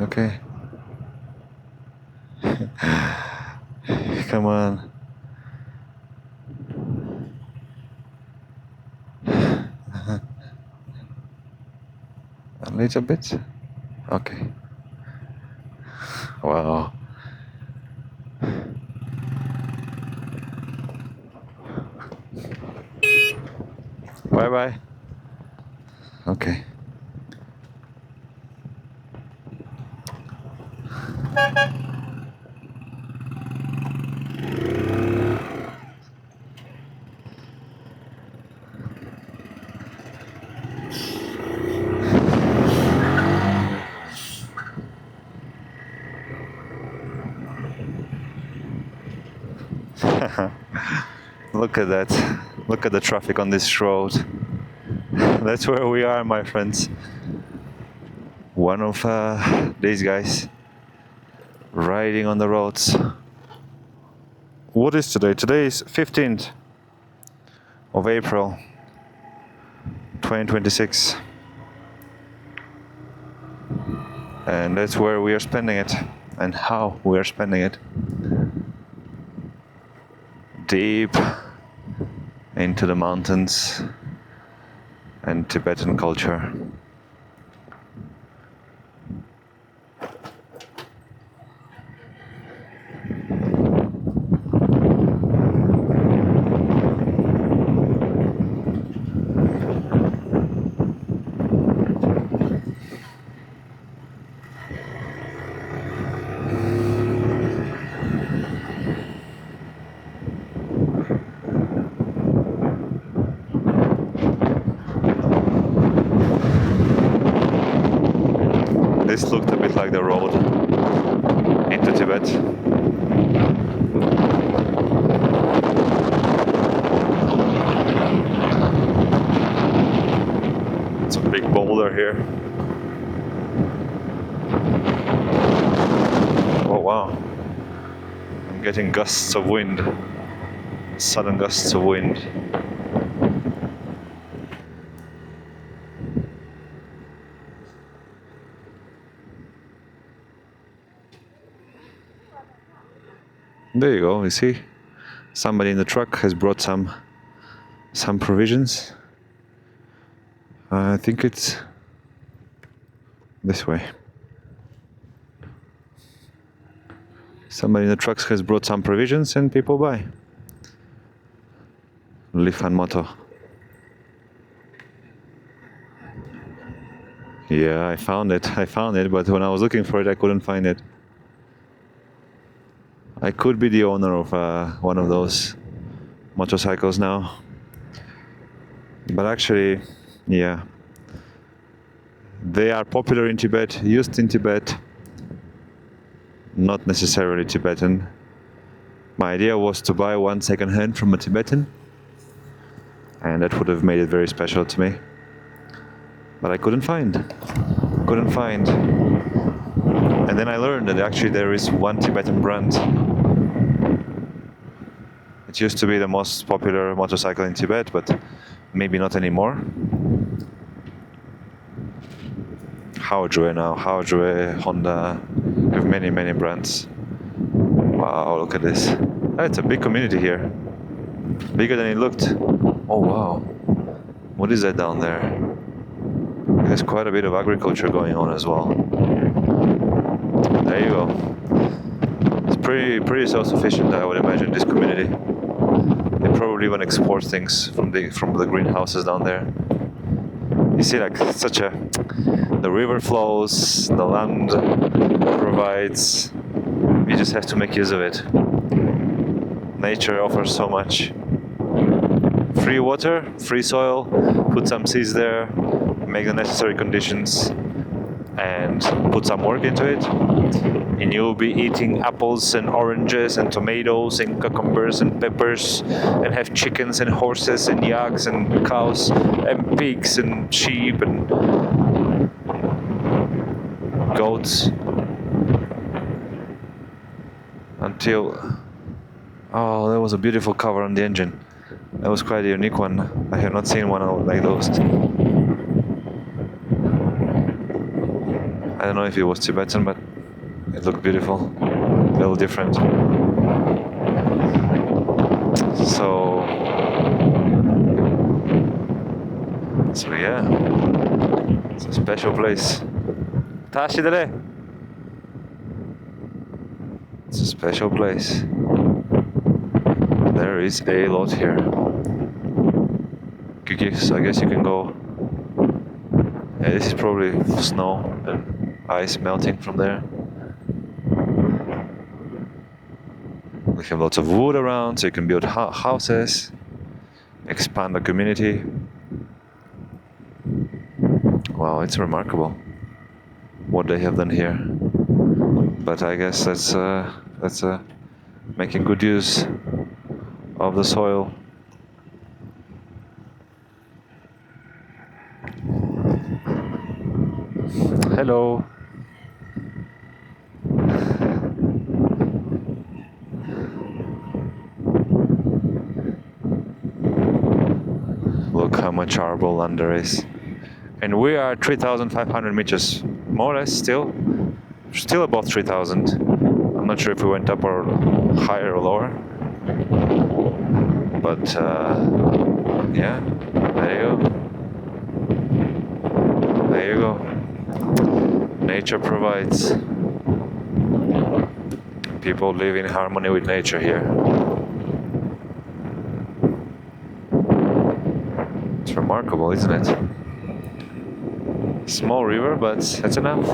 Okay. Come on. A little bit. Okay. Wow. Bye bye. Okay. Look at that. Look at the traffic on this road. That's where we are, my friends. One of these guys riding on the roads. What is today? Today is 15th of April 2026. And that's where we are spending it and how we are spending it. Deep into the mountains and Tibetan culture. This looked a bit like the road into Tibet. It's a big boulder here. Oh wow. I'm getting gusts of wind. Sudden gusts of wind. There you go, you see? Somebody in the truck has brought some provisions. I think it's this way. Somebody in the trucks has brought some provisions and people buy. Lifan motto. Yeah, I found it, but when I was looking for it, I couldn't find it. I could be the owner of one of those motorcycles now. But actually, yeah. They are popular in Tibet, used in Tibet, not necessarily Tibetan. My idea was to buy one second-hand from a Tibetan, and that would have made it very special to me. but I couldn't find. And then I learned that actually there is one Tibetan brand. It used to be the most popular motorcycle in Tibet, but maybe not anymore. Haojue now, Haojue, Honda, we have many brands. Wow, look at this. It's a big community here. Bigger than it looked. Oh wow. What is that down there? There's quite a bit of agriculture going on as well. There you go. It's pretty self-sufficient, I would imagine, this community. They probably even export things from the greenhouses down there. You see, like the river flows, the land provides. You just have to make use of it. Nature offers so much. Free water, free soil, put some seeds there, make the necessary conditions, and put some work into it, and you'll be eating apples and oranges and tomatoes and cucumbers and peppers, and have chickens and horses and yaks and cows and pigs and sheep and goats until... Oh, that was a beautiful cover on the engine. That was quite a unique one. I have not seen one like those. I don't know if it was Tibetan, but it looked beautiful. A little different. So yeah. It's a special place. It's a special place. There is a lot here. I guess you can go. Yeah, this is probably snow and ice melting from there. We have lots of wood around, so you can build houses, expand the community. Wow, it's remarkable what they have done here. But I guess that's making good use of the soil. Hello. Look how much arable land there is. And we are 3,500 meters, more or less still above 3,000. I'm not sure if we went up or higher or lower. But yeah, there you go. There you go. Nature provides. People live in harmony with nature here. It's remarkable, isn't it? Small river, but it's enough.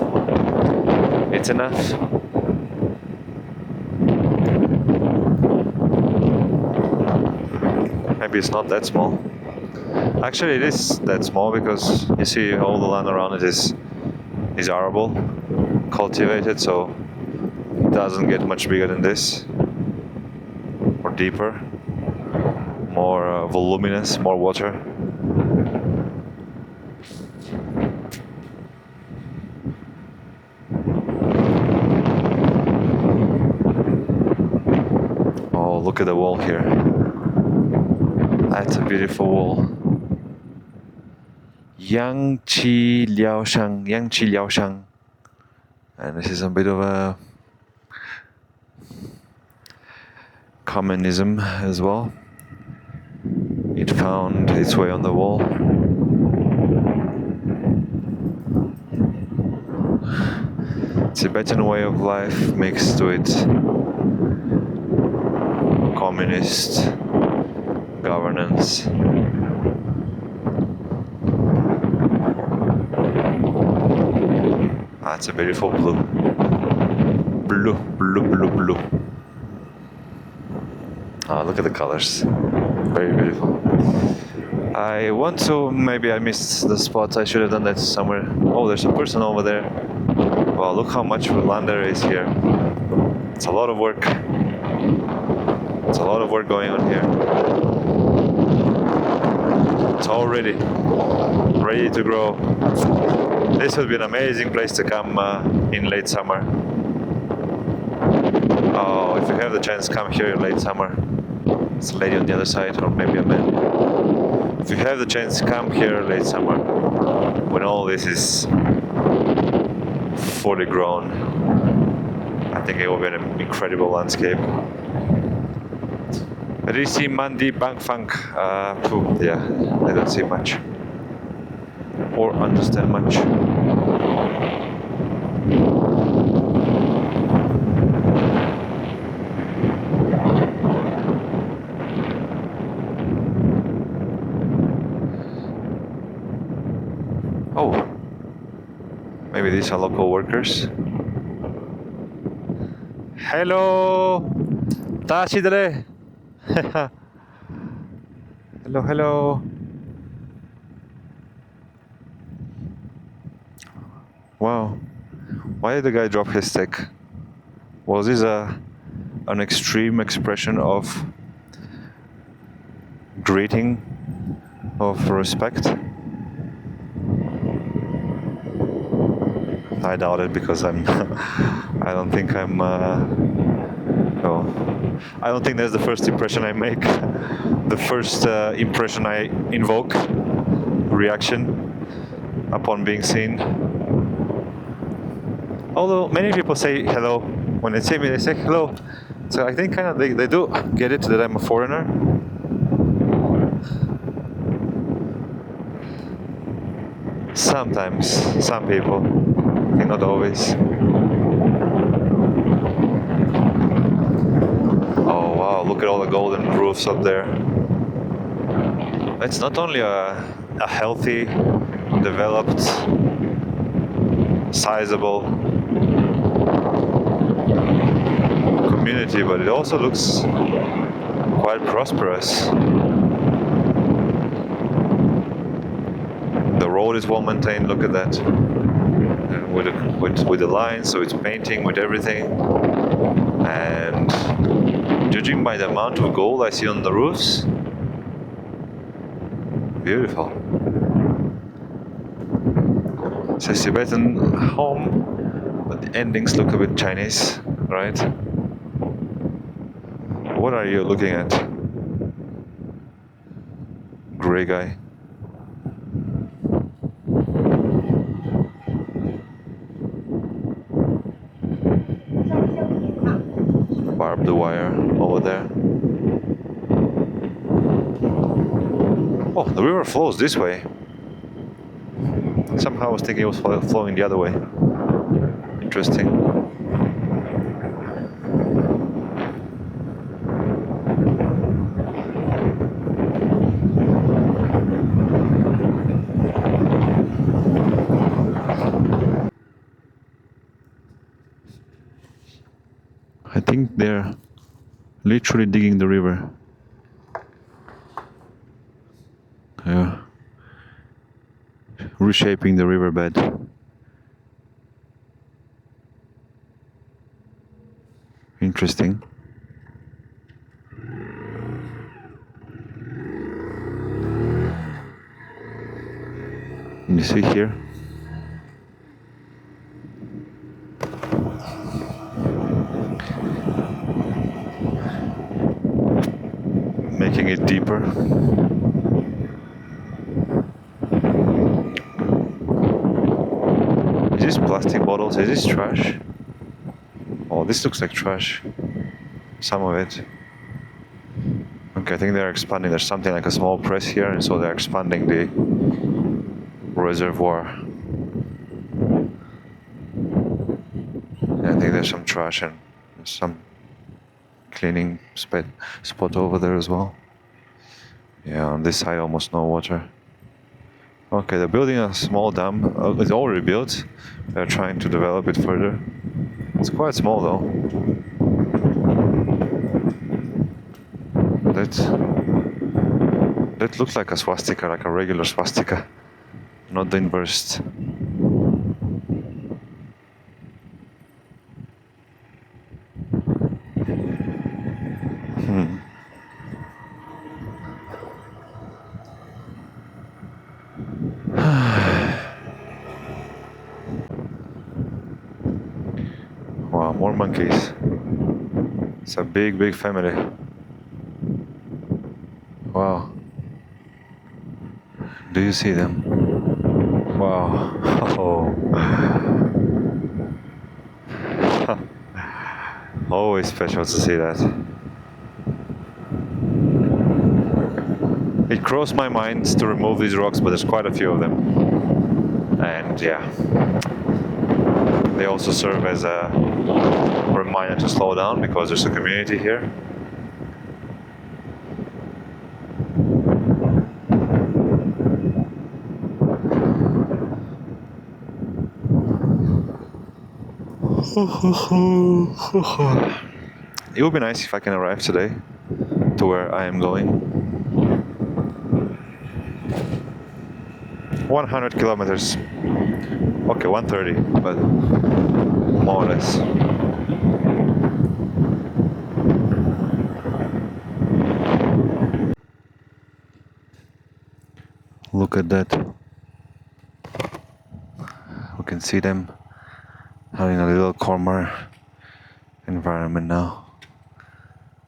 It's enough. Maybe it's not that small. Actually, it is that small because you see all the land around it is arable, cultivated, so it doesn't get much bigger than this, or deeper, more voluminous, more water. Oh, look at the wall here. That's a beautiful wall. Yangqi Liaoshang. And this is a bit of a communism as well. It found its way on the wall. Tibetan way of life mixed with communist governance. That's a beautiful blue. Blue. Oh, look at the colors. Very beautiful. Maybe I missed the spot. I should have done that somewhere. Oh, there's a person over there. Wow, look how much land there is here. It's a lot of work. It's a lot of work going on here. It's all ready. ready to grow. This would be an amazing place to come in late summer. Oh, if you have the chance, come here in late summer. It's a lady on the other side, or maybe a man. If you have the chance, come here late summer, when all this is fully grown. I think it will be an incredible landscape. I did see Mandi Bang Fang. Yeah, I don't see much or understand much. Oh, maybe these are local workers. Hello, Tashi dere. Hello, hello. Wow, why did the guy drop his stick? Was this an extreme expression of greeting, of respect? I doubt it, because I don't think I'm. Oh, I don't think that's the first impression I make. The first impression I invoke, reaction upon being seen. Although many people say hello when they see me, they say hello. So I think kind of they do get it that I'm a foreigner. Sometimes, some people, I think not always. Oh wow, look at all the golden roofs up there. It's not only a healthy, developed, sizable community, but it also looks quite prosperous. The road is well maintained, look at that. With the lines, so it's painting with everything. And judging by the amount of gold I see on the roofs, beautiful. It says Tibetan home, but the endings look a bit Chinese, right? What are you looking at? Gray guy. Barbed wire over there. Oh, the river flows this way. Somehow I was thinking it was flowing the other way. Interesting. I think they're literally digging the river. Yeah. Reshaping the riverbed. Interesting. You see here? Making it deeper. Is this plastic bottles? Is this trash? Oh, this looks like trash. Some of it. Okay, I think they're expanding. There's something like a small press here, and so they're expanding the reservoir. And I think there's some trash and some cleaning spot over there as well. Yeah, on this side almost no water. Okay, they're building a small dam. It's already built. They're trying to develop it further. It's quite small though. That looks like a swastika, like a regular swastika, not the inverse. more monkeys. It's a big, big family. Wow. Do you see them? Wow. Oh. Always special to see that. It crossed my mind to remove these rocks, but there's quite a few of them. And yeah, they also serve as a reminder to slow down because there's a community here. It would be nice if I can arrive today to where I am going. 100 kilometers. Okay, 130, but more or less. Look at that. We can see them having a little calmer environment now.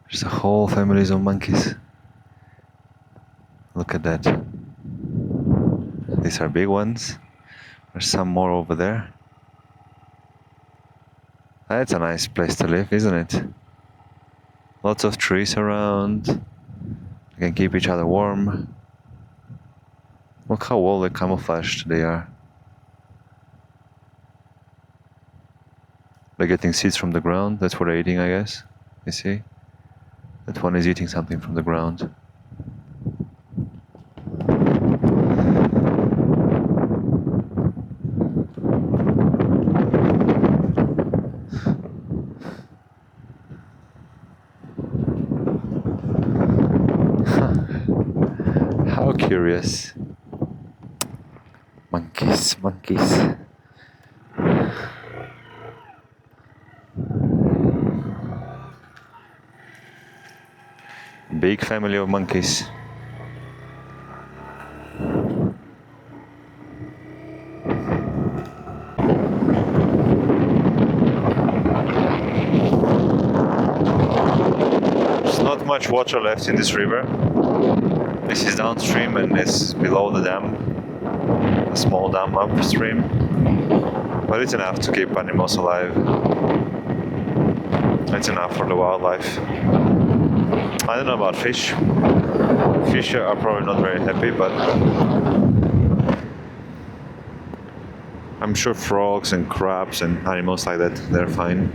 There's a whole families of monkeys. Look at that. These are big ones. There's some more over there. That's a nice place to live, isn't it? Lots of trees around. They can keep each other warm. Look how well camouflaged they are. They're getting seeds from the ground. That's what they're eating, I guess. You see? That one is eating something from the ground. How curious. Monkeys, monkeys. Big family of monkeys. There's not much water left in this river. This is downstream and this is below the dam. A small dam upstream. But it's enough to keep animals alive. It's enough for the wildlife. I don't know about fish. Fish are probably not very happy, but I'm sure frogs and crabs and animals like that, they're fine.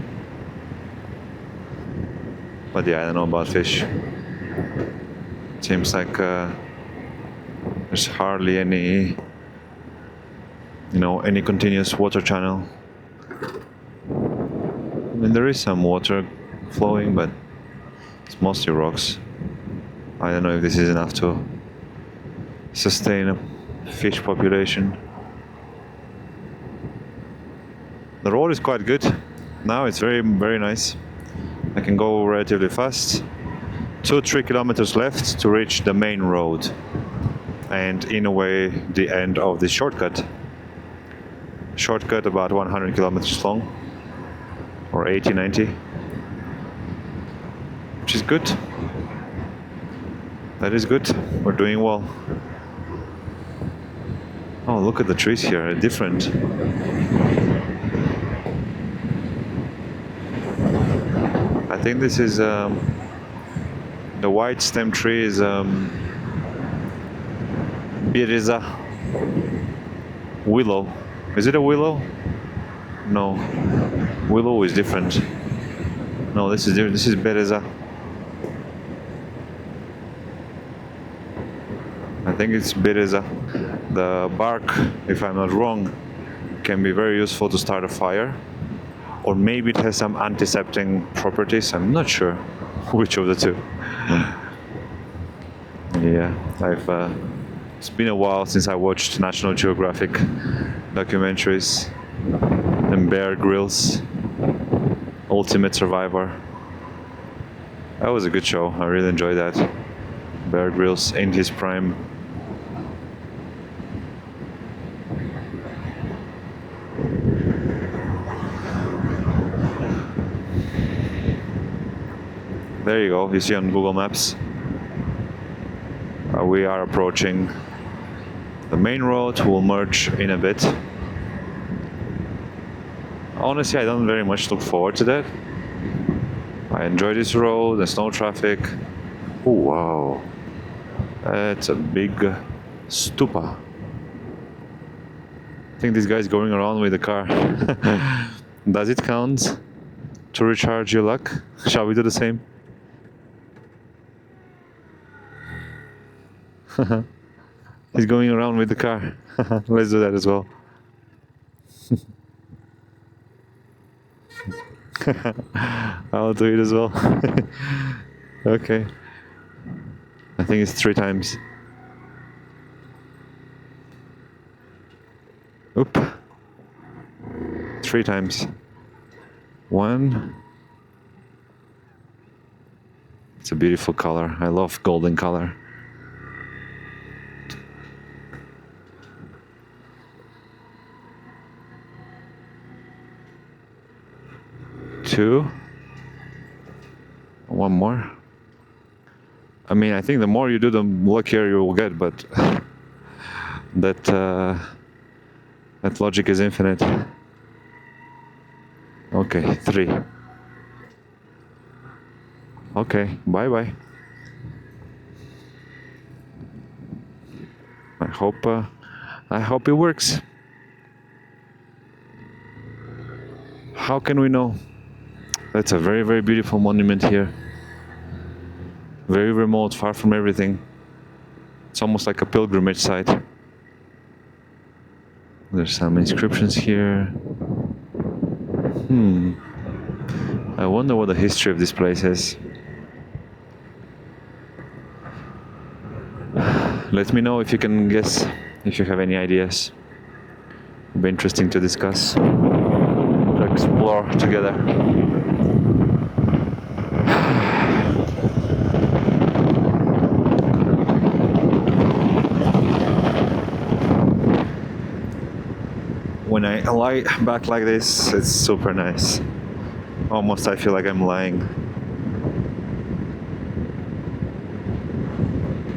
But yeah, I don't know about fish. Seems like there's hardly any, any continuous water channel. I mean, there is some water flowing, but it's mostly rocks. I don't know if this is enough to sustain a fish population. The road is quite good. Now it's very, very nice. I can go relatively fast. 2-3 kilometers left to reach the main road. And in a way, the end of the shortcut. Shortcut about 100 kilometers long. Or 80, 90. Which is good. That is good. We're doing well. Oh, look at the trees here. They're different. I think this is the white stem tree is Bireza willow. Is it a willow? No. Willow is different. No, this is different. This is Bireza. I think it's Bireza. The bark, if I'm not wrong, can be very useful to start a fire. Or maybe it has some antiseptic properties. I'm not sure which of the two. Yeah, it's been a while since I watched National Geographic documentaries and Bear Grylls, Ultimate Survivor. That was a good show. I really enjoyed that. Bear Grylls in his prime. There you go. You see on Google Maps. We are approaching the main road. We'll merge in a bit. Honestly, I don't very much look forward to that. I enjoy this road. There's no traffic. Oh, wow. That's a big stupa. I think this guy's going around with the car. Does it count to recharge your luck? Shall we do the same? He's going around with the car. Let's do that as well. I'll do it as well. Okay. I think it's 3 times. Oop. 3 times. 1. It's a beautiful color. I love golden color. 2. 1 more. I mean, I think the more you do, the luckier you will get, but that that logic is infinite. Okay, 3. Okay, bye-bye. I hope it works. How can we know? That's a very, very beautiful monument here. Very remote, far from everything. It's almost like a pilgrimage site. There's some inscriptions here. I wonder what the history of this place is. Let me know if you can guess, if you have any ideas. It'll be interesting to discuss, to explore together. When I lie back like this, it's super nice. Almost I feel like I'm lying.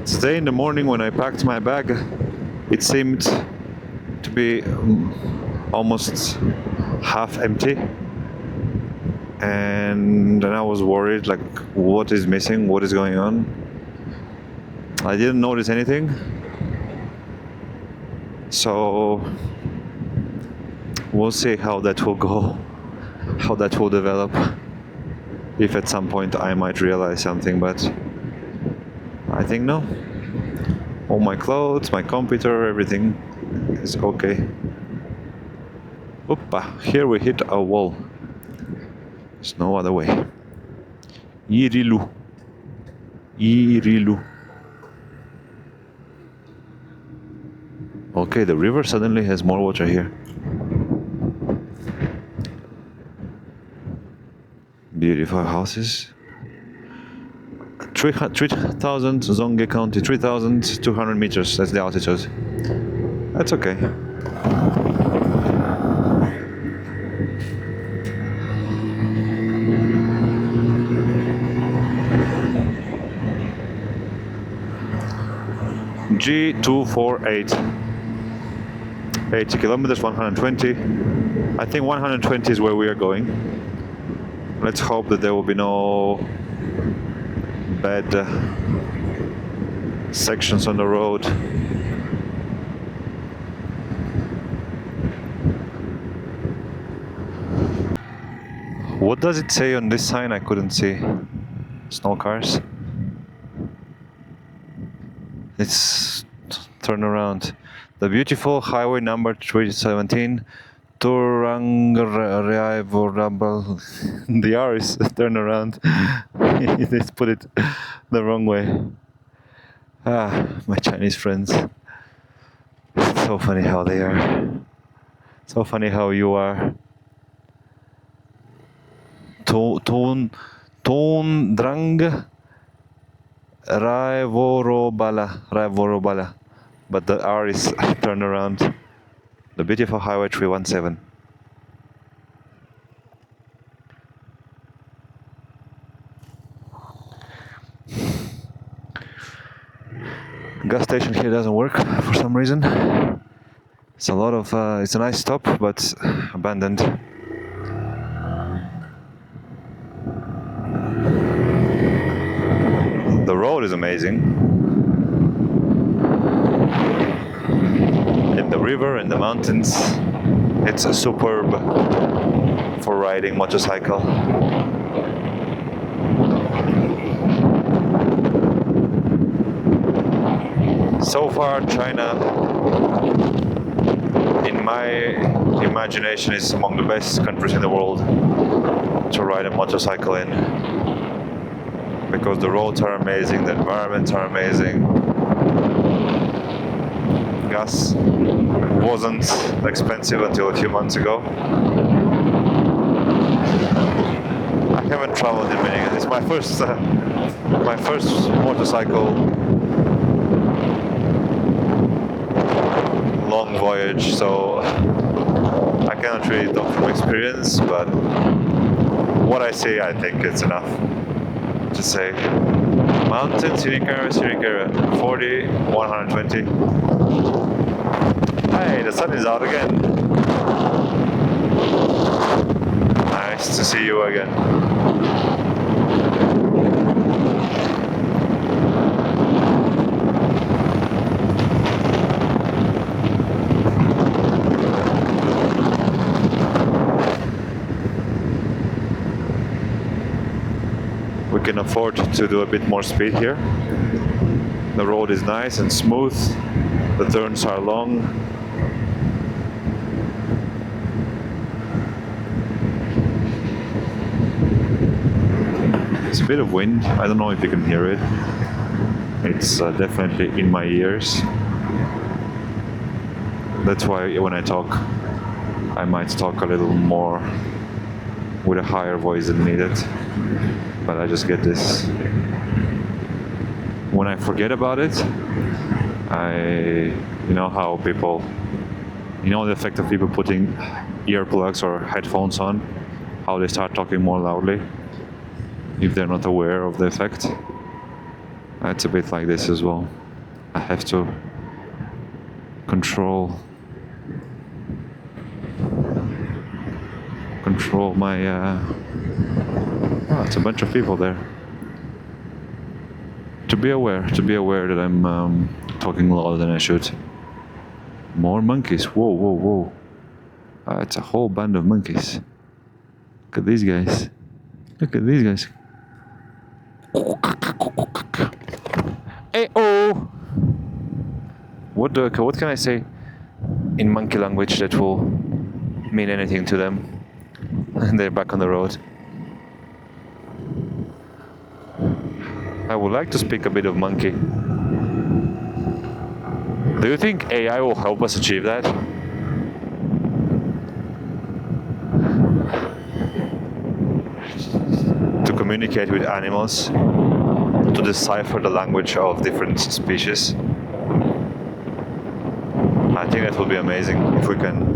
Today in the morning when I packed my bag, it seemed to be almost half empty. And then I was worried, like, what is missing? What is going on? I didn't notice anything. So we'll see how that will go, how that will develop. If at some point I might realize something, but I think no. All my clothes, my computer, everything is okay. Oppa, here we hit a wall. There's no other way. Irilu. Irilu. Okay, the river suddenly has more water here. Beautiful houses. 3,000 Zonge County, 3,200 meters. That's the altitude. That's okay. G248. 80 kilometers, 120. I think 120 is where we are going. Let's hope that there will be no bad sections on the road. What does it say on this sign? I couldn't see. Snow cars. It's turn around. The beautiful highway number 317. The R is turn around. They put it the wrong way. Ah, my Chinese friends. It's so funny how they are. So funny how you are. Ton drang Raivorobala. But the R is turned around. The beautiful highway 317. here doesn't work for some reason. It's a lot of, it's a nice stop, but abandoned. The road is amazing. In the river, in the mountains, it's superb for riding motorcycle. So far, China, in my imagination, is among the best countries in the world to ride a motorcycle in. Because the roads are amazing, the environments are amazing. Gas wasn't expensive until a few months ago. I haven't traveled in many. It's my first motorcycle long voyage, so I cannot really talk from experience. But what I say, I think it's enough to say. Mountain, scenic area, 40, 120. Hey, the sun is out again. Nice to see you again. We can afford to do a bit more speed here. The road is nice and smooth. The turns are long. It's a bit of wind. I don't know if you can hear it. It's definitely in my ears. That's why when I talk, I might talk a little more with a higher voice than needed. But I just get this. When I forget about it, you know how people, you know the effect of people putting earplugs or headphones on, how they start talking more loudly if they're not aware of the effect. It's a bit like this as well. I have to control my oh, it's a bunch of people there. To be aware that I'm talking louder than I should. More monkeys. Whoa, whoa, whoa. It's a whole band of monkeys. Look at these guys. Look at these guys. Hey, oh! What can I say in monkey language that will mean anything to them? And they're back on the road. I would like to speak a bit of monkey. Do you think AI will help us achieve that? To communicate with animals, to decipher the language of different species. I think that will be amazing if we can.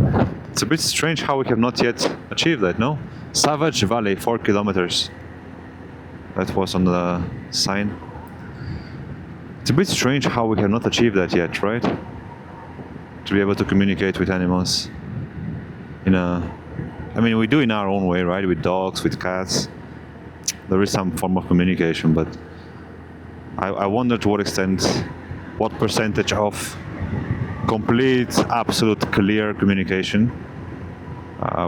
It's a bit strange how we have not yet achieved that, no? Savage Valley, 4 kilometers. That was on the sign. It's a bit strange how we have not achieved that yet, right? To be able to communicate with animals I mean, we do in our own way, right? With dogs, with cats. There is some form of communication, but I wonder to what extent, what percentage of complete, absolute, clear communication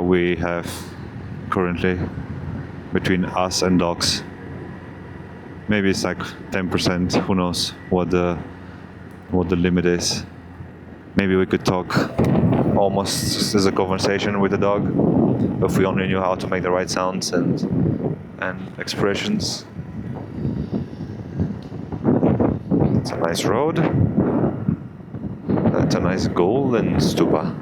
we have currently between us and dogs. Maybe it's like 10%. Who knows what the limit is? Maybe we could talk almost as a conversation with the dog if we only knew how to make the right sounds and expressions. It's a nice road. That's a nice golden stupa.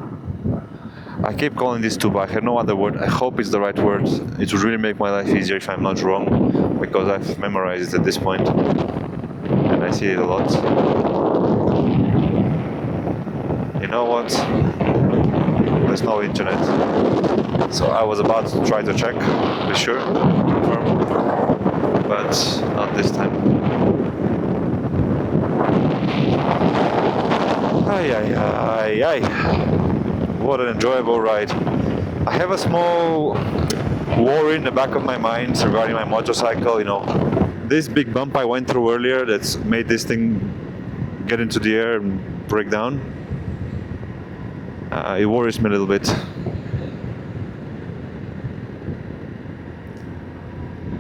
I keep calling this stupa. I have no other word. I hope it's the right word. It would really make my life easier if I'm not wrong, because I've memorized it at this point and I see it a lot. You know what? There's no internet. So I was about to try to check, be sure, confirm, but not this time. Ay, ay, ay, ay. What an enjoyable ride. I have a small worry in the back of my mind regarding my motorcycle, you know. This big bump I went through earlier that's made this thing get into the air and break down. It worries me a little bit.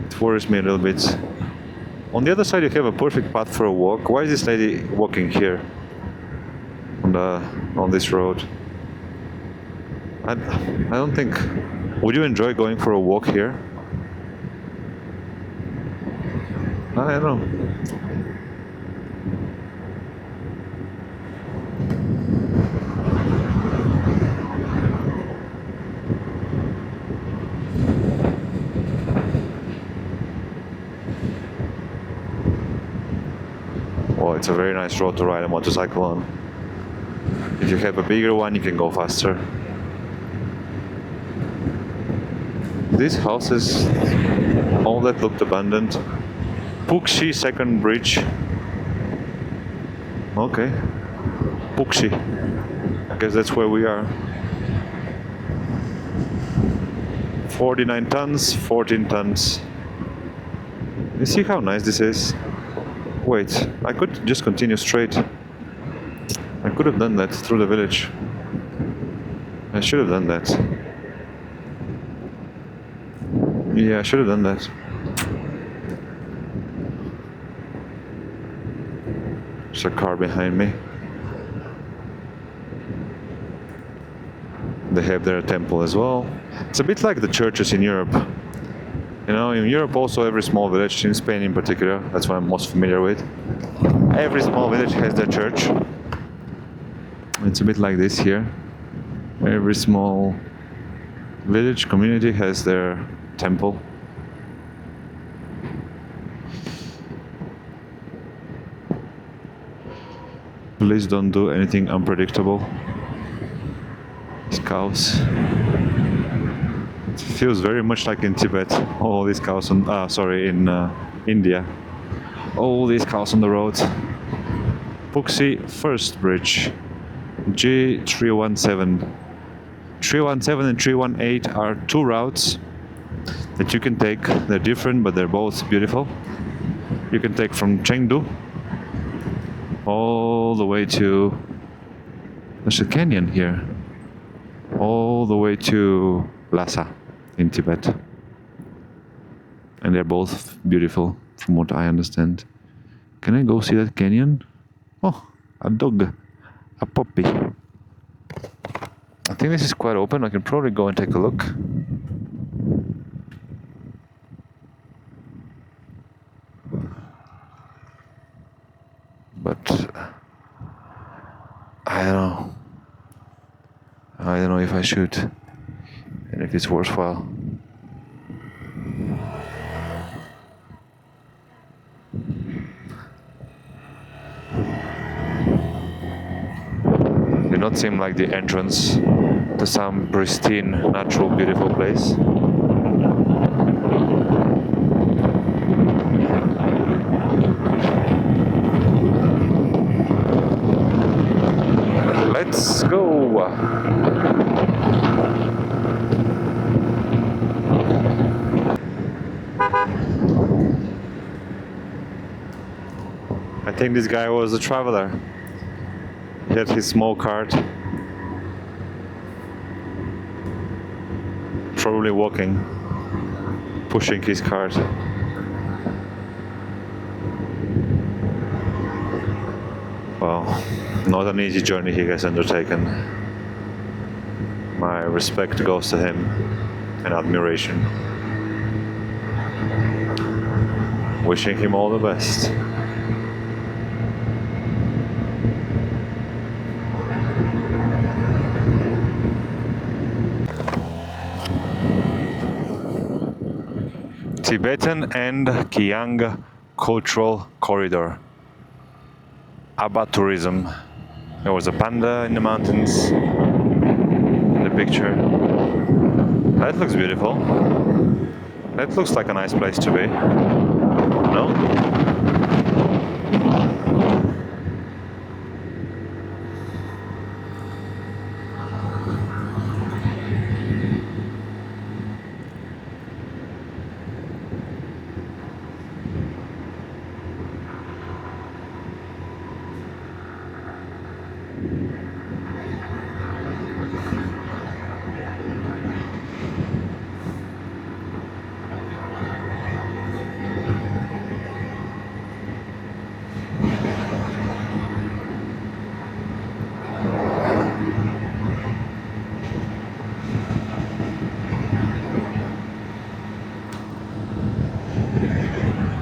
It worries me a little bit. On the other side you have a perfect path for a walk. Why is this lady walking here? On this road? I don't think... Would you enjoy going for a walk here? I don't know. Oh, it's a very nice road to ride a motorcycle on. If you have a bigger one, you can go faster. These houses, all that looked abandoned. Puxi second bridge. Okay. Puxi. I guess that's where we are. 49 tons, 14 tons. You see how nice this is? Wait, I could just continue straight. I could have done that through the village. I should have done that. Yeah, I should have done that. There's a car behind me. They have their temple as well. It's a bit like the churches in Europe. You know, in Europe also every small village, in Spain in particular, that's what I'm most familiar with. Every small village has their church. It's a bit like this here. Every small village community has their temple. Please don't do anything unpredictable. These cows. It feels very much like in Tibet. All these cows on, in India. All these cows on the road. Puxi first bridge. G317. 317 and 318 are two routes that you can take. They're different, but they're both beautiful. You can take from Chengdu all the way to... There's a canyon here. All the way to Lhasa in Tibet. And they're both beautiful, from what I understand. Can I go see that canyon? Oh, a dog. A puppy. I think this is quite open. I can probably go and take a look. But I don't know. I don't know if I should and if it's worthwhile. Did not seem like the entrance to some pristine, natural, beautiful place. Let's go! I think this guy was a traveler. He had his small cart. Probably walking, pushing his cart. Well, not an easy journey he has undertaken. My respect goes to him and admiration. Wishing him all the best. Tibetan and Kiang Cultural Corridor. Abba Tourism. There was a panda in the mountains. In the picture. That looks beautiful. That looks like a nice place to be. No?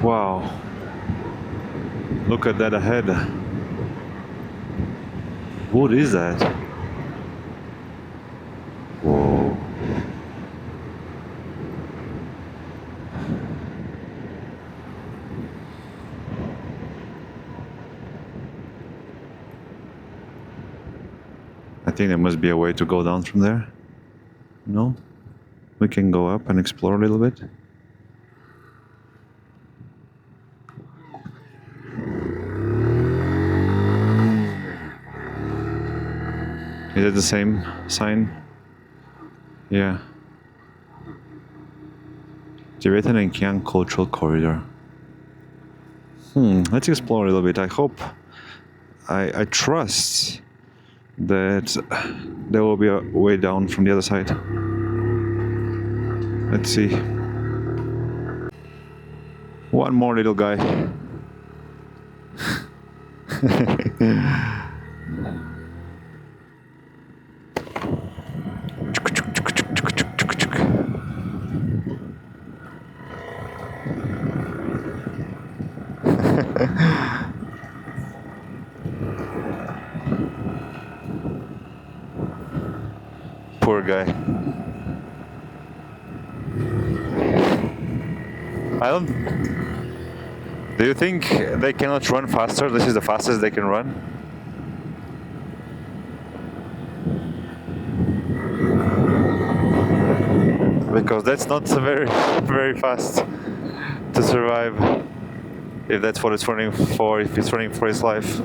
Wow. Look at that ahead. What is that? Whoa. I think there must be a way to go down from there. No? We can go up and explore a little bit. Is it the same sign? Yeah. Tibetan and Khiang Cultural Corridor. Let's explore a little bit. I hope, I trust that there will be a way down from the other side. Let's see. One more little guy. Poor guy. I don't... Do you think they cannot run faster? This is the fastest they can run? Because that's not very fast to survive. If that's what it's running for, if it's running for its life.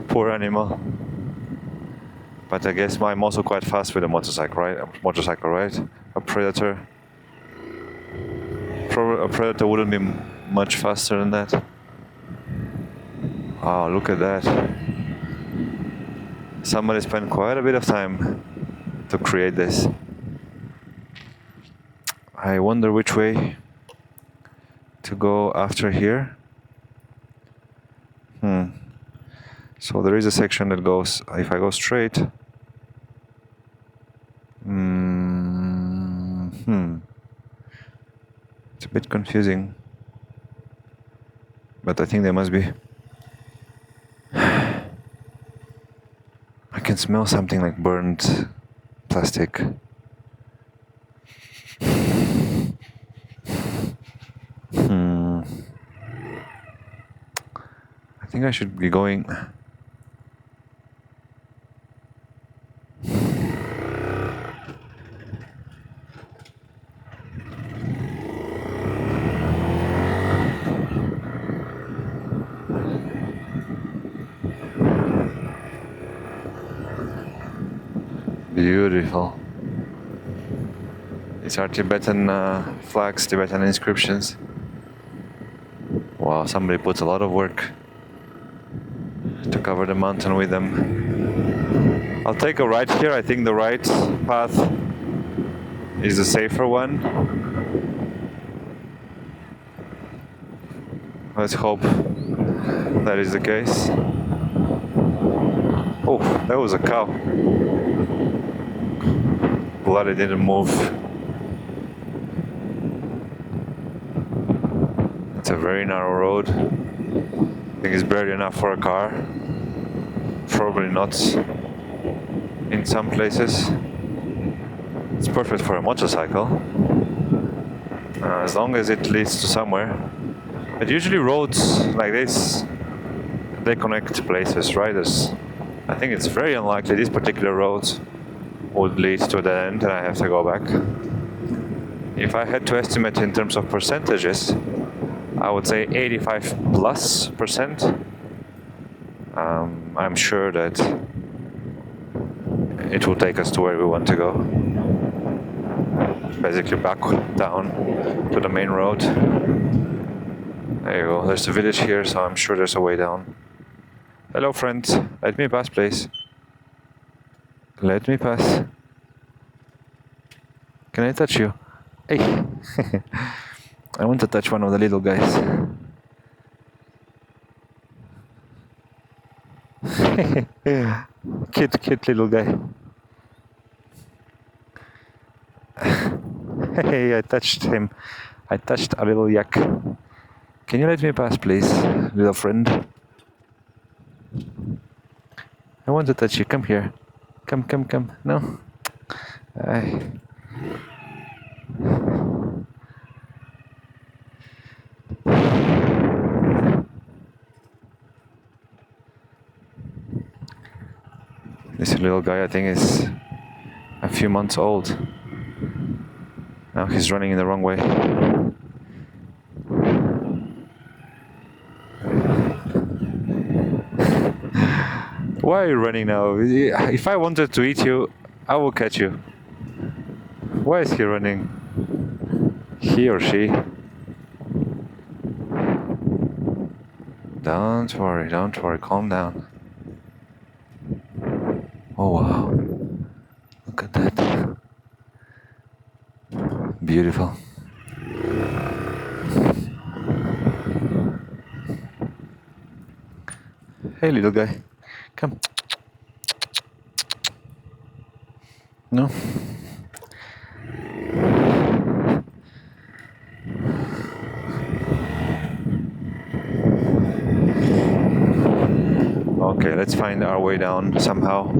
Poor animal. But I guess I'm also quite fast with a motorcycle, right? A predator. A predator wouldn't be much faster than that. Oh, look at that. Somebody spent quite a bit of time to create this. I wonder which way to go after here. So there is a section that goes, if I go straight, it's a bit confusing, but I think there must be. I can smell something like burnt plastic. I think I should be going. Beautiful. These are Tibetan flags, Tibetan inscriptions. Wow, somebody puts a lot of work to cover the mountain with them. I'll take a right here. I think the right path is the safer one. Let's hope that is the case. Oh, that was a cow. Glad it didn't move. It's a very narrow road. I think it's barely enough for a car. Probably not in some places. It's perfect for a motorcycle. As long as it leads to somewhere. But usually roads like this, they connect places, right? I think it's very unlikely these particular roads would lead to the end and I have to go back. If I had to estimate in terms of percentages, I would say 85+%. I'm sure that it will take us to where we want to go. Basically back down to the main road. There you go, there's a village here, so I'm sure there's a way down. Hello friends, let me pass please. Let me pass. Can I touch you? Hey! I want to touch one of the little guys. Cute little guy. Hey, I touched him. I touched a little yak. Can you let me pass, please, little friend? I want to touch you. Come here. Come, come, come. No? I... This little guy, I think, is a few months old. Now he's running in the wrong way. Why are you running now? If I wanted to eat you, I will catch you. Why is he running? He or she? Don't worry, calm down. Oh wow, look at that. Beautiful. Hey little guy, come. No? Okay, let's find our way down somehow.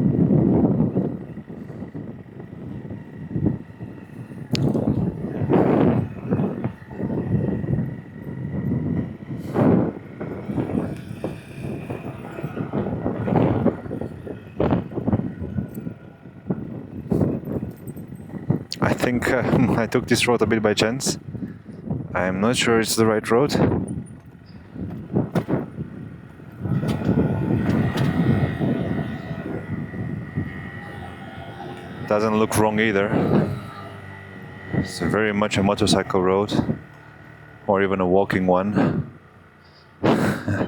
I think I took this road a bit by chance. I'm not sure it's the right road. Doesn't look wrong either. It's very much a motorcycle road, or even a walking one.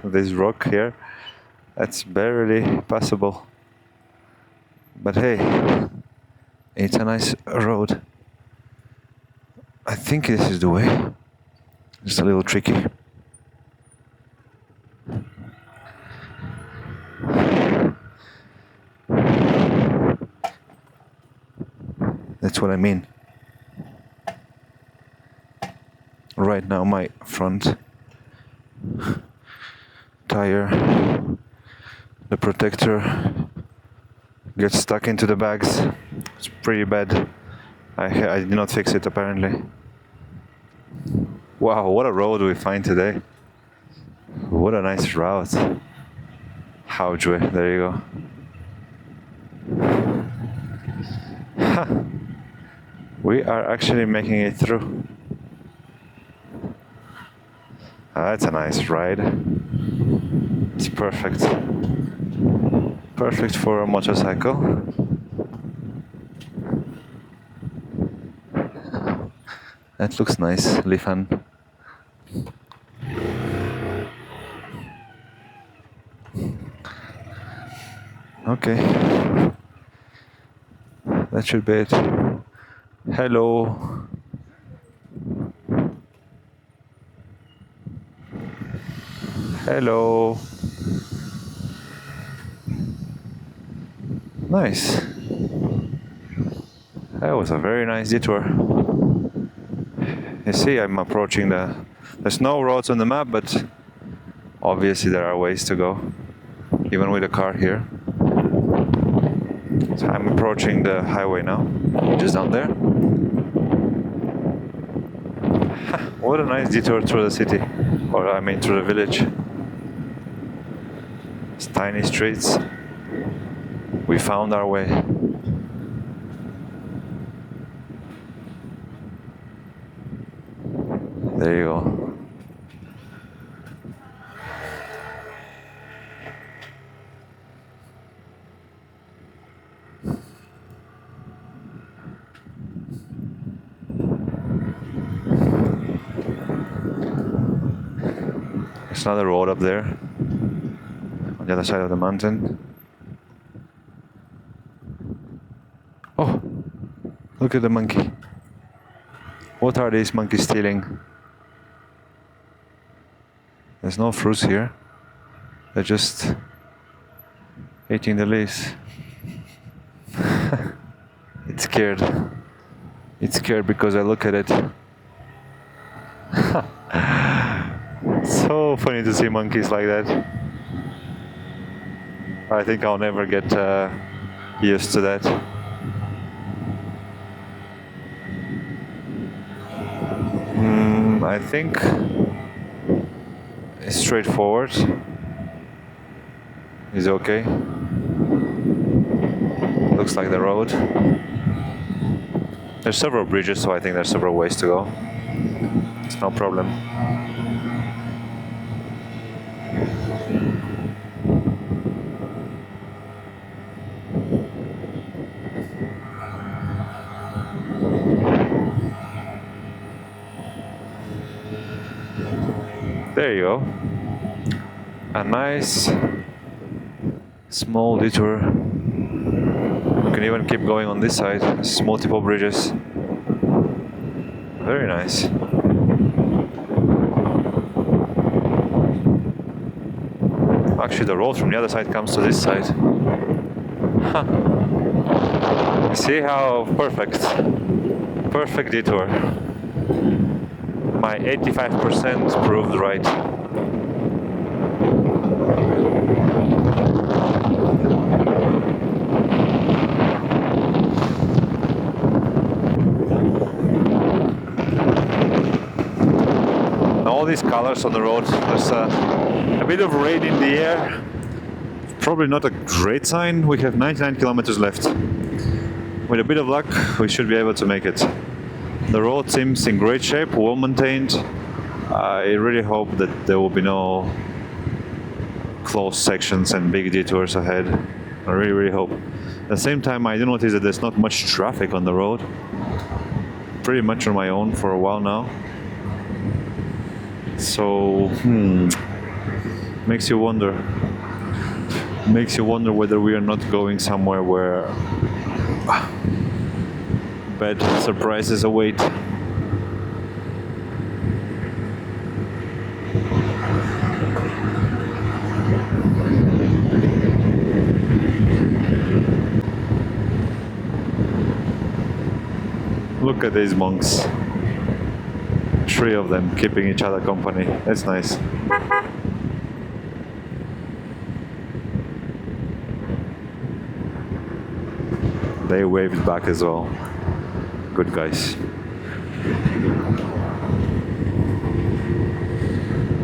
This rock here, that's barely passable. But hey, it's a nice road. I think this is the way. Just a little tricky. That's what I mean. Right now my front tire, the protector, gets stuck into the bags. It's pretty bad. I did not fix it apparently. Wow, what a road we find today. What a nice route. Haojue, there you go. Ha. We are actually making it through. That's a nice ride. It's perfect. Perfect for a motorcycle. That looks nice, Lifan. Okay. That should be it. Hello. Hello. Nice. That was a very nice detour. You see, I'm approaching there's no roads on the map, but obviously there are ways to go, even with a car here. So I'm approaching the highway now, just down there. What a nice detour through the city, or I mean through the village. It's tiny streets. We found our way. There you go. There's another road up there, on the other side of the mountain. Oh, look at the monkey. What are these monkeys stealing? There's no fruits here. They're just eating the leaves. It's scared. It's scared because I look at it. so funny to see monkeys like that. I think I'll never get used to that. I think it's straightforward. Is okay. Looks like the road. There's several bridges, so I think there's several ways to go. It's no problem. There you go. A nice small detour. We can even keep going on this side. There's multiple bridges. Very nice. Actually, the road from the other side comes to this side. Huh. See how perfect detour. My 85% proved right. All these colors on the road, there's a bit of rain in the air. Probably not a great sign. We have 99 kilometers left. With a bit of luck, we should be able to make it. The road seems in great shape, well maintained. I really hope that there will be no closed sections and big detours ahead. I really hope. At the same time, I do notice that there's not much traffic on the road. Pretty much on my own for a while now. So, makes you wonder. Makes you wonder whether we are not going somewhere where bad surprises await. Look at these monks. 3 of them keeping each other company. That's nice. They waved back as well. Good guys.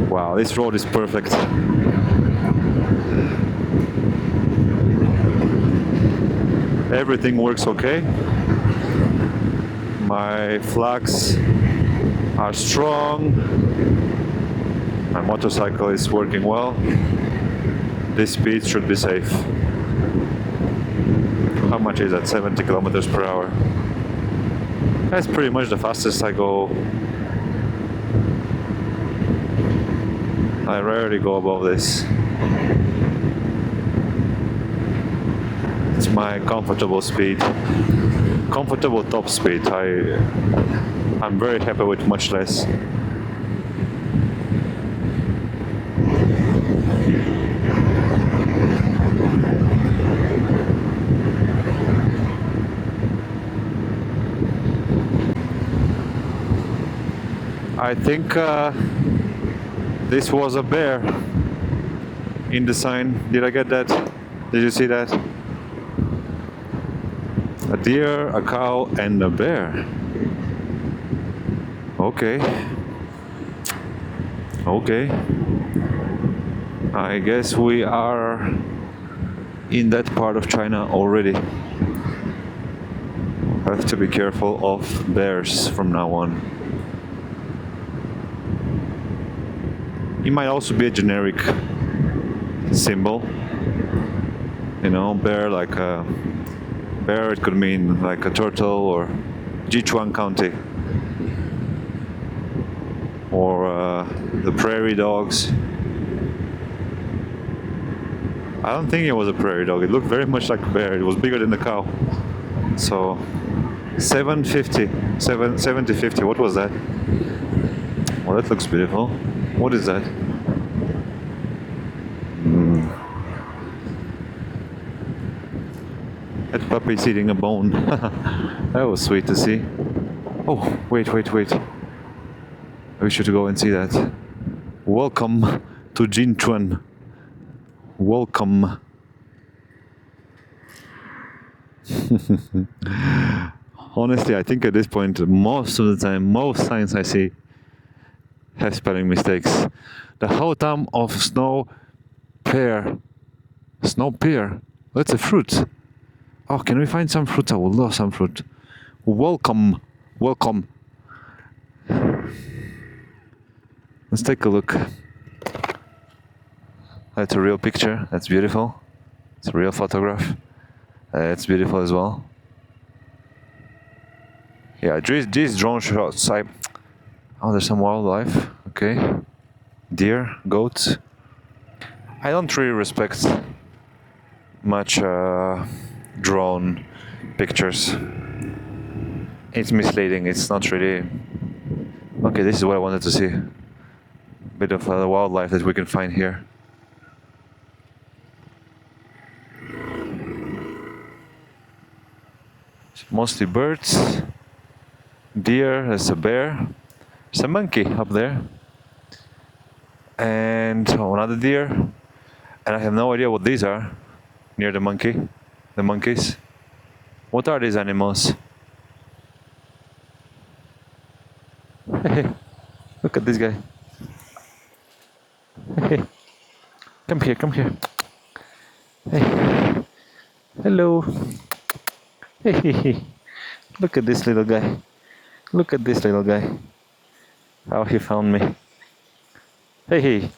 Wow, this road is perfect. Everything works okay. My flags are strong. My motorcycle is working well. This speed should be safe. How much is that? 70 kilometers per hour. That's pretty much the fastest I go. I rarely go above this. It's my comfortable speed. Comfortable top speed. I'm very happy with much less. I think this was a bear in the sign. Did I get that? Did you see that? A deer, a cow, and a bear. Okay. Okay. I guess we are in that part of China already. Have to be careful of bears from now on. It might also be a generic symbol. You know, bear like a bear, it could mean like a turtle, or Sichuan County, or the prairie dogs. I don't think it was a prairie dog. It looked very much like a bear. It was bigger than the cow. So 70-50. What was that? Well, that looks beautiful. What is that? That puppy's eating a bone. That was sweet to see. Oh, wait. We should go and see that. Welcome to Sichuan. Welcome. Honestly, I think at this point, most of the time, most signs I see have spelling mistakes. The Houtam of snow pear. Snow pear. That's a fruit. Oh, can we find some fruit? I would love some fruit. Welcome. Welcome. Let's take a look. That's a real picture. That's beautiful. It's a real photograph. It's beautiful as well. Yeah, these drone shots. Oh, there's some wildlife. Okay. Deer, goats. I don't really respect much drone pictures. It's misleading. It's not really. Okay, this is what I wanted to see. Bit of the wildlife that we can find here. Mostly birds, deer, there's a bear, there's a monkey up there, and another deer, and I have no idea what these are near the monkeys. What are these animals? Hey, look at this guy. Hey, come here. Hey, hello. Hey, look at this little guy. How he found me. Hey.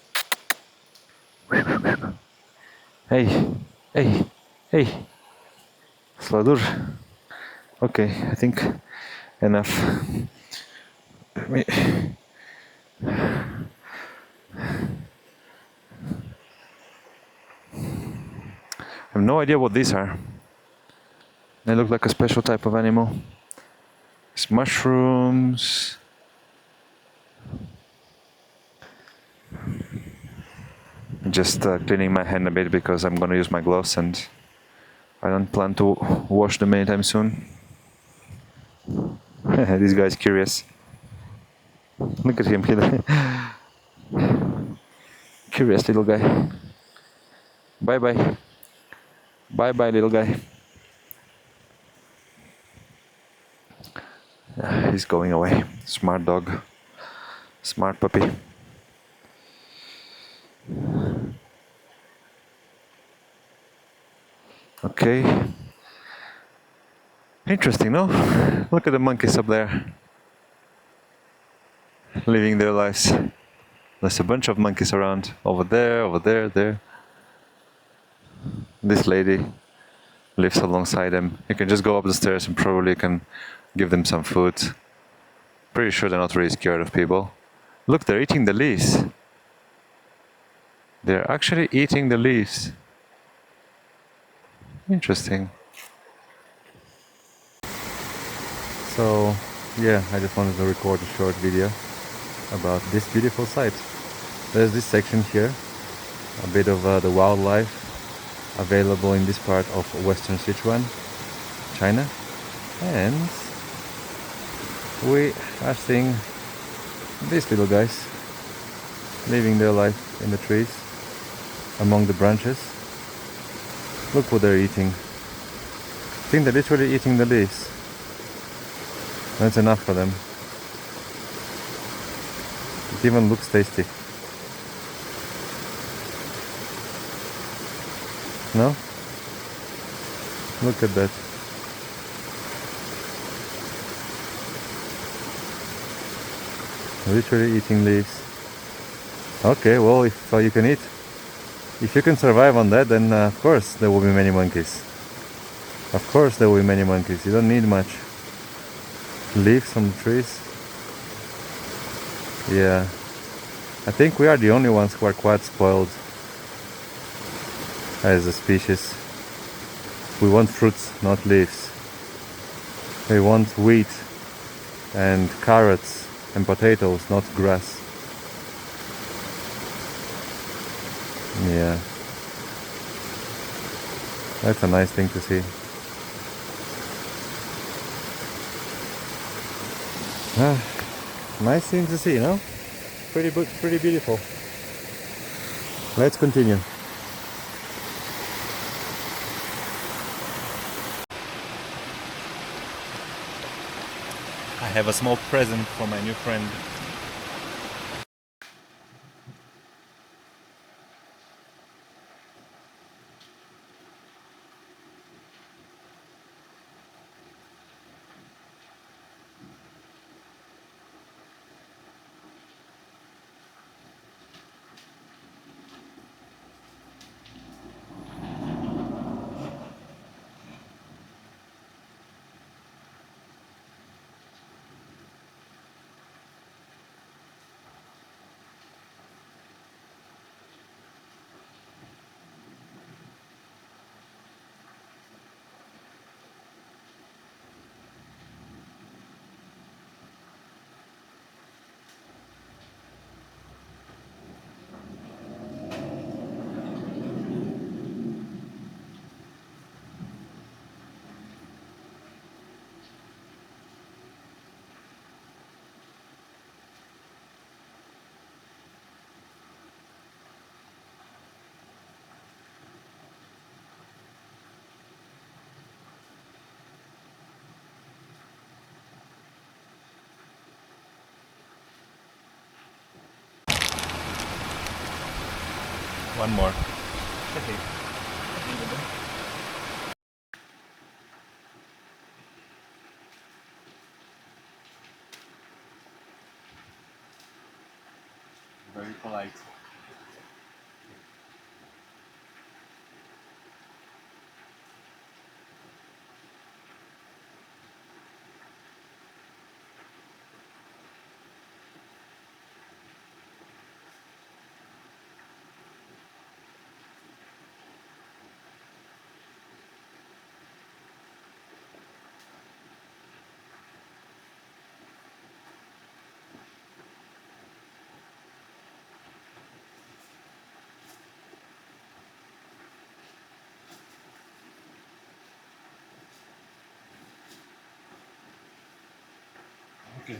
Hey. Sladur. Okay, I think enough. I have no idea what these are. They look like a special type of animal. It's mushrooms. Just cleaning my hand a bit because I'm gonna use my gloves and I don't plan to wash them anytime soon. This guy's curious. Look at him. Curious little guy. Bye bye little guy. He's going away. Smart dog. Smart puppy. Okay. Interesting, no? Look at the monkeys up there. Living their lives. There's a bunch of monkeys around. Over there. This lady lives alongside them. You can just go up the stairs and probably can give them some food. Pretty sure they're not really scared of people. Look, they're eating the leaves. They're actually eating the leaves. Interesting. So, yeah, I just wanted to record a short video about this beautiful site. There's this section here, a bit of the wildlife available in this part of western Sichuan, China, and we are seeing these little guys living their life in the trees, among the branches. Look what they're eating. I think they're literally eating the leaves. That's enough for them. It even looks tasty. No? Look at that. Literally eating leaves. Okay, well, if you can eat, if you can survive on that, then of course there will be many monkeys. Of course there will be many monkeys. You don't need much. Leaves on the trees. Yeah. I think we are the only ones who are quite spoiled as a species. We want fruits, not leaves. We want wheat and carrots and potatoes, not grass. Yeah. That's a nice thing to see. Nice thing to see, no? Pretty beautiful. Let's continue. I have a small present for my new friend. One more. Okay. Very polite. Okay.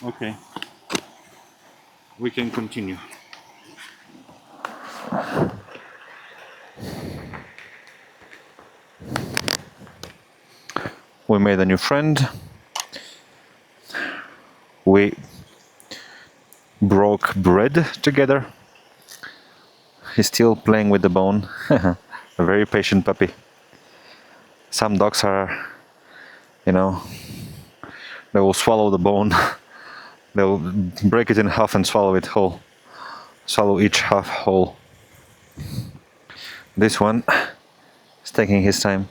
Okay. We can continue. We made a new friend. We broke bread together. He's still playing with the bone. A very patient puppy. Some dogs are, you know, they will swallow the bone. They'll break it in half and swallow it whole. Swallow each half whole. This one is taking his time.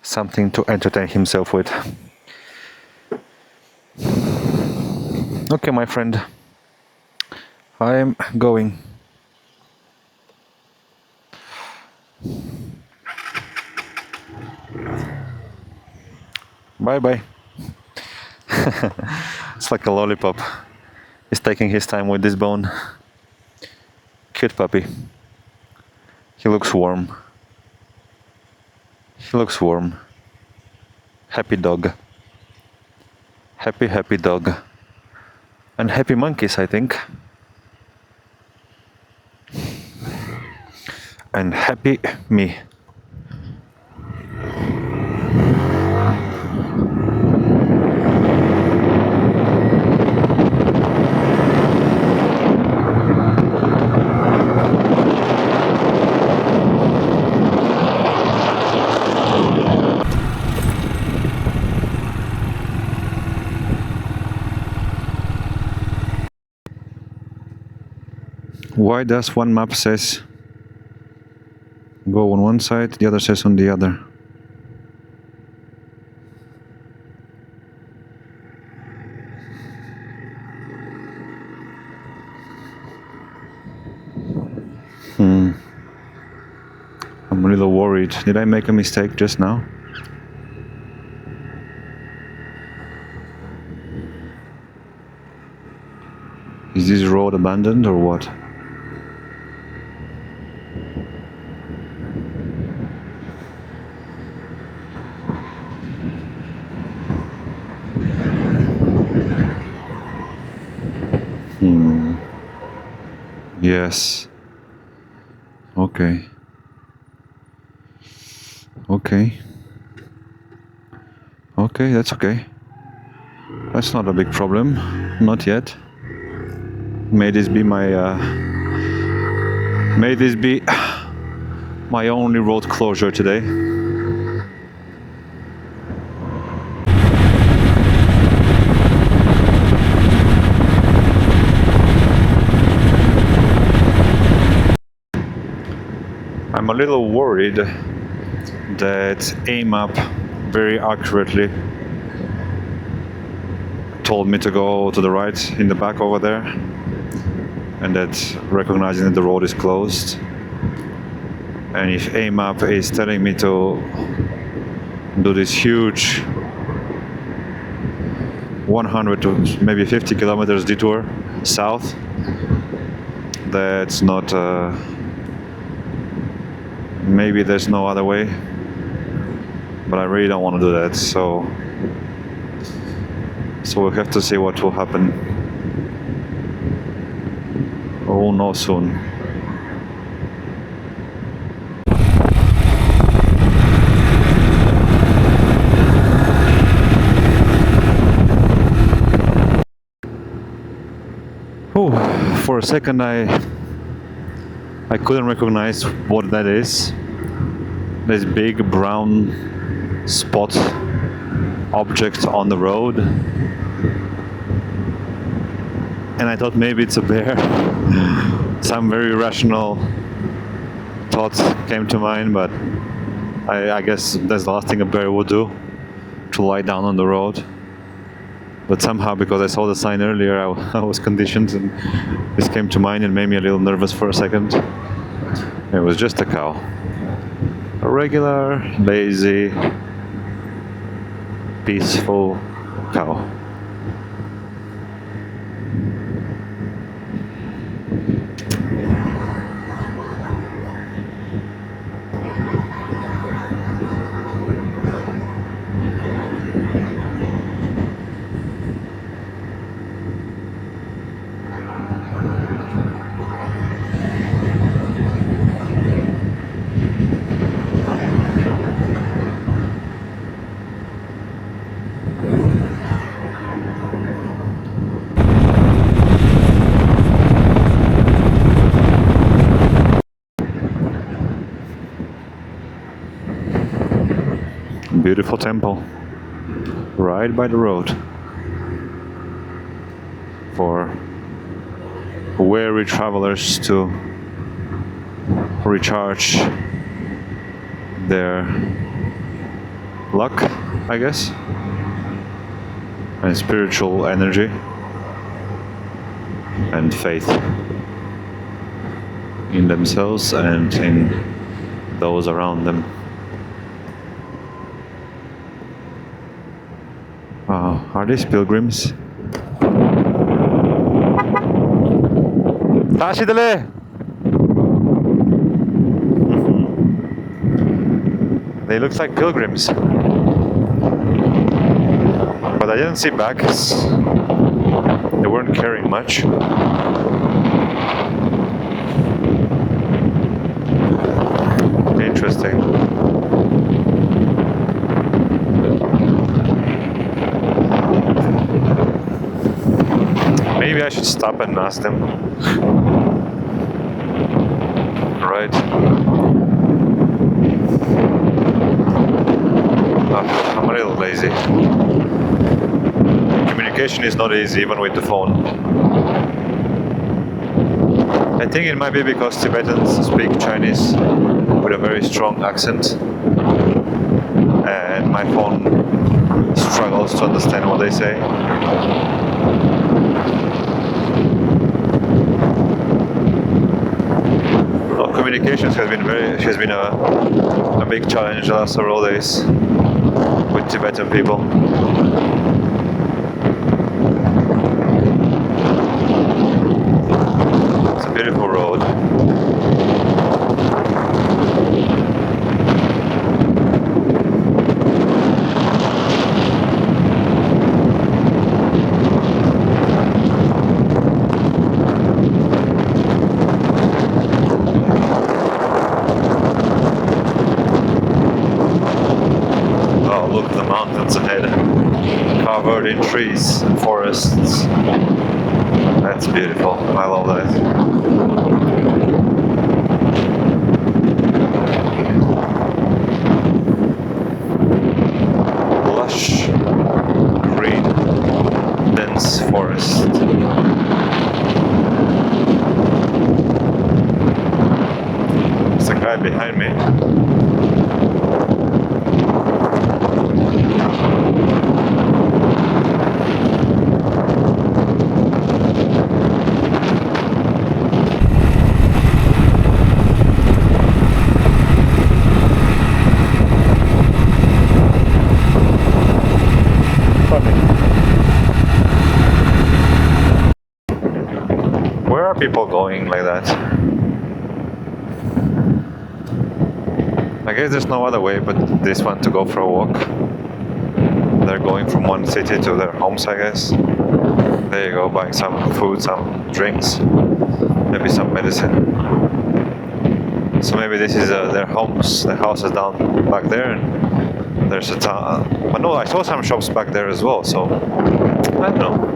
Something to entertain himself with. Okay, my friend. I'm going. Bye bye. It's like a lollipop. He's taking his time with this bone. Cute puppy. He looks warm. He looks warm. Happy dog. Happy, happy dog. And happy monkeys, I think. And happy me. Why does one map says go on one side, the other says on the other? little worried. Did I make a mistake just now? Is this road abandoned or what? Yes. Okay. Okay. Okay, that's okay. That's not a big problem. Not yet. May this be my my only road closure today. I'm a little worried that AIM-UP very accurately told me to go to the right in the back over there, and that recognizing that the road is closed, and if AIM-UP is telling me to do this huge 100 to maybe 50 kilometers detour south, that's not maybe there's no other way, but I really don't want to do that, so we'll have to see what will happen. We'll know soon. Oh, for a second I couldn't recognize what that is. This big brown spot object on the road. And I thought maybe it's a bear. Some very rational thoughts came to mind, but I guess that's the last thing a bear would do, to lie down on the road. But somehow, because I saw the sign earlier, I was conditioned, and this came to mind and made me a little nervous for a second. It was just a cow. A regular, lazy, peaceful cow. Beautiful temple, right by the road, for weary travelers to recharge their luck, I guess, and spiritual energy and faith in themselves and in those around them. Are these pilgrims? They look like pilgrims, but I didn't see bags. They weren't carrying much. Interesting. Maybe I should stop and ask them. Right. I'm a little lazy. Communication is not easy, even with the phone. I think it might be because Tibetans speak Chinese with a very strong accent, and my phone struggles to understand what they say. communications has been a big challenge the last several days with Tibetan people. It's a beautiful road. Oh, look, the mountains ahead, covered in trees and forests. That's beautiful. I love that. Lush, green, dense forest. There's a guy behind me. Where are people going like that? I guess there's no other way but this one to go for a walk. They're going from one city to their homes, I guess. There you go, buying some food, some drinks, maybe some medicine. So maybe this is their homes. The house is down back there, and there's a town. But no, I saw some shops back there as well. So I don't know.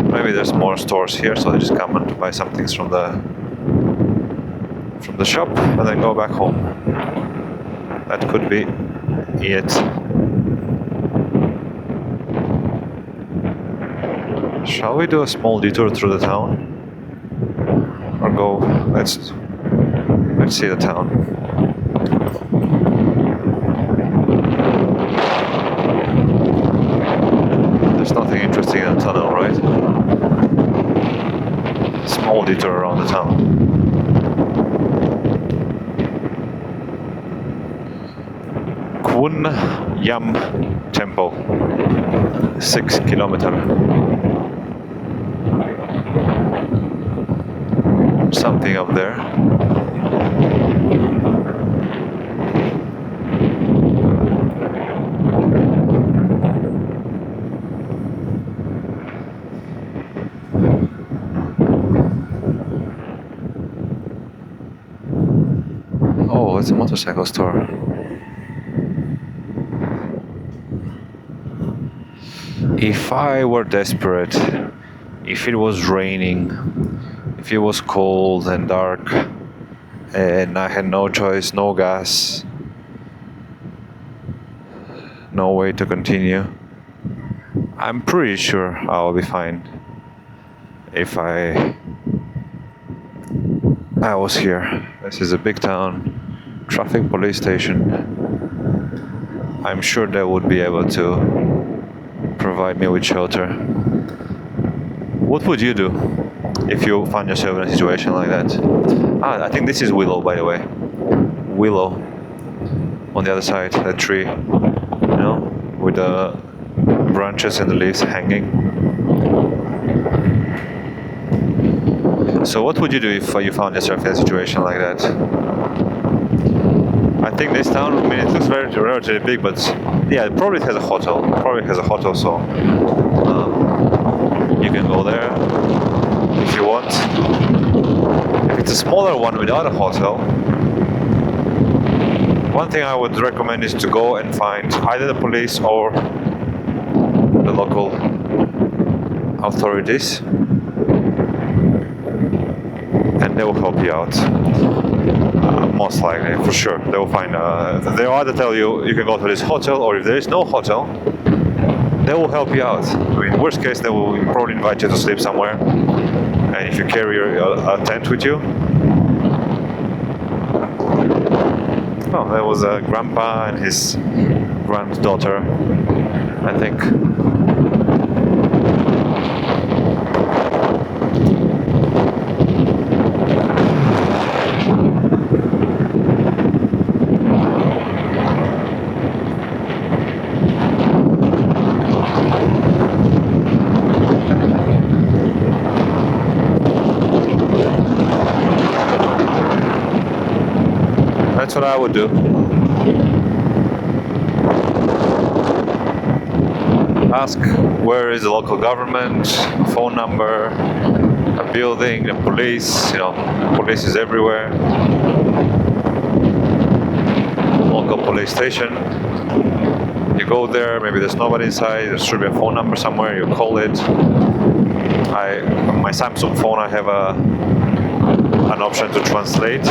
Maybe there's more stores here, so they just come and buy some things from the shop and then go back home. That could be it. Shall we do a small detour through the town? Or go, let's see the town. There's nothing interesting in the tunnel, right? Small detour around the town. Kwun Yam Temple, 6 kilometers. Something up there. Oh, it's a motorcycle store. If I were desperate, if it was raining, if it was cold and dark, and I had no choice, no gas, no way to continue, I'm pretty sure I'll be fine if I was here. This is a big town, traffic police station. I'm sure they would be able to provide me with shelter. What would you do if you found yourself in a situation like that? I think this is willow, by the way. Willow on the other side, that tree, you know, with the branches and the leaves hanging. So what would you do if you found yourself in a situation like that? I think this town, I mean, it looks very relatively big, but yeah, it probably has a hotel. So you can go there if you want. If it's a smaller one without a hotel, one thing I would recommend is to go and find either the police or the local authorities, and they will help you out. Most likely, for sure. They will find, they'll either tell you you can go to this hotel, or if there is no hotel, they will help you out. I mean, worst case, they will probably invite you to sleep somewhere. And if you carry a tent with you. Oh, there was a grandpa and his granddaughter, I think. That's what I would do. Ask where is the local government, phone number, a building, the police, police is everywhere. Local police station. You go there, maybe there's nobody inside, there should be a phone number somewhere, you call it. My Samsung phone, I have an option to translate,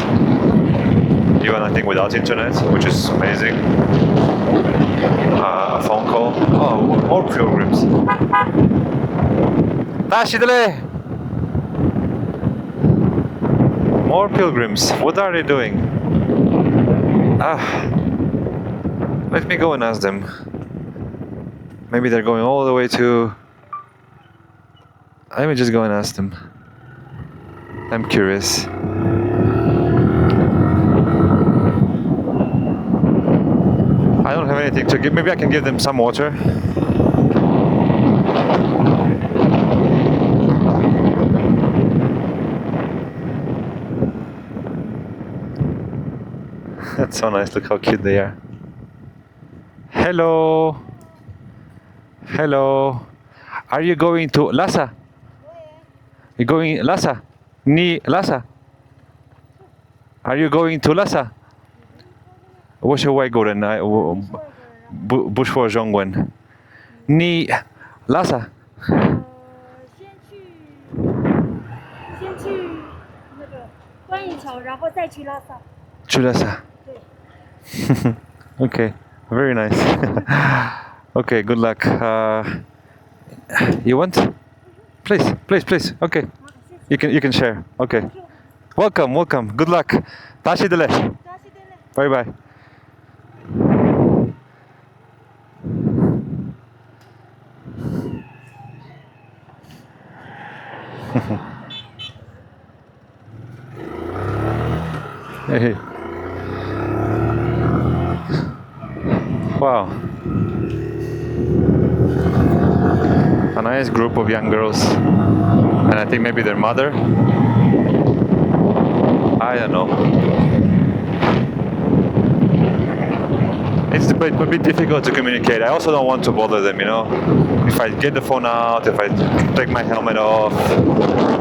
even I think without internet, which is amazing. A phone call. Oh, more pilgrims. More pilgrims. What are they doing? Let me go and ask them. Maybe they're going all the way to... Let me just go and ask them. I'm curious. I don't have anything to give. Maybe I can give them some water. That's so nice. Look how cute they are. Hello. Hello. Are you going to Lhasa? You going Lhasa? Ni Lhasa? Are you going to Lhasa? 我是外国人啊，我不说中文。你拉萨？先去那个观音桥，然后再去拉萨。去拉萨。对。Okay, very nice. Okay, good luck. You want? Please. Okay. You can share. Okay. Welcome. Good luck. 다시 들래. Bye bye. Hey. Wow. A nice group of young girls. And I think maybe their mother. I don't know. It's a bit difficult to communicate. I also don't want to bother them, If I get the phone out, if I take my helmet off,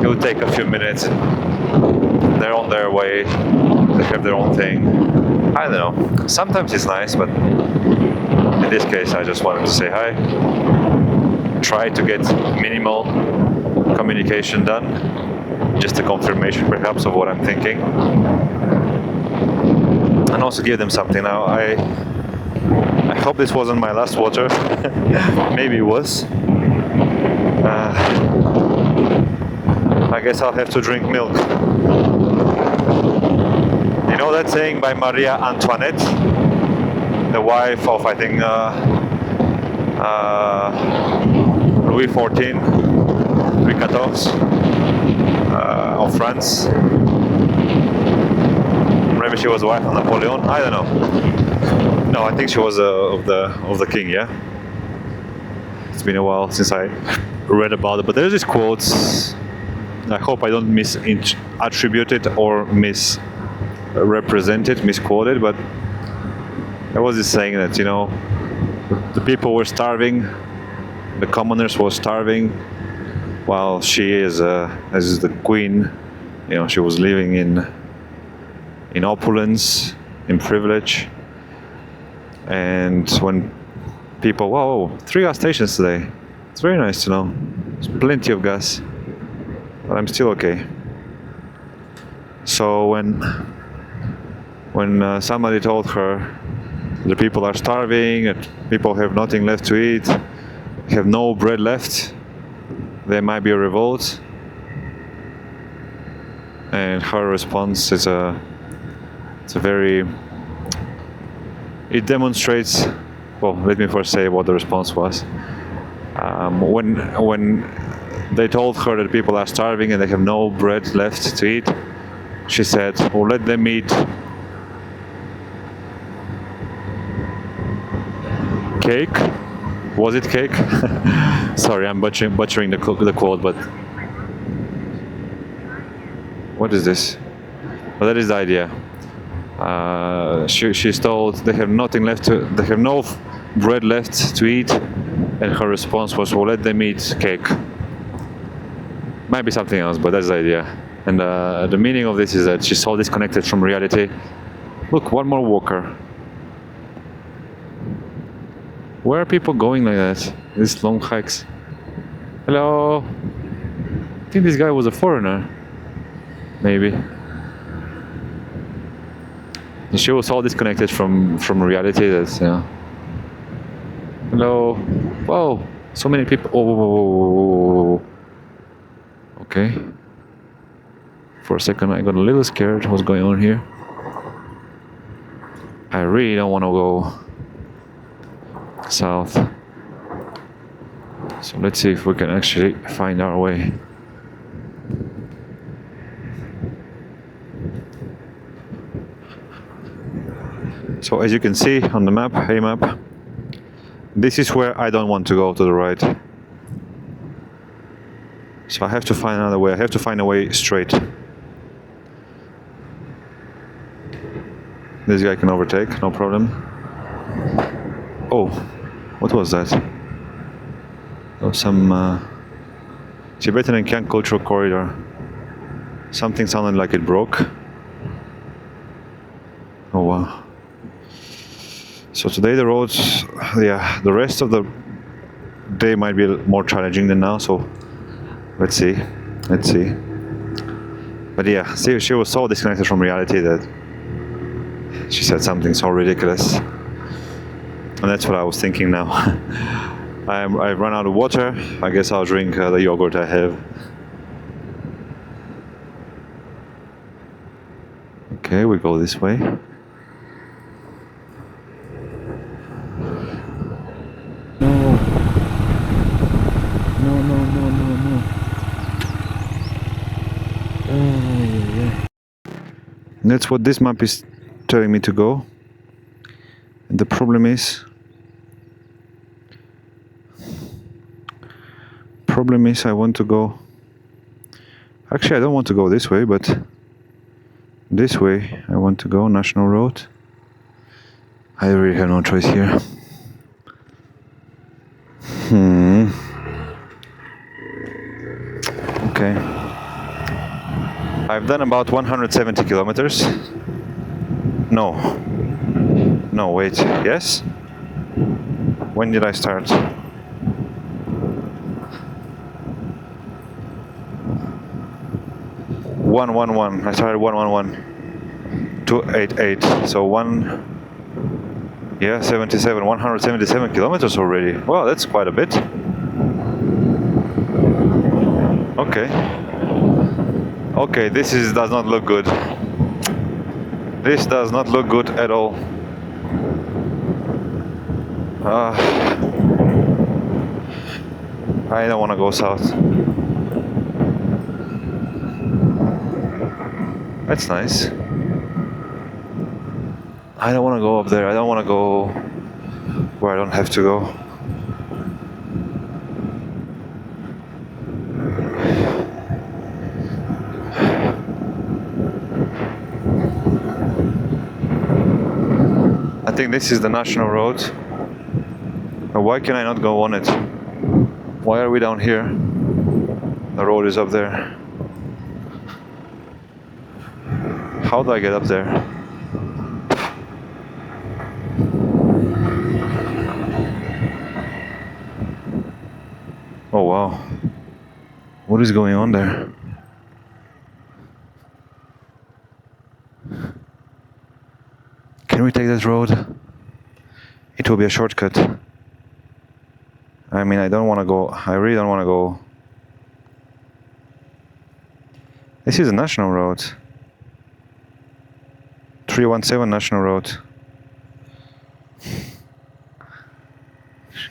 it will take a few minutes. They're on their way. They have their own thing. I don't know. Sometimes it's nice, but in this case, I just wanted to say hi. Try to get minimal communication done. Just a confirmation, perhaps, of what I'm thinking. And also give them something. Now, I hope this wasn't my last water. Maybe it was. I guess I'll have to drink milk. You know that saying by Maria Antoinette, the wife of, I think, Louis XIV, Louis XIV of France. Maybe she was the wife of Napoleon. I don't know. No, I think she was of the king. Yeah. It's been a while since I read about it, but there's these quotes. I hope I don't misattribute it or misrepresent it, misquote it, but there was this saying that, the people were starving, the commoners were starving, while she is as the queen, she was living in opulence, in privilege. And when people, whoa, 3 gas stations today. It's very nice to know. There's plenty of gas. But I'm still okay. So when somebody told her the people are starving, that people have nothing left to eat, have no bread left, there might be a revolt. And her response is it demonstrates, well, let me first say what the response was. When they told her that people are starving and they have no bread left to eat, she said, well, let them eat cake. Was it cake? Sorry, I'm butchering the quote, but what is this? Well, that is the idea. She's told they have nothing left they have no bread left to eat, and her response was, "Well, let them eat cake." Might be something else, but that's the idea. And the meaning of this is that she's so disconnected from reality. Look, one more walker. Where are people going like that? These long hikes. Hello. I think this guy was a foreigner. Maybe. And she was so disconnected from reality that, you know. Hello. Whoa. So many people. Oh. Okay. For a second I got a little scared. What's going on here? I really don't want to go south. So let's see if we can actually find our way. So as you can see on the map, hey map, this is where I don't want to go, to the right. So I have to find another way. I have to find a way straight. This guy can overtake, no problem. Oh, what was that? Oh, some Tibetan and Kyan cultural corridor. Something sounded like it broke. Oh wow. So today the roads, yeah, the rest of the day might be more challenging than now, so let's see. But yeah, see, she was so disconnected from reality that she said something so ridiculous. And that's what I was thinking now. I've run out of water. I guess I'll drink the yogurt I have. Okay, we go this way. No. That's what this map is telling me to go. And the problem is I want to go. Actually, I don't want to go this way, but this way I want to go, National Road. I really have no choice here. Okay. I've done about 170 kilometers. No, wait, yes? When did I start? One. I started 111. 288. So 177 kilometers already. Wow, that's quite a bit. Okay, this does not look good. This does not look good at all. I don't want to go south. That's nice. I don't want to go up there. I don't want to go where I don't have to go. I think this is the national road. But why can I not go on it? Why are we down here? The road is up there. How do I get up there? Oh wow. What is going on there? Can we take that road? It will be a shortcut. I mean, I don't want to go. I really don't want to go. This is a national road. 317 national road.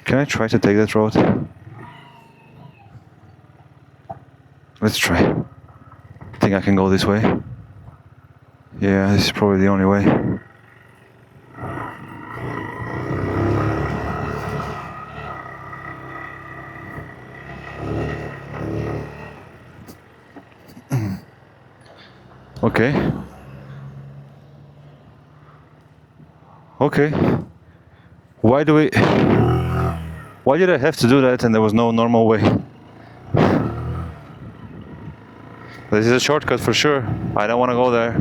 Can I try to take that road? Let's try. I think I can go this way. Yeah, this is probably the only way. Okay. Okay. Why did I have to do that and there was no normal way? This is a shortcut for sure. I don't want to go there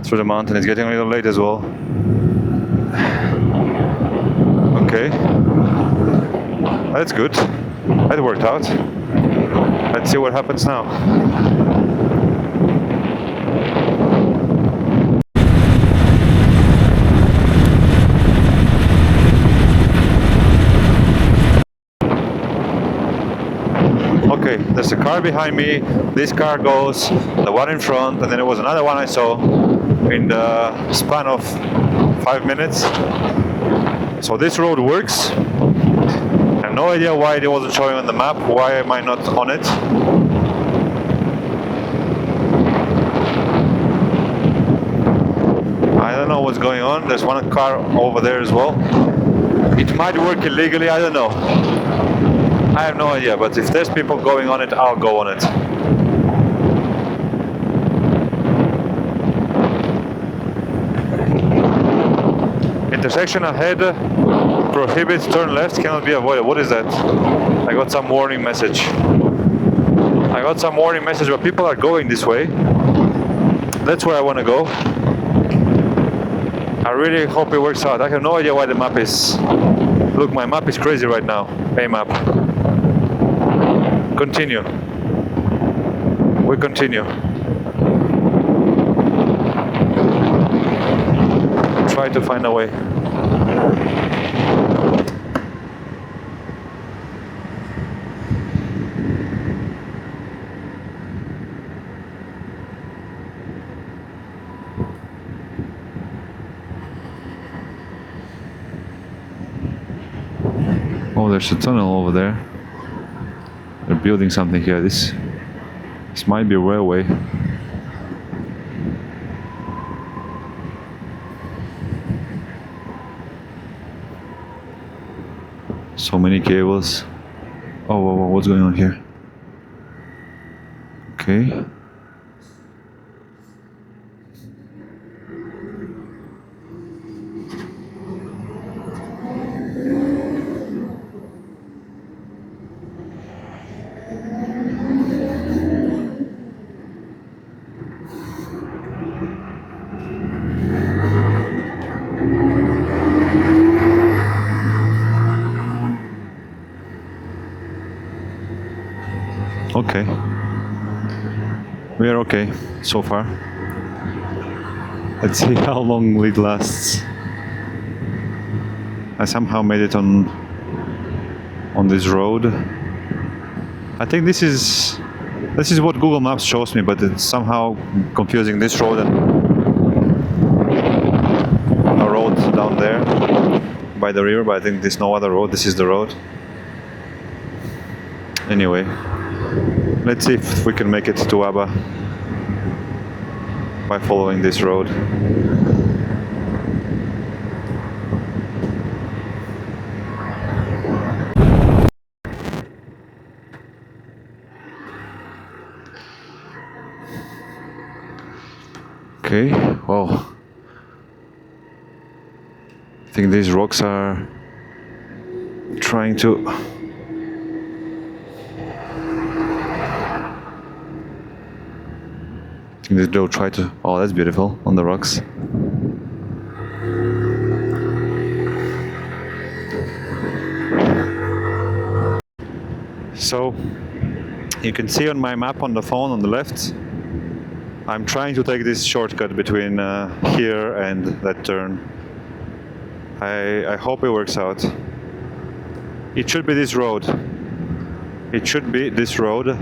through the mountain. It's getting a little late as well. Okay. That's good. That worked out. Let's see what happens now. Okay, there's a car behind me, this car goes, the one in front, and then there was another one I saw in the span of 5 minutes. So this road works. I have no idea why it wasn't showing on the map, why am I not on it? I don't know what's going on, there's one car over there as well. It might work illegally, I don't know. I have no idea, but if there's people going on it, I'll go on it. Intersection ahead, prohibits turn left, cannot be avoided. What is that? I got some warning message. I got some warning message, but people are going this way. That's where I want to go. I really hope it works out. I have no idea why the map is... Look, my map is crazy right now. Hey map. Continue. We continue. Try to find a way. Oh, there's a tunnel over there. They're building something here. This might be a railway. So many cables. Oh, what's going on here? Okay. Okay. We are okay so far. Let's see how long it lasts. I somehow made it on this road. I think this is what Google Maps shows me, but it's somehow confusing this road and a road down there by the river, but I think there's no other road. This is the road. Anyway, let's see if we can make it to Abba by following this road. Okay, well, I think these rocks are trying to they'll try to... Oh, that's beautiful, on the rocks. So, you can see on my map on the phone on the left, I'm trying to take this shortcut between here and that turn. I hope it works out. It should be this road. It should be this road.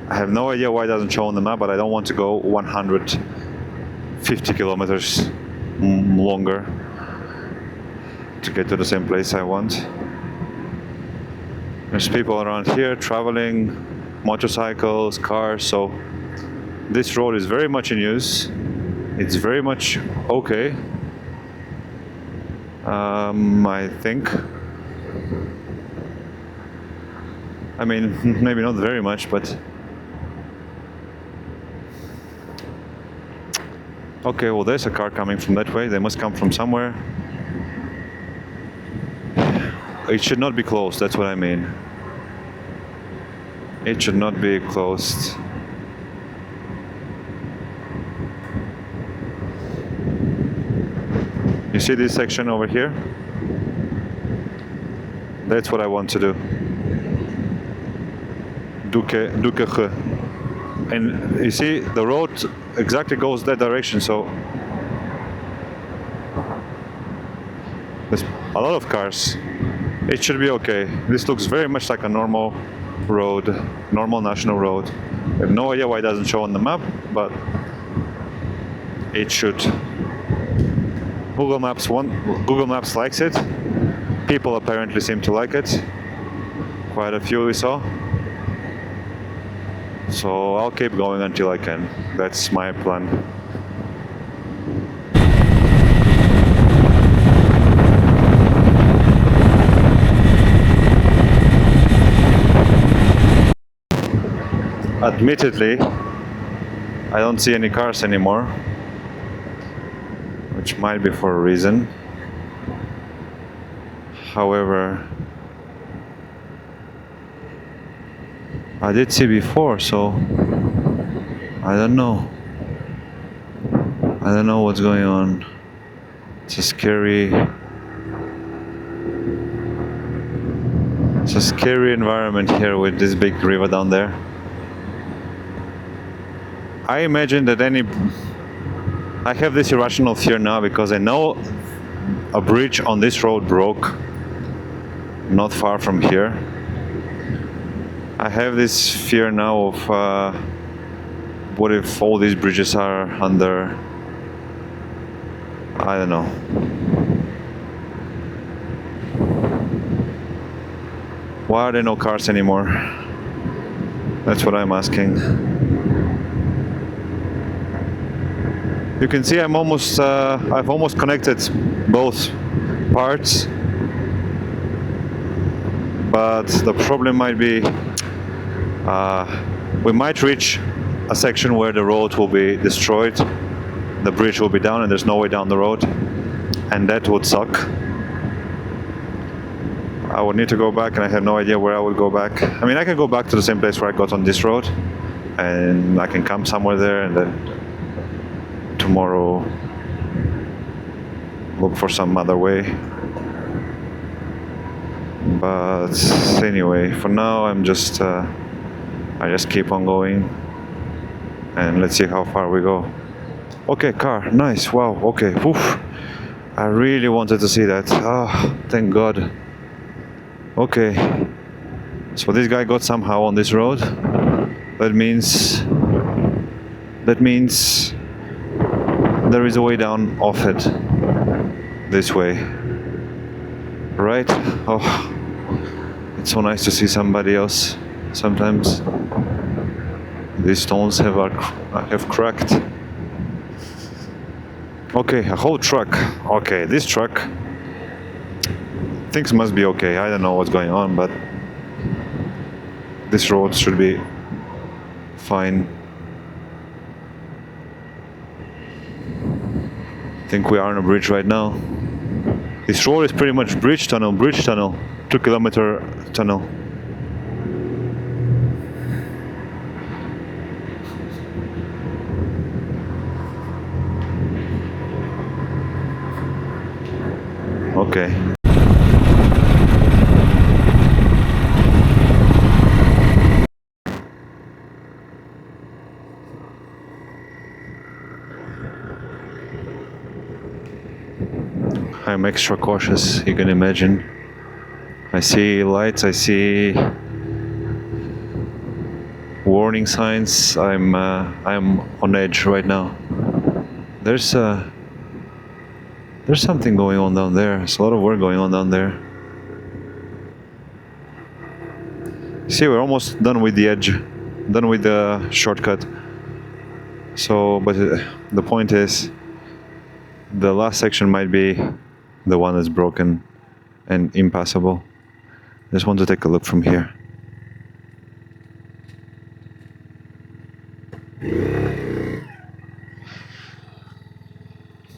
I have no idea why it doesn't show on the map, but I don't want to go 150 kilometers longer to get to the same place I want. There's people around here traveling, motorcycles, cars, so this road is very much in use. It's very much okay. I think. I mean, maybe not very much, but Okay, well there's a car coming from that way. They must come from somewhere. It should not be closed, that's what I mean. It should not be closed. You see this section over here? That's what I want to do. Duke. And you see, the road exactly goes that direction, so there's a lot of cars. It should be okay. This looks very much like a normal road, normal national road. I have no idea why it doesn't show on the map, but it should. Google Maps likes it. People apparently seem to like it. Quite a few we saw. So I'll keep going until I can. That's my plan. Admittedly, I don't see any cars anymore, which might be for a reason. However, I did see before, so I don't know. I don't know what's going on. It's a scary environment here with this big river down there. I imagine that I have this irrational fear now because I know a bridge on this road broke not far from here. I have this fear now of what if all these bridges are under, I don't know. Why are there no cars anymore? That's what I'm asking. You can see I've almost connected both parts, but the problem might be we might reach a section where the road will be destroyed, the bridge will be down and there's no way down the road, and that would suck. I would need to go back and I have no idea where I would go back. I mean, I can go back to the same place where I got on this road and I can camp somewhere there and then tomorrow look for some other way. But anyway, for now I just keep on going and let's see how far we go. Okay, car, nice, wow, okay, oof. I really wanted to see that. Ah, thank God. Okay, so this guy got somehow on this road. That means there is a way down off it this way, right? Oh, it's so nice to see somebody else. Sometimes these stones have cracked. Okay, a whole truck. Okay, this truck. Things must be okay. I don't know what's going on, but this road should be fine. I think we are on a bridge right now. This road is pretty much bridge tunnel, 2-kilometer tunnel. Okay. I'm extra cautious, you can imagine. I see lights, I see warning signs. I'm on edge right now. There's something going on down there. There's a lot of work going on down there. See, we're almost done with the edge, done with the shortcut. So, but the point is, the last section might be the one that's broken and impassable. Just want to take a look from here.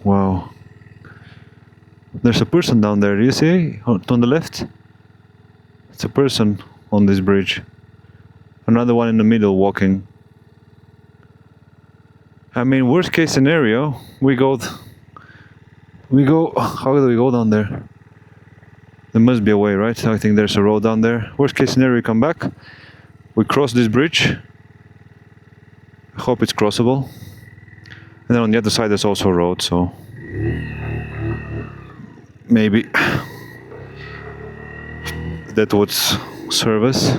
Wow. There's a person down there, do you see? On the left? It's a person on this bridge. Another one in the middle walking. I mean, worst case scenario, we go, how do we go down there? There must be a way, right? I think there's a road down there. Worst case scenario, we come back, we cross this bridge. I hope it's crossable. And then on the other side there's also a road, so maybe that would serve us.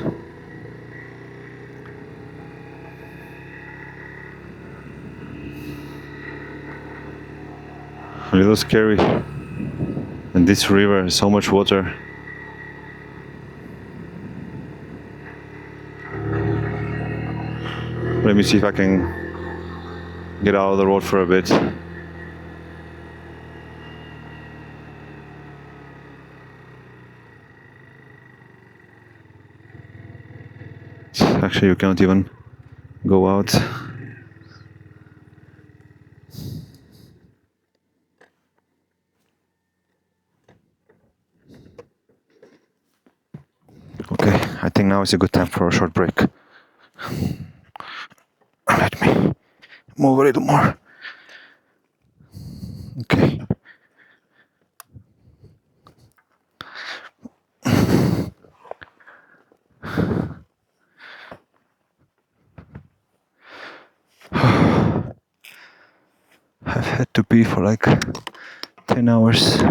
A little scary. And this river has so much water. Let me see if I can get out of the road for a bit. Actually, you can't even go out. Okay, I think now is a good time for a short break. Let me move a little more. Okay. I've had to pee for like 10 hours.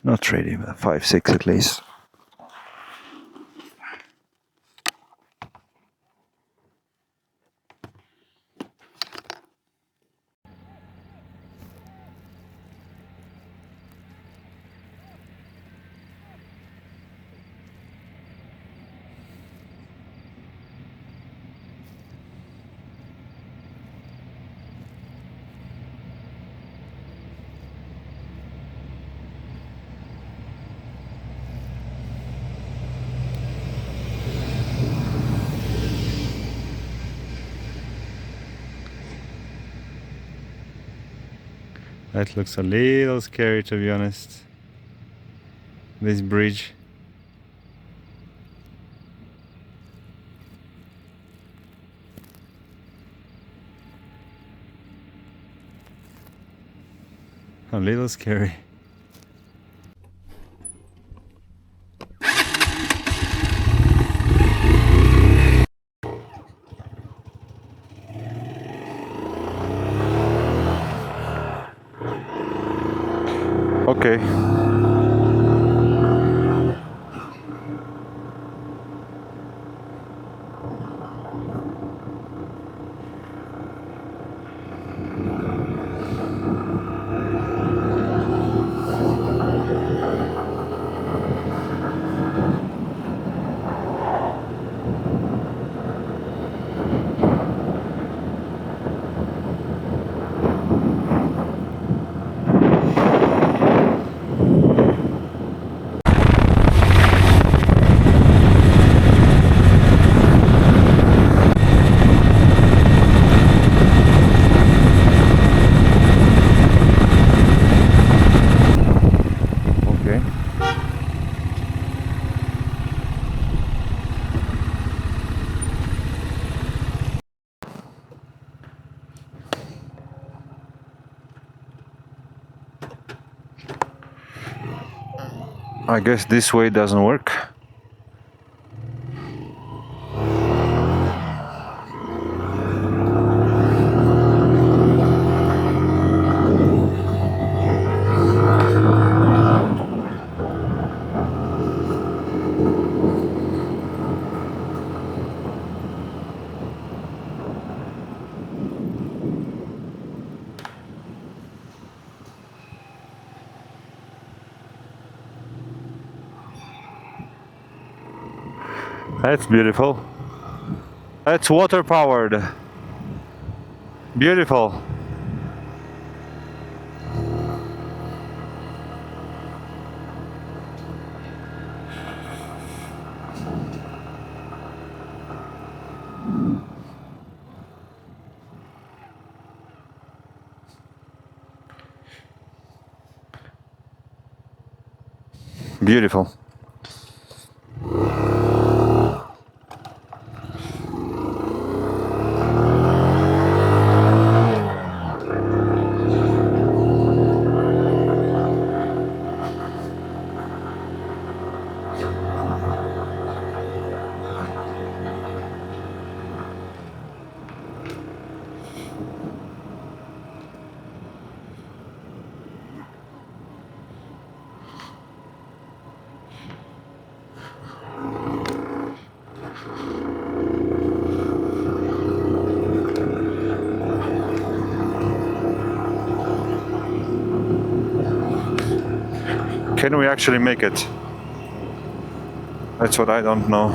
Not really, but 5, 6 at least. That looks a little scary, to be honest. This bridge. A little scary. Okay. I guess this way doesn't work. That's beautiful. That's water powered. Beautiful. Beautiful. Can we actually make it? That's what I don't know.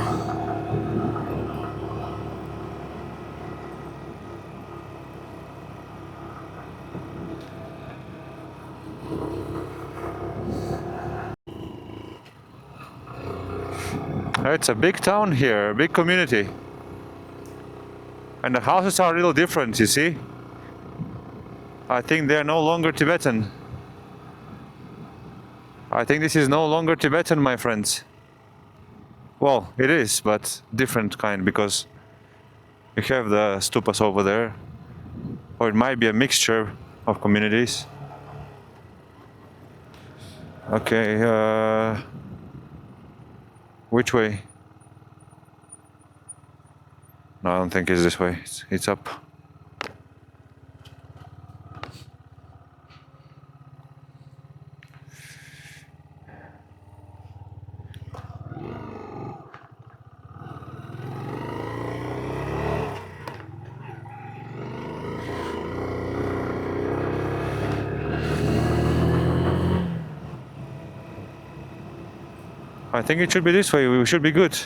It's a big town here, a big community. And the houses are a little different, you see? I think they're no longer Tibetan. I think this is no longer Tibetan, my friends. Well, it is, but different kind, because you have the stupas over there. Or it might be a mixture of communities. Okay, which way? No, I don't think it's this way. It's up. I think it should be this way. We should be good.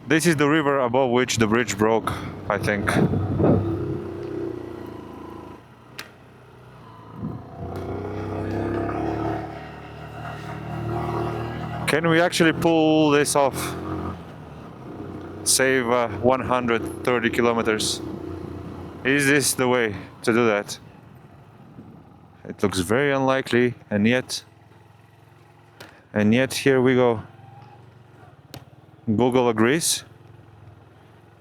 This is the river above which the bridge broke, I think. Can we actually pull this off? Save 130 kilometers. Is this the way to do that? It looks very unlikely, and yet here we go. Google agrees.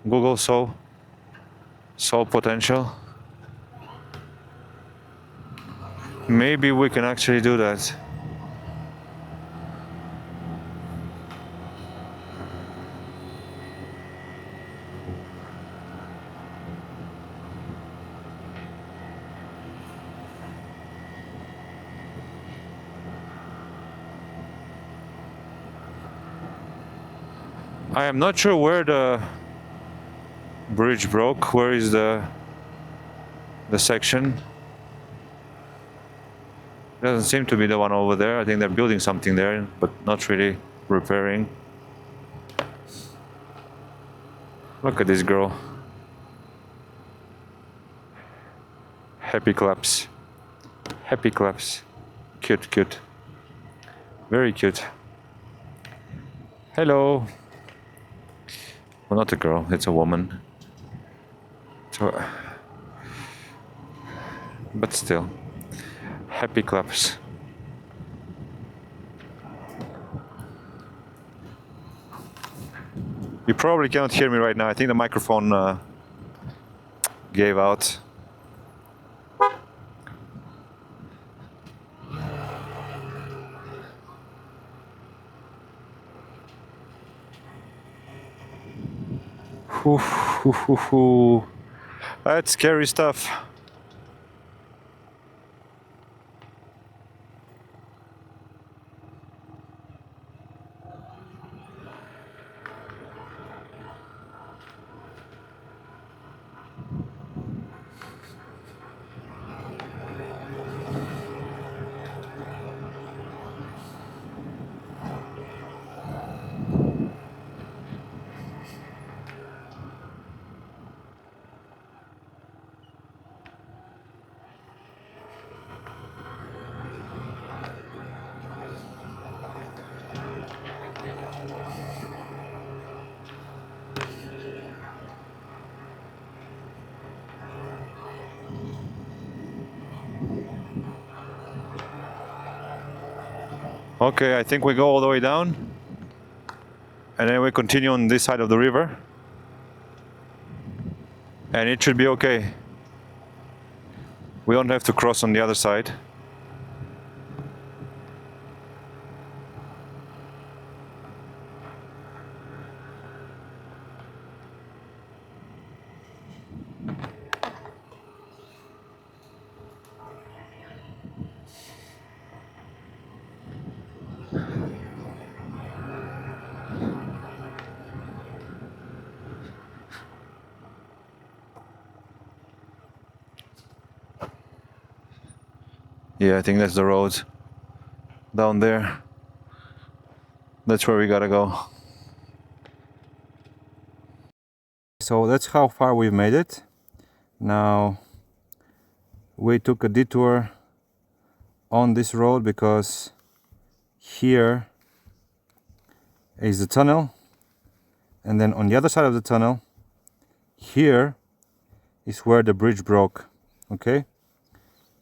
Google saw potential. Maybe we can actually do that. I am not sure where the bridge broke. Where is the section? Doesn't seem to be the one over there. I think they're building something there, but not really repairing. Look at this girl. Happy claps. Happy claps. Cute, cute. Very cute. Hello. Well, not a girl, it's a woman. So, but still. Happy claps. You probably cannot hear me right now. I think the microphone gave out. That's scary stuff. Okay, I think we go all the way down. And then we continue on this side of the river. And it should be okay. We don't have to cross on the other side. Yeah, I think that's the road down there. That's where we gotta go. So that's how far we've made it. Now we took a detour on this road because here is the tunnel, and then on the other side of the tunnel here is where the bridge broke. Okay,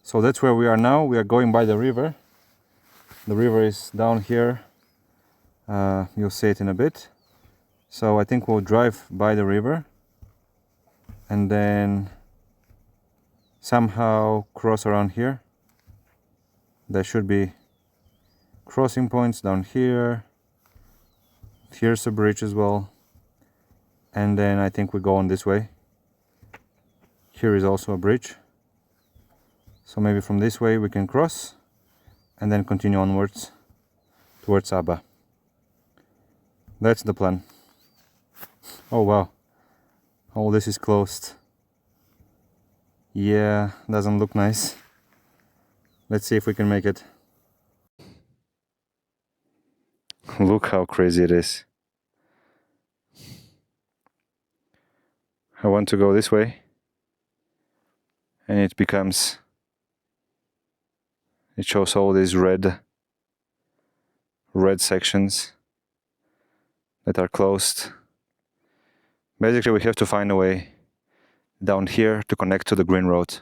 so that's where we are now. We are going by the river. The river is down here. You'll see it in a bit. So I think we'll drive by the river and then somehow cross around here. There should be crossing points down here. Here's a bridge as well. And then I think we go on this way. Here is also a bridge. So maybe from this way we can cross and then continue onwards towards Abba. That's the plan. Oh wow. All this is closed. Yeah, doesn't look nice. Let's see if we can make it. Look how crazy it is. I want to go this way and it shows all these red sections that are closed. Basically we have to find a way down here to connect to the green road,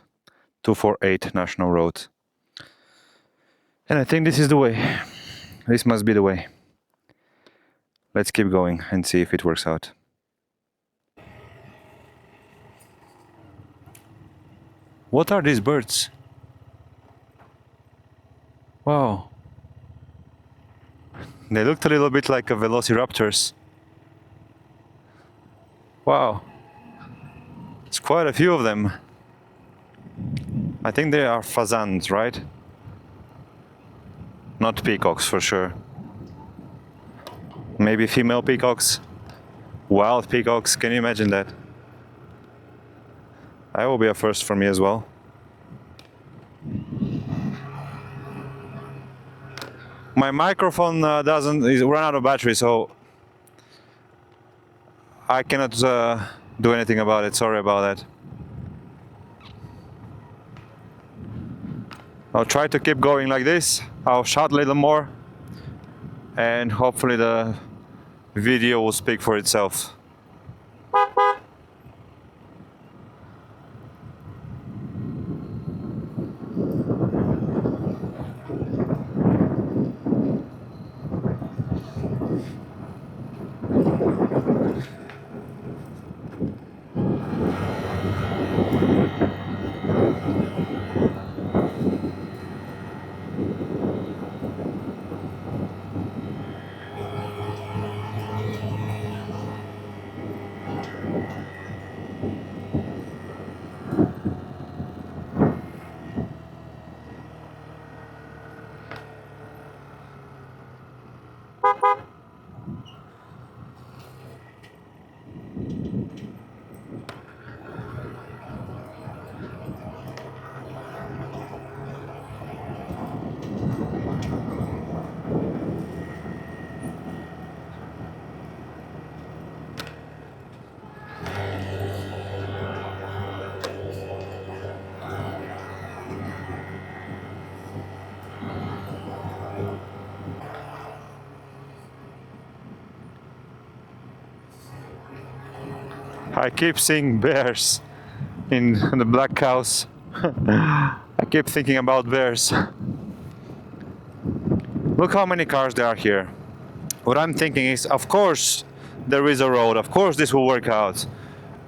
248 National Road. And I think this is the way. This must be the way. Let's keep going and see if it works out. What are these birds? Wow. They looked a little bit like a velociraptors. Wow. It's quite a few of them. I think they are fazans, right? Not peacocks for sure. Maybe female peacocks. Wild peacocks, can you imagine that? That will be a first for me as well. My microphone is run out of battery, so I cannot do anything about it. Sorry about that. I'll try to keep going like this. I'll shout a little more and hopefully the video will speak for itself. I keep seeing bears in the black cows. I keep thinking about bears. Look how many cars there are here. What I'm thinking is, of course, there is a road. Of course, this will work out.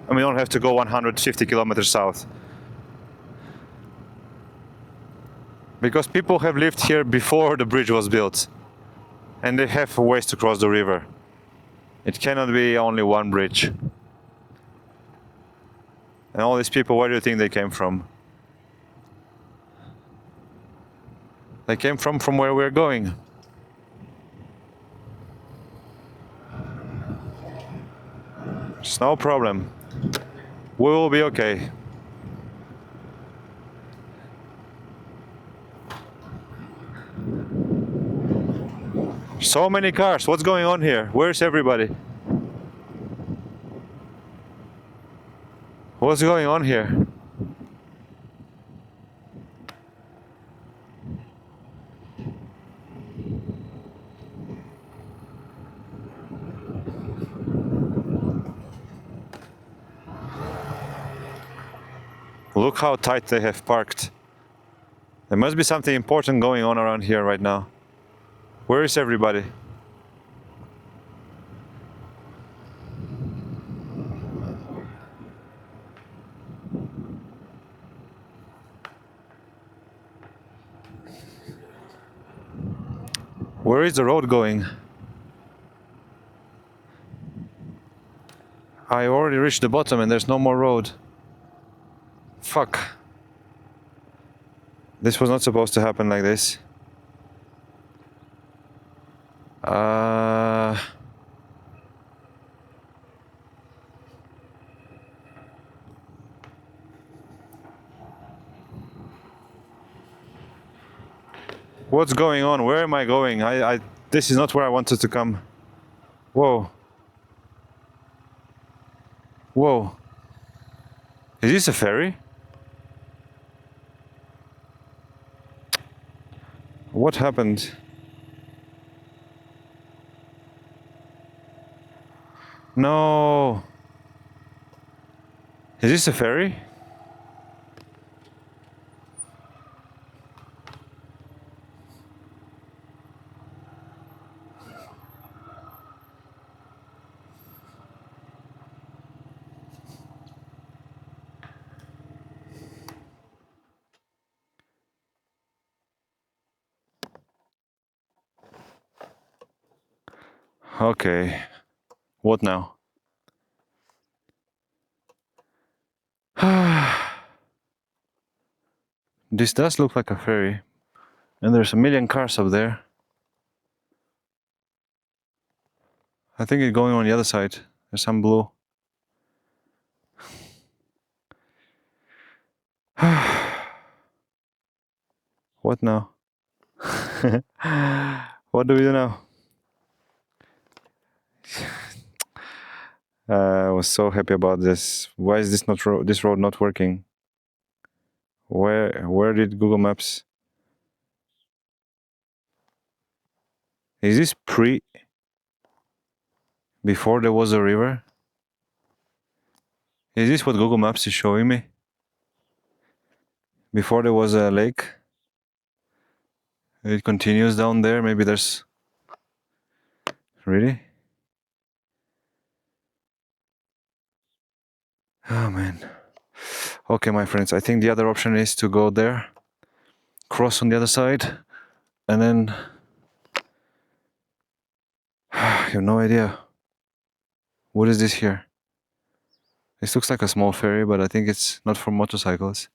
And we don't have to go 150 kilometers south. Because people have lived here before the bridge was built. And they have ways to cross the river. It cannot be only one bridge. And all these people, where do you think they came from? They came from where we're going. It's no problem. We will be okay. So many cars. What's going on here? Where's everybody? What's going on here? Look how tight they have parked. There must be something important going on around here right now. Where is everybody? Where is the road going? I already reached the bottom and there's no more road. Fuck. This was not supposed to happen like this. What's going on? Where am I going? This is not where I wanted to come. Whoa. Whoa. Is this a ferry? What happened? No. Is this a ferry? Okay. What now? This does look like a ferry. And there's a million cars up there. I think it's going on the other side. There's some blue. What now? What do we do now? I was so happy about this. Why is this this road not working? Where did Google Maps? Is this before there was a river? Is this what Google Maps is showing me? Before there was a lake? It continues down there. Maybe there's... Really? Oh man. Okay, my friends, I think the other option is to go there, cross on the other side, and then... I have no idea. What is this here? This looks like a small ferry, but I think it's not for motorcycles.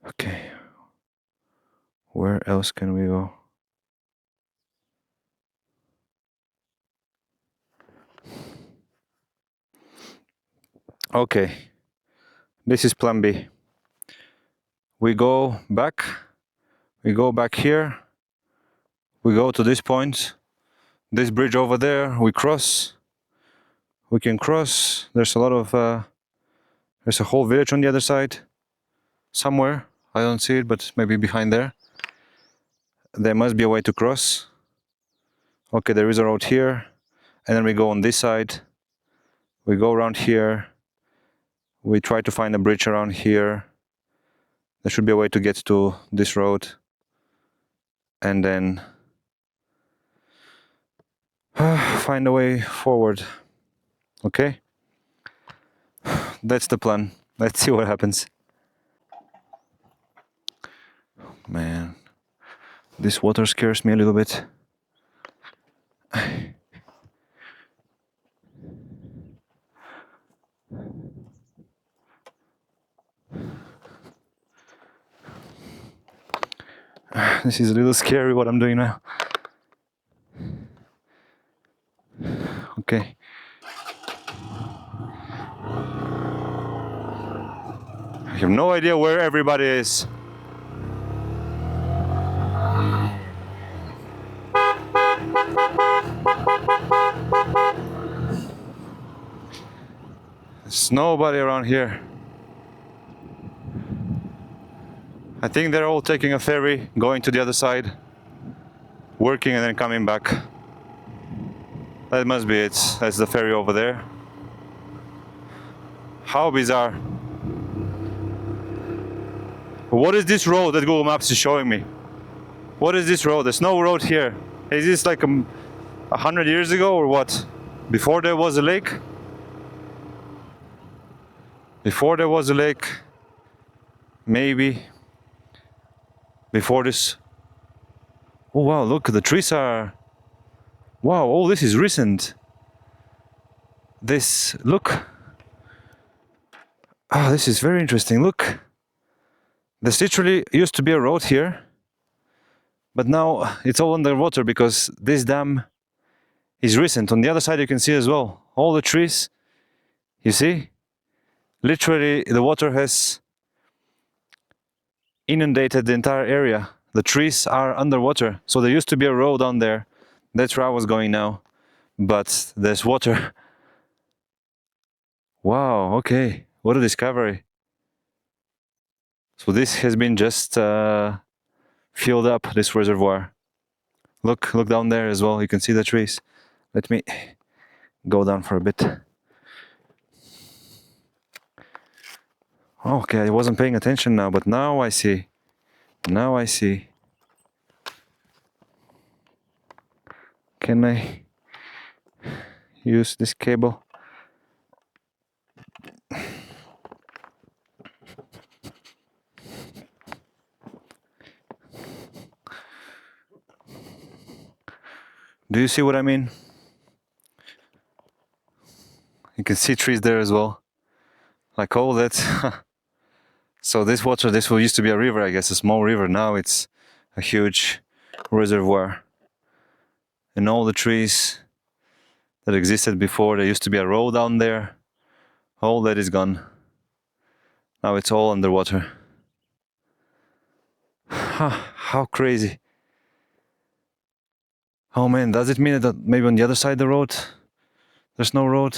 Okay. Where else can we go? Okay. This is plan B. We go back here, we go to this point, this bridge over there, we can cross, there's a lot of, there's a whole village on the other side, somewhere, I don't see it, but maybe behind there. There must be a way to cross. Okay, there is a road here, and then we go on this side. We go around here. We try to find a bridge around here. There should be a way to get to this road. And then find a way forward. Okay? That's the plan. Let's see what happens. Man, this water scares me a little bit. This is a little scary what I'm doing now. Okay. I have no idea where everybody is. There's nobody around here. I think they're all taking a ferry, going to the other side, working and then coming back. That must be it. That's the ferry over there. How bizarre. What is this road that Google Maps is showing me? What is this road? There's no road here. Is this like 100 years ago or what? Before there was a lake? Before there was a lake? Maybe. Before this. Oh wow, look, the trees are... Wow, oh, this is recent. This, look. Ah, this is very interesting, look. There's literally used to be a road here, but now it's all underwater because this dam is recent. On the other side you can see as well, all the trees, you see? Literally the water has inundated the entire area. The trees are underwater, so there used to be a road down there. That's where I was going now, but there's water. Wow, okay, what a discovery. So this has been just filled up, this reservoir. Look down there as well, you can see the trees. Let me go down for a bit. Okay, I wasn't paying attention now, but now I see. Now I see. Can I use this cable? Do you see what I mean? You can see trees there as well. Like all that. So this water, this used to be a river, I guess, a small river. Now it's a huge reservoir. And all the trees that existed before, there used to be a road down there. All that is gone. Now it's all underwater. How crazy. Oh man, does it mean that maybe on the other side of the road, there's no road?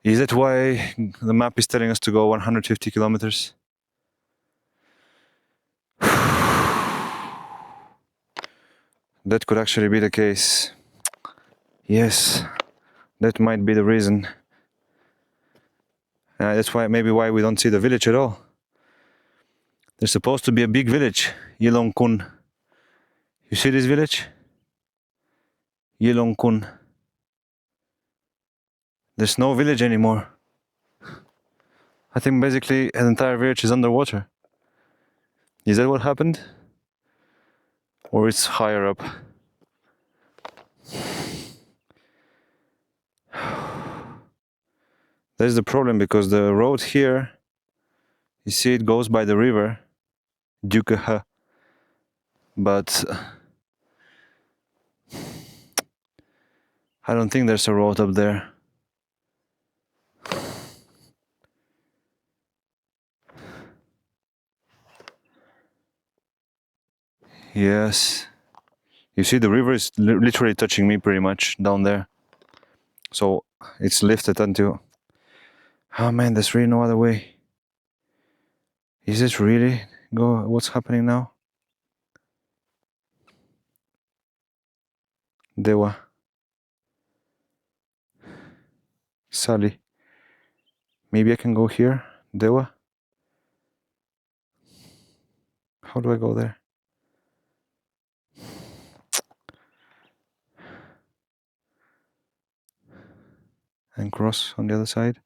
Is that why the map is telling us to go 150 kilometers? That could actually be the case. Yes, that might be the reason. That's maybe why we don't see the village at all. There's supposed to be a big village, Yilongkun. You see this village? Yilongkun. There's no village anymore. I think basically an entire village is underwater. Is that what happened? Or it's higher up? That's the problem, because the road here, you see it goes by the river, Dukeha. But I don't think there's a road up there. Yes. You see the river is literally touching me pretty much down there. So it's lifted until... Oh man, there's really no other way. Is it really? What's happening now? Dewa. Sally. Maybe I can go here. Dewa. How do I go there? And cross on the other side.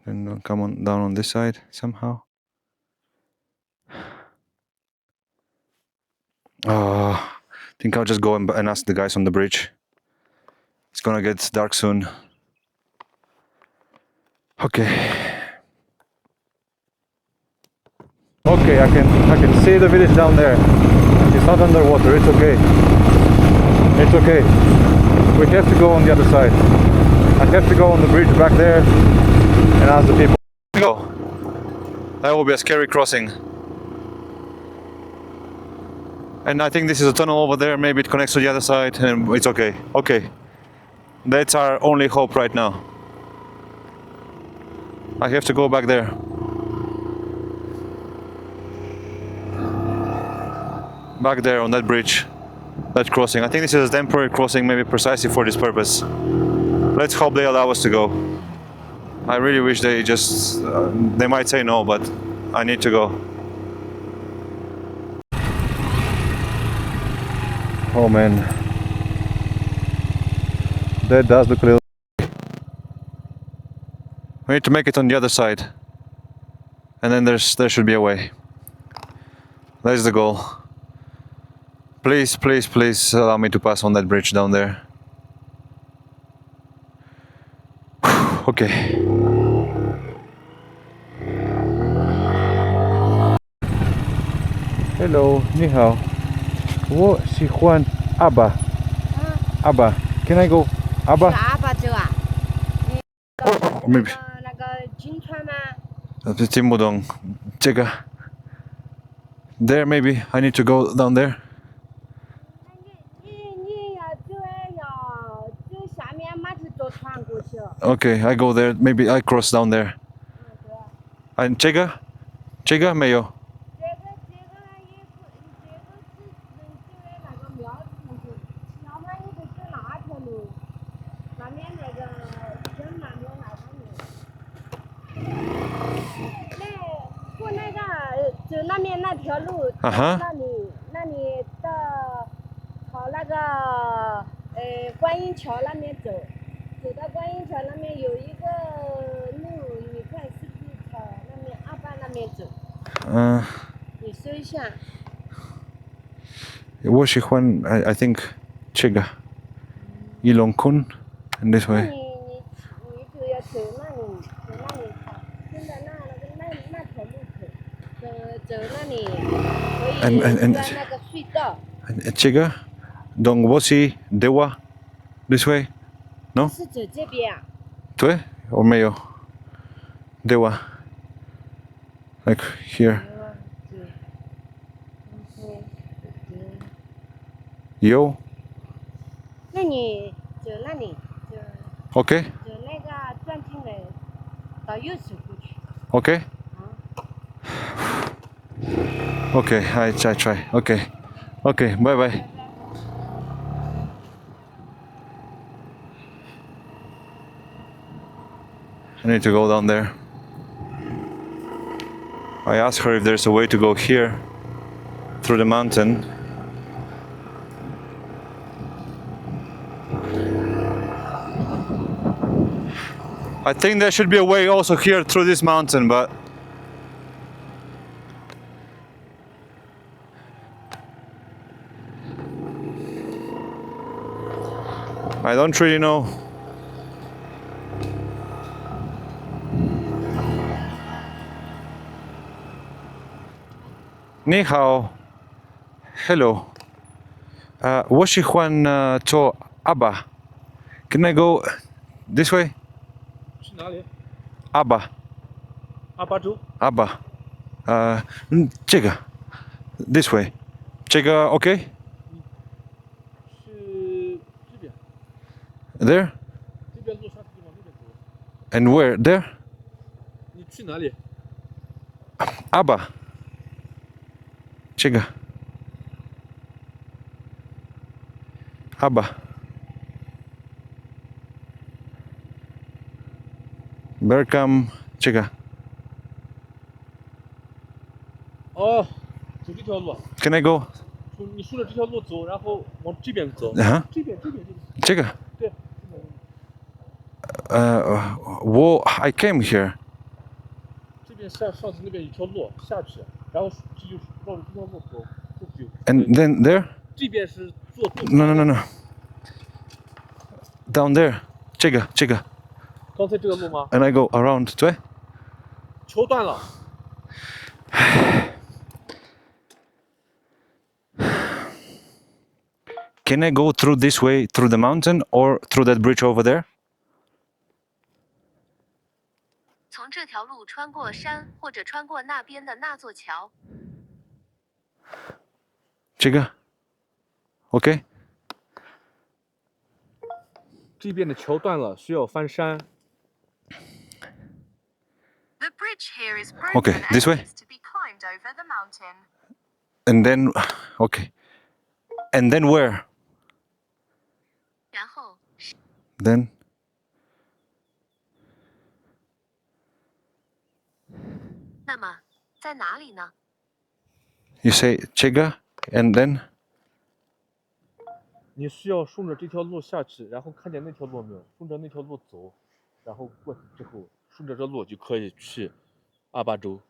Then come on down on this side somehow. I think I'll just go and ask the guys on the bridge. It's gonna get dark soon. Okay. Okay, I can see the village down there. It's not underwater. It's okay. It's okay. We have to go on the other side. I have to go on the bridge back there and ask the people. Go. That will be a scary crossing. And I think this is a tunnel over there. Maybe it connects to the other side, and it's okay. Okay. That's our only hope right now. I have to go back there. Back there on that bridge, that crossing. I think this is a temporary crossing, maybe precisely for this purpose. Let's hope they allow us to go. I really wish they just... they might say no, but I need to go. Oh man. That does look a little... We need to make it on the other side. And then there should be a way. That's the goal. Please, please, please allow me to pass on that bridge down there. Okay. Hello, ni hao. 我喜欢阿爸。阿爸 Can I go? 阿爸阿爸走啊？ Maybe. 那个金川吗？听不懂这个 There maybe I need to go down there. 你要走要走下面马是坐船过去。Okay, I go there. Maybe I cross down there. And 这个没有。这个也这个是能走的那个庙上去，要不然你就走那条路，那边那个江南路那方面。过那个走那边那条路，那里到朝那个观音桥那边走，走到观音桥那边有一个路，你看是不是朝那边阿坝那边走？你搜一下。我喜欢 I think 这个一龙坤 and this way. 你就要走那里看，顺着那条路走那里可以钻那个隧道。这个 Dong Wosi Dewa this way? No? 是走这边啊？对 or 没有 Dewa like here. 有。那你走那里就 Okay. 走那个转进来，到右手过去。Okay. Okay, I try. Okay. Okay, bye bye. I need to go down there. I asked her if there's a way to go here through the mountain. I think there should be a way also here through this mountain, but I don't really know. Ni hao. Hello. 我喜欢做阿爸 Can I go this way? 去哪里？阿爸阿巴州。阿爸这个 this way 这个 OK? 是这边。 There? 这边路上地方那边走。 And where? There? 你去哪里？阿爸这个 Abba Berkham 这个哦，走这条路， Can I go 你顺着这条路走，然后往这边走。啊这边。这个对。I came here 这边上次那边有条路下去，然后这就是绕着这条路走，过去。 and then there 这边是坐渡船。 no down there 这个刚才这个路吗？ and I go around 对桥断了。 Can I go through this way through the mountain or through that bridge over there 从这条路穿过山，或者穿过那边的那座桥。这个 OK 这边的桥断了，需要翻山。 The bridge here is broken Okay, this and way? needs to be climbed over the mountain. and then okay and then where 然后 then 那么在哪里呢？ you say 这个 and then 你需要顺着这条路下去，然后看见那条路没有？顺着那条路走，然后过去之后，顺着这路就可以去阿巴州。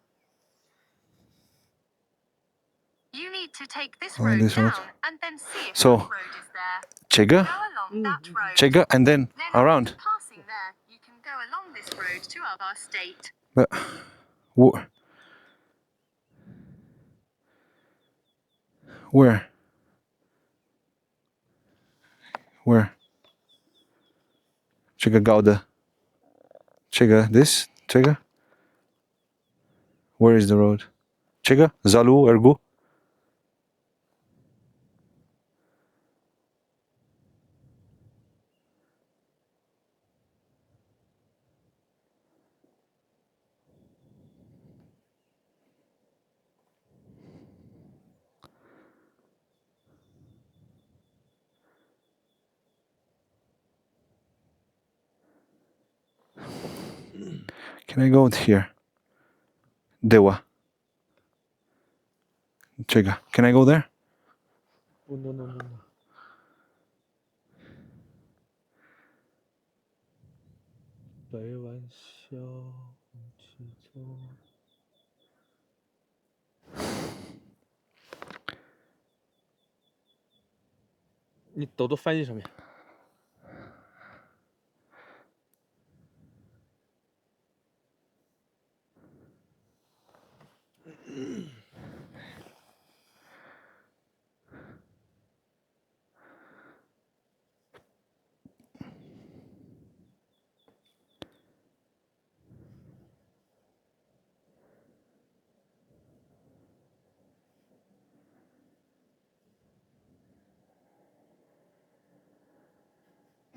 You need to take this Oh, road this down road. and then see if So- that road is there. 这个 Go along that road. 这个 and then Then around after passing there, you can go along this road to our state. but where 这个高的这个 this 这个 where is the road 这个 Zalu Ergu Can I go here 对吧这个 Can I go there 不，no。白玩笑，气球。你抖到翻译上面。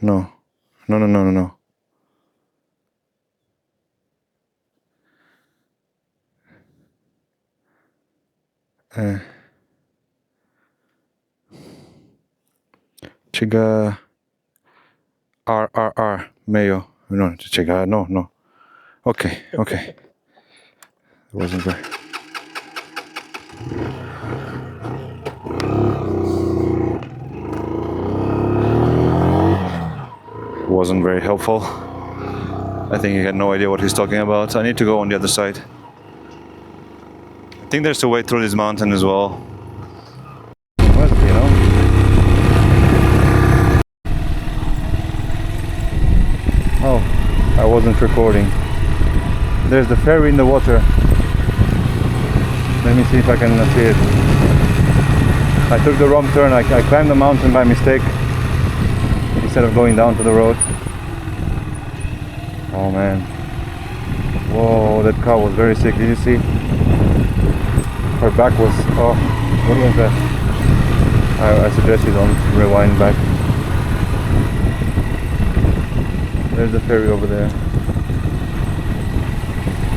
No.这个 R 没有 no 这个 no okay it wasn't good wasn't very helpful. I think he had no idea what he's talking about. I need to go on the other side. I think there's a way through this mountain as well. Well, you know. Oh, I wasn't recording. There's the ferry in the water. Let me see if I can see it. I took the wrong turn. I climbed the mountain by mistake instead of going down to the road. Oh man. Whoa, that car was very sick. Did you see? Her back was... Oh, what was that? I suggest you don't rewind back. There's the ferry over there.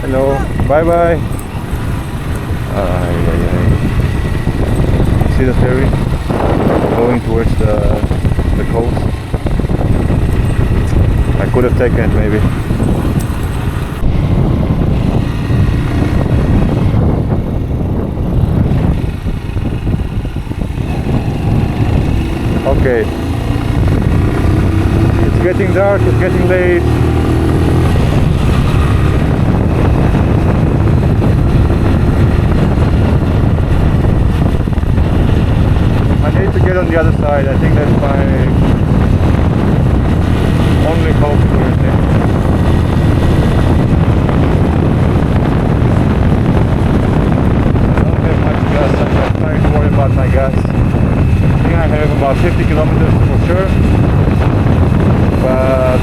Hello. Bye bye. Ay, ay, ay. see the ferry going towards the coast. I could have taken it maybe. Okay. It's getting dark, it's getting late. I need to get on the other side. I think that's my only hope for it. I don't have much gas. I'm not trying to worry about my gas. I think I have about 50 kilometers for sure. But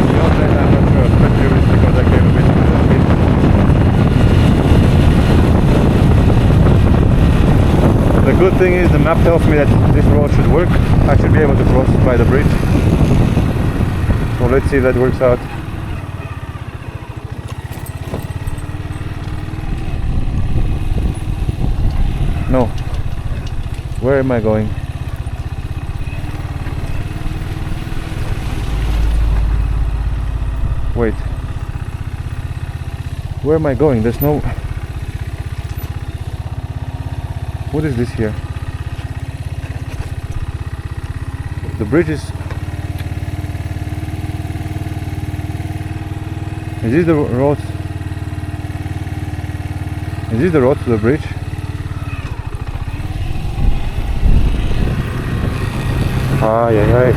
beyond that I'm not sure, especially because I gave a bit too much speed. The good thing is the map tells me that this road should work. I should be able to cross by the bridge. So let's see if that works out. No. Where am I going? Wait. Where am I going? There's no... What is this here? The bridge is... Is this the road? Is this the road to the bridge? Ay, ay, ay.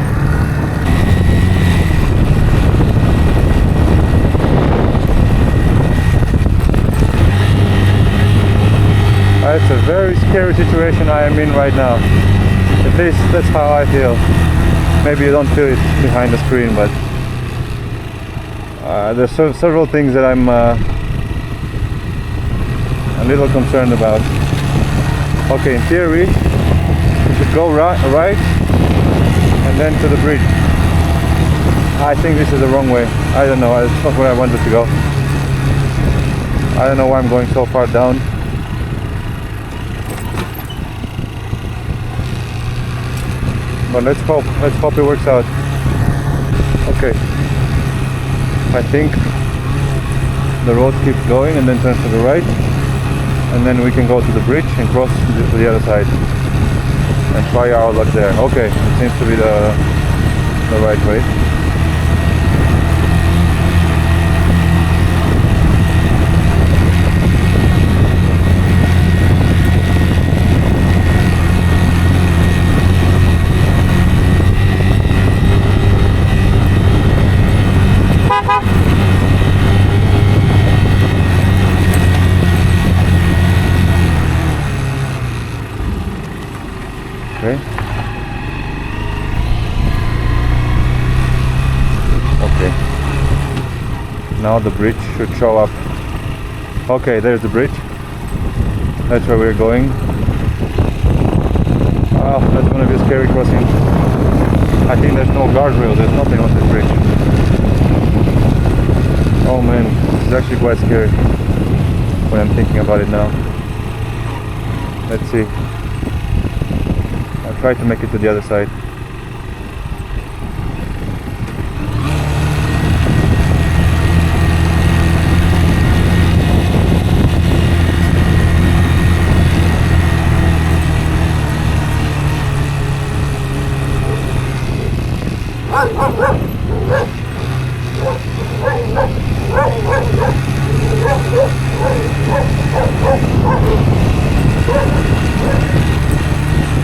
It's a very scary situation I am in right now. At least that's how I feel. Maybe you don't feel it behind the screen, but there's several things that I'm a little concerned about. Okay, in theory, we should go right and then to the bridge. I think this is the wrong way. I don't know, it's not where I wanted to go. I don't know why I'm going so far down. But let's hope it works out. Okay. I think the road keeps going and then turns to the right. And then we can go to the bridge and cross to the other side. And try our luck there. Okay, it seems to be the right way. Okay. Okay. Now the bridge should show up. Okay, there's the bridge. That's where we're going. Oh, that's gonna be a scary crossing. I think there's no guardrail, there's nothing on this bridge. Oh man, this is actually quite scary when I'm thinking about it now. Let's see. I'll try to make it to the other side.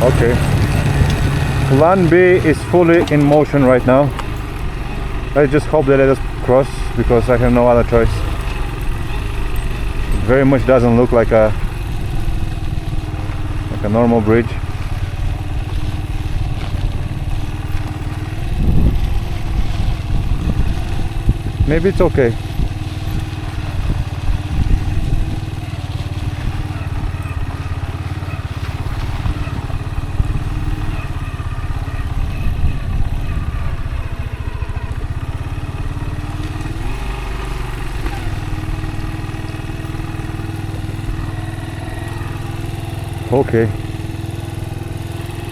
Okay. Plan B is fully in motion right now. I just hope they let us cross because I have no other choice. It very much doesn't look like a normal bridge. Maybe it's okay. Okay.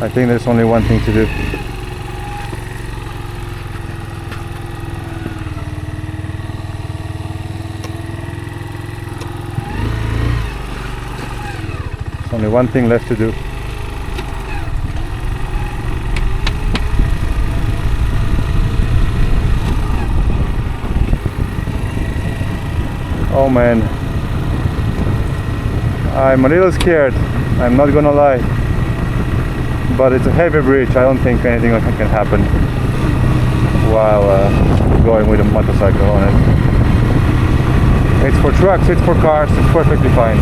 I think there's only one thing to do. There's only one thing left to do. Oh man, I'm a little scared, I'm not gonna lie, but it's a heavy bridge. I don't think anything can happen while going with a motorcycle on it. It's for trucks, it's for cars, it's perfectly fine.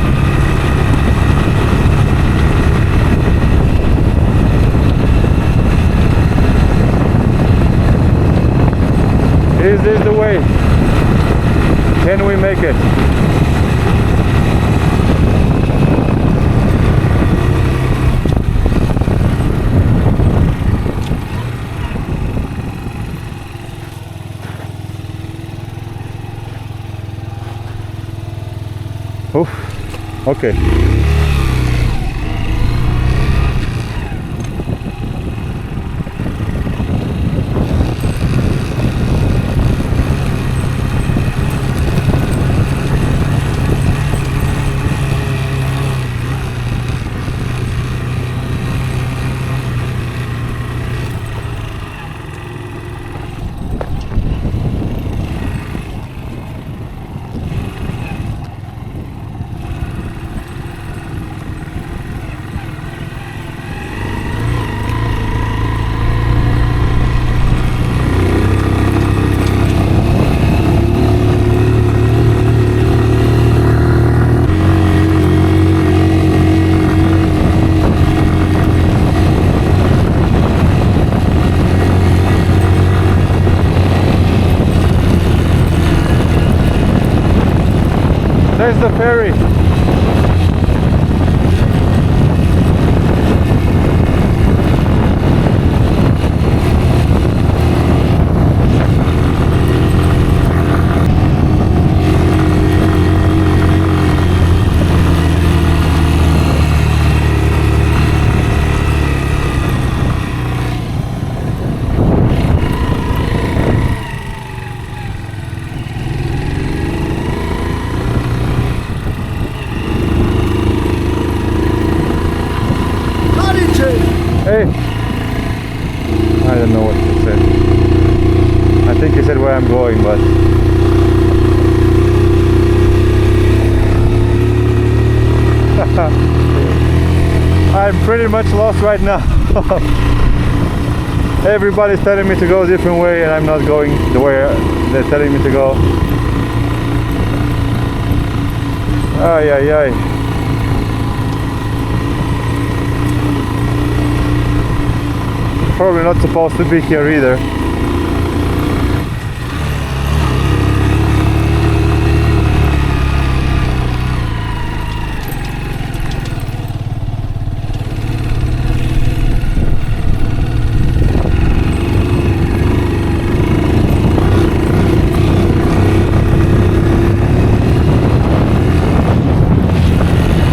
Is this the way? Can we make it? Oof. Okay. There's the ferry. Hey! I don't know what he said. I think he said where I'm going, but... I'm pretty much lost right now. Everybody's telling me to go a different way and I'm not going the way they're telling me to go. Ay, ay, ay. Probably not supposed to be here either.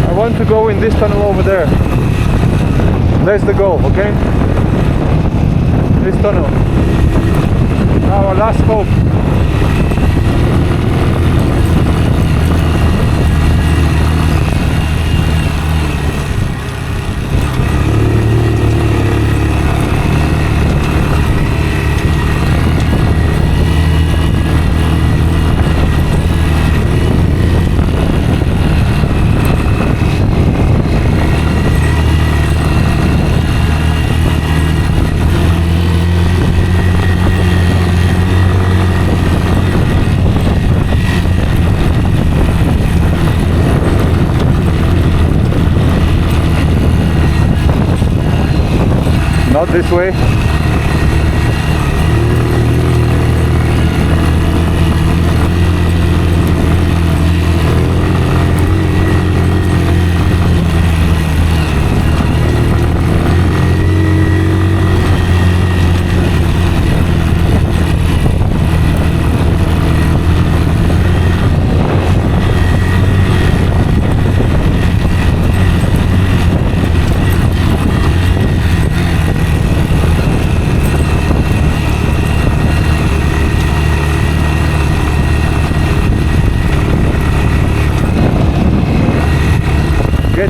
I want to go in this tunnel over there. That's the goal, okay? This tunnel, our last hope. Not this way.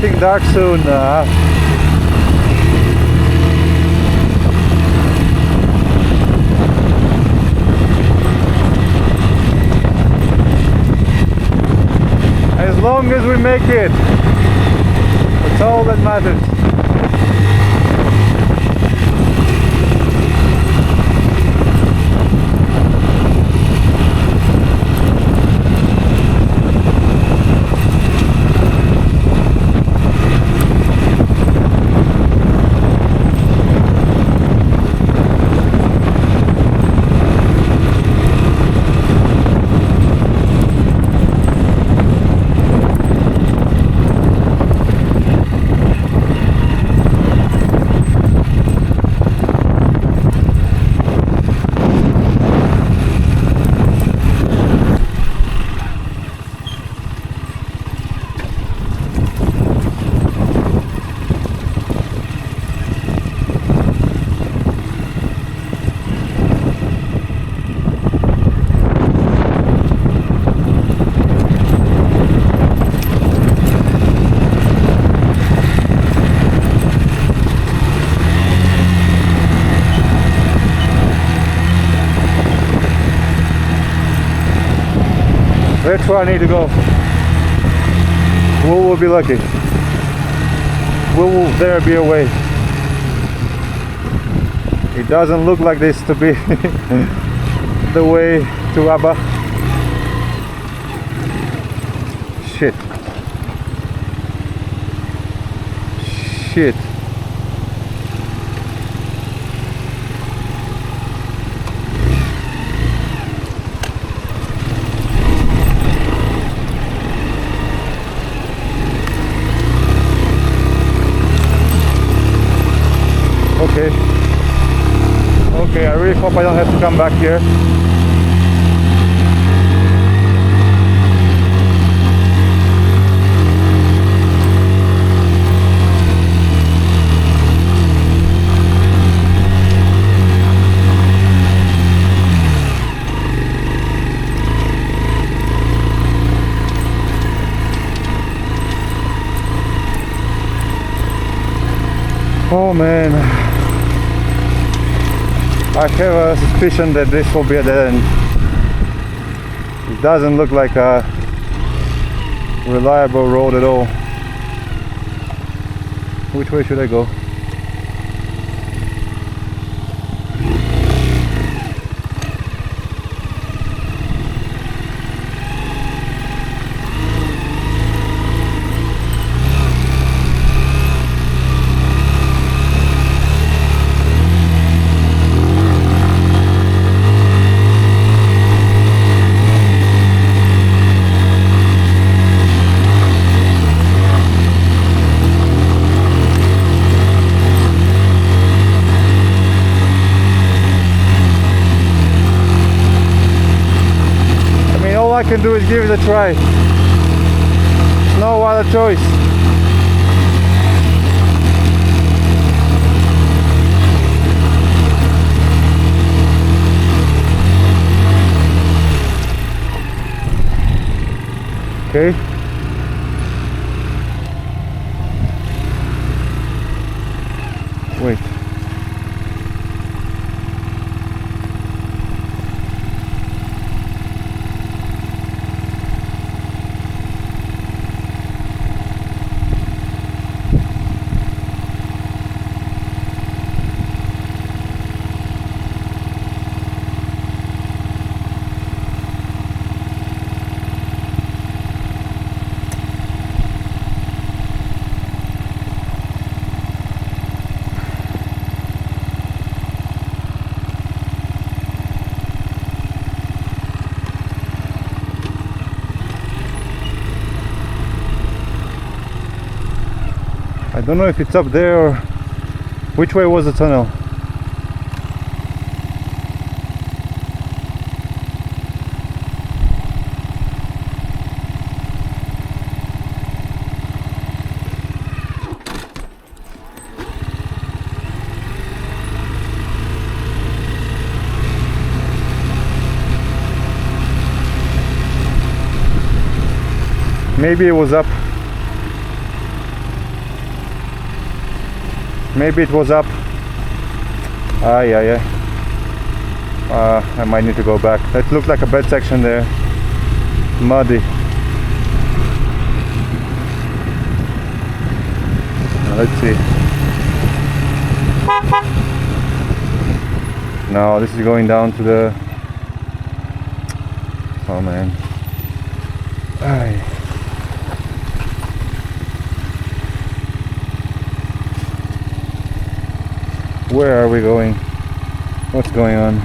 getting dark soon. As long as we make it, that's all that matters. That's where I need to go. We will be lucky. Will there be a way? It doesn't look like this to be the way to Abba. Shit. Shit. Okay. Okay, I really hope I don't have to come back here. Oh man, I have a suspicion that this will be a dead end. It doesn't look like a reliable road at all. Which way should I go? All I can do is give it a try. No other choice. Okay. Wait. I don't know if it's up there or which way was the tunnel. Maybe it was up. Maybe it was up. Yeah. I might need to go back. That looked like a bed section there. Muddy. Now, let's see. No, this is going down to the... Oh man. Aye. Where are we going? What's going on?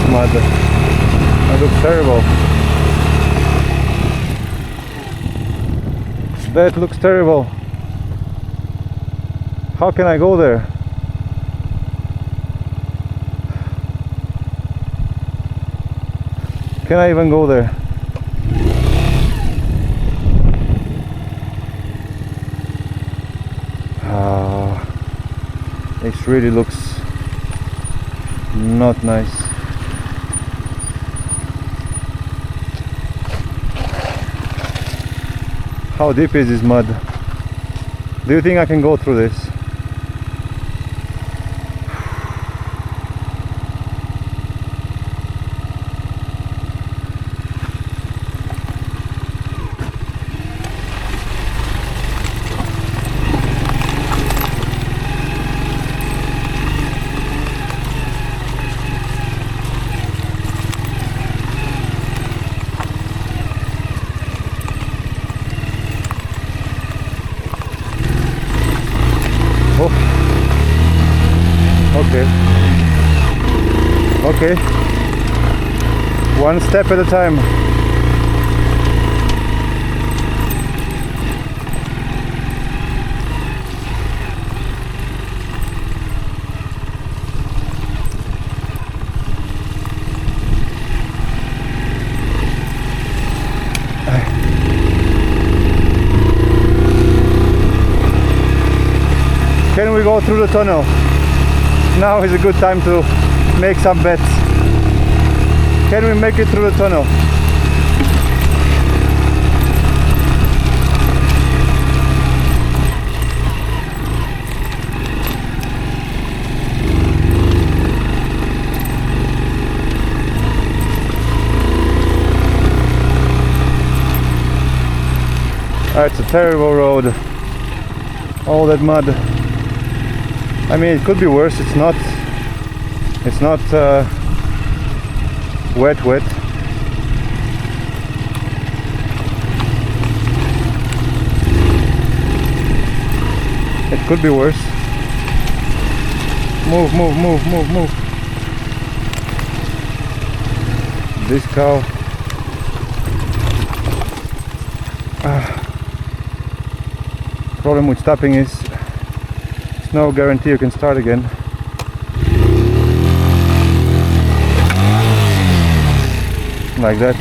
Mud. That looks terrible. That looks terrible. How can I go there? Can I even go there? It really looks not nice. How deep is this mud? Do you think I can go through this? Okay, one step at a time. Can we go through the tunnel? Now is a good time to make some bets. Can we make it through the tunnel? It's a terrible road. All that mud. I mean, it could be worse. It's not wet. It could be worse. Move. This cow. Problem with stopping is it's no guarantee you can start again. Like that.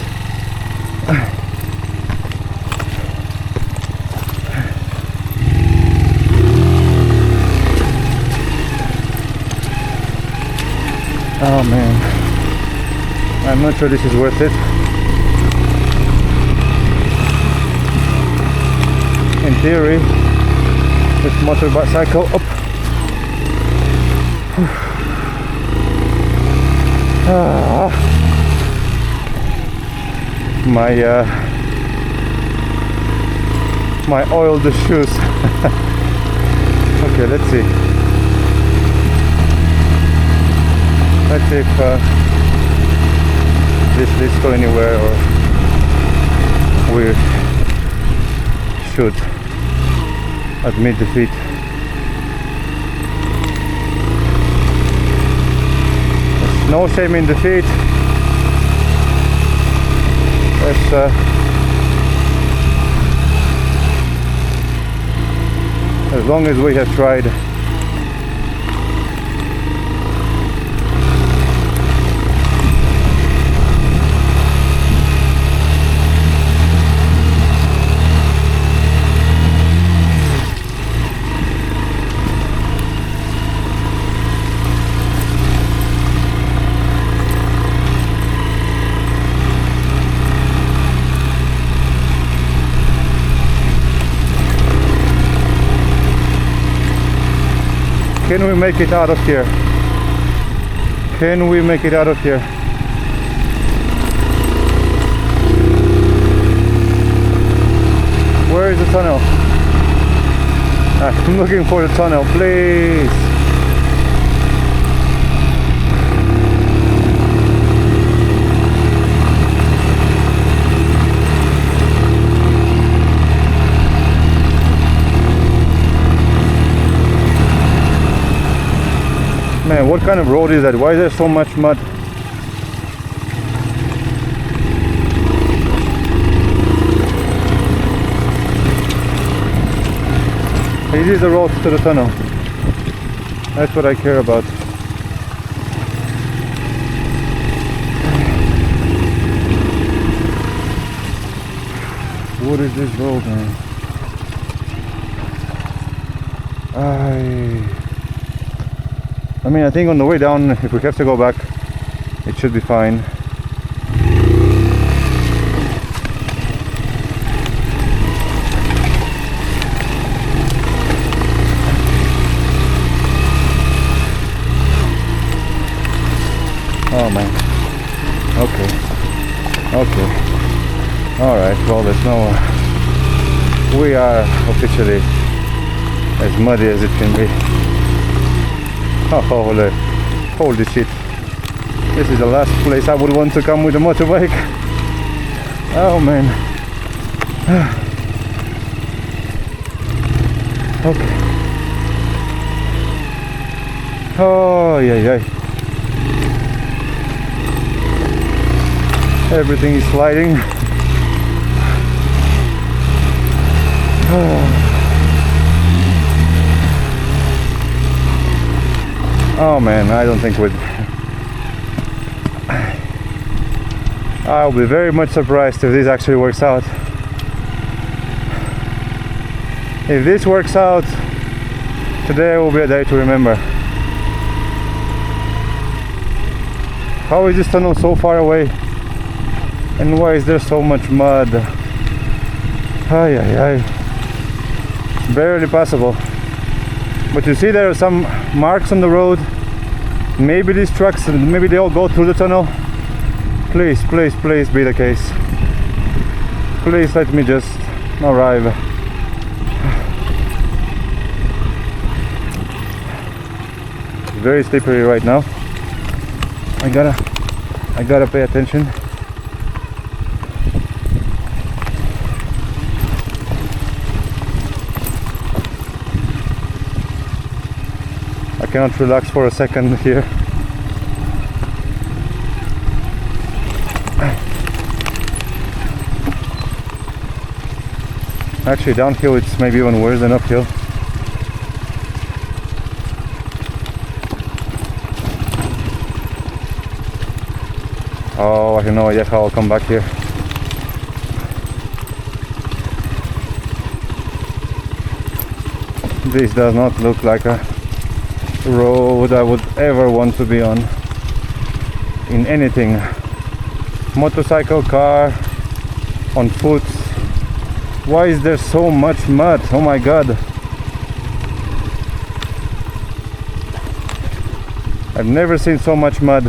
Oh man, I'm not sure this is worth it. In theory, this motorcycle up. My oiled shoes. Okay, let's see. Let's see if this leads to anywhere, or we should admit defeat. No shame in defeat. Let's as long as we have tried. Can we make it out of here? Can we make it out of here? Where is the tunnel? I'm looking for the tunnel, please. Man, what kind of road is that? Why is there so much mud? It is the road to the tunnel. That's what I care about. What is this road, man? I mean, I think on the way down, if we have to go back, it should be fine. Oh man. Okay. Okay. Alright, well, there's no... we are officially as muddy as it can be. Oh, holy shit. This is the last place I would want to come with a motorbike. Oh man. Okay. Oh, yeah. Everything is sliding. Oh man, I don't think I'll be very much surprised if this actually works out. If this works out, today will be a day to remember. How is this tunnel so far away? And why is there so much mud? Ay. Barely passable. But you see there are some marks on the road. Maybe these trucks, maybe they all go through the tunnel. Please be the case. Please let me just arrive. It's very slippery right now. I gotta pay attention. I cannot relax for a second here. Actually, downhill it's maybe even worse than uphill. Oh, I have no idea how I'll come back here. This does not look like a road I would ever want to be on in anything. Motorcycle, car, on foot. Why is there so much mud? Oh my god. I've never seen so much mud.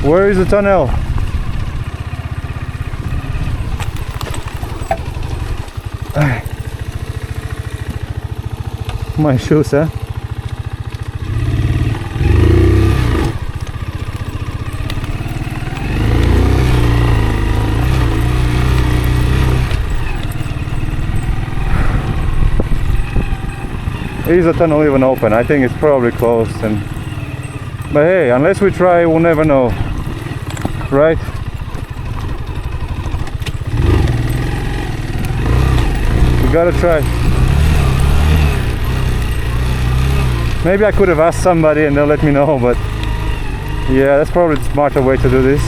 Where is the tunnel? My shoes, huh? Is the tunnel even open? I think it's probably closed. But hey, unless we try, we'll never know, right? We gotta try. Maybe I could have asked somebody and they'll let me know, but yeah, that's probably the smarter way to do this.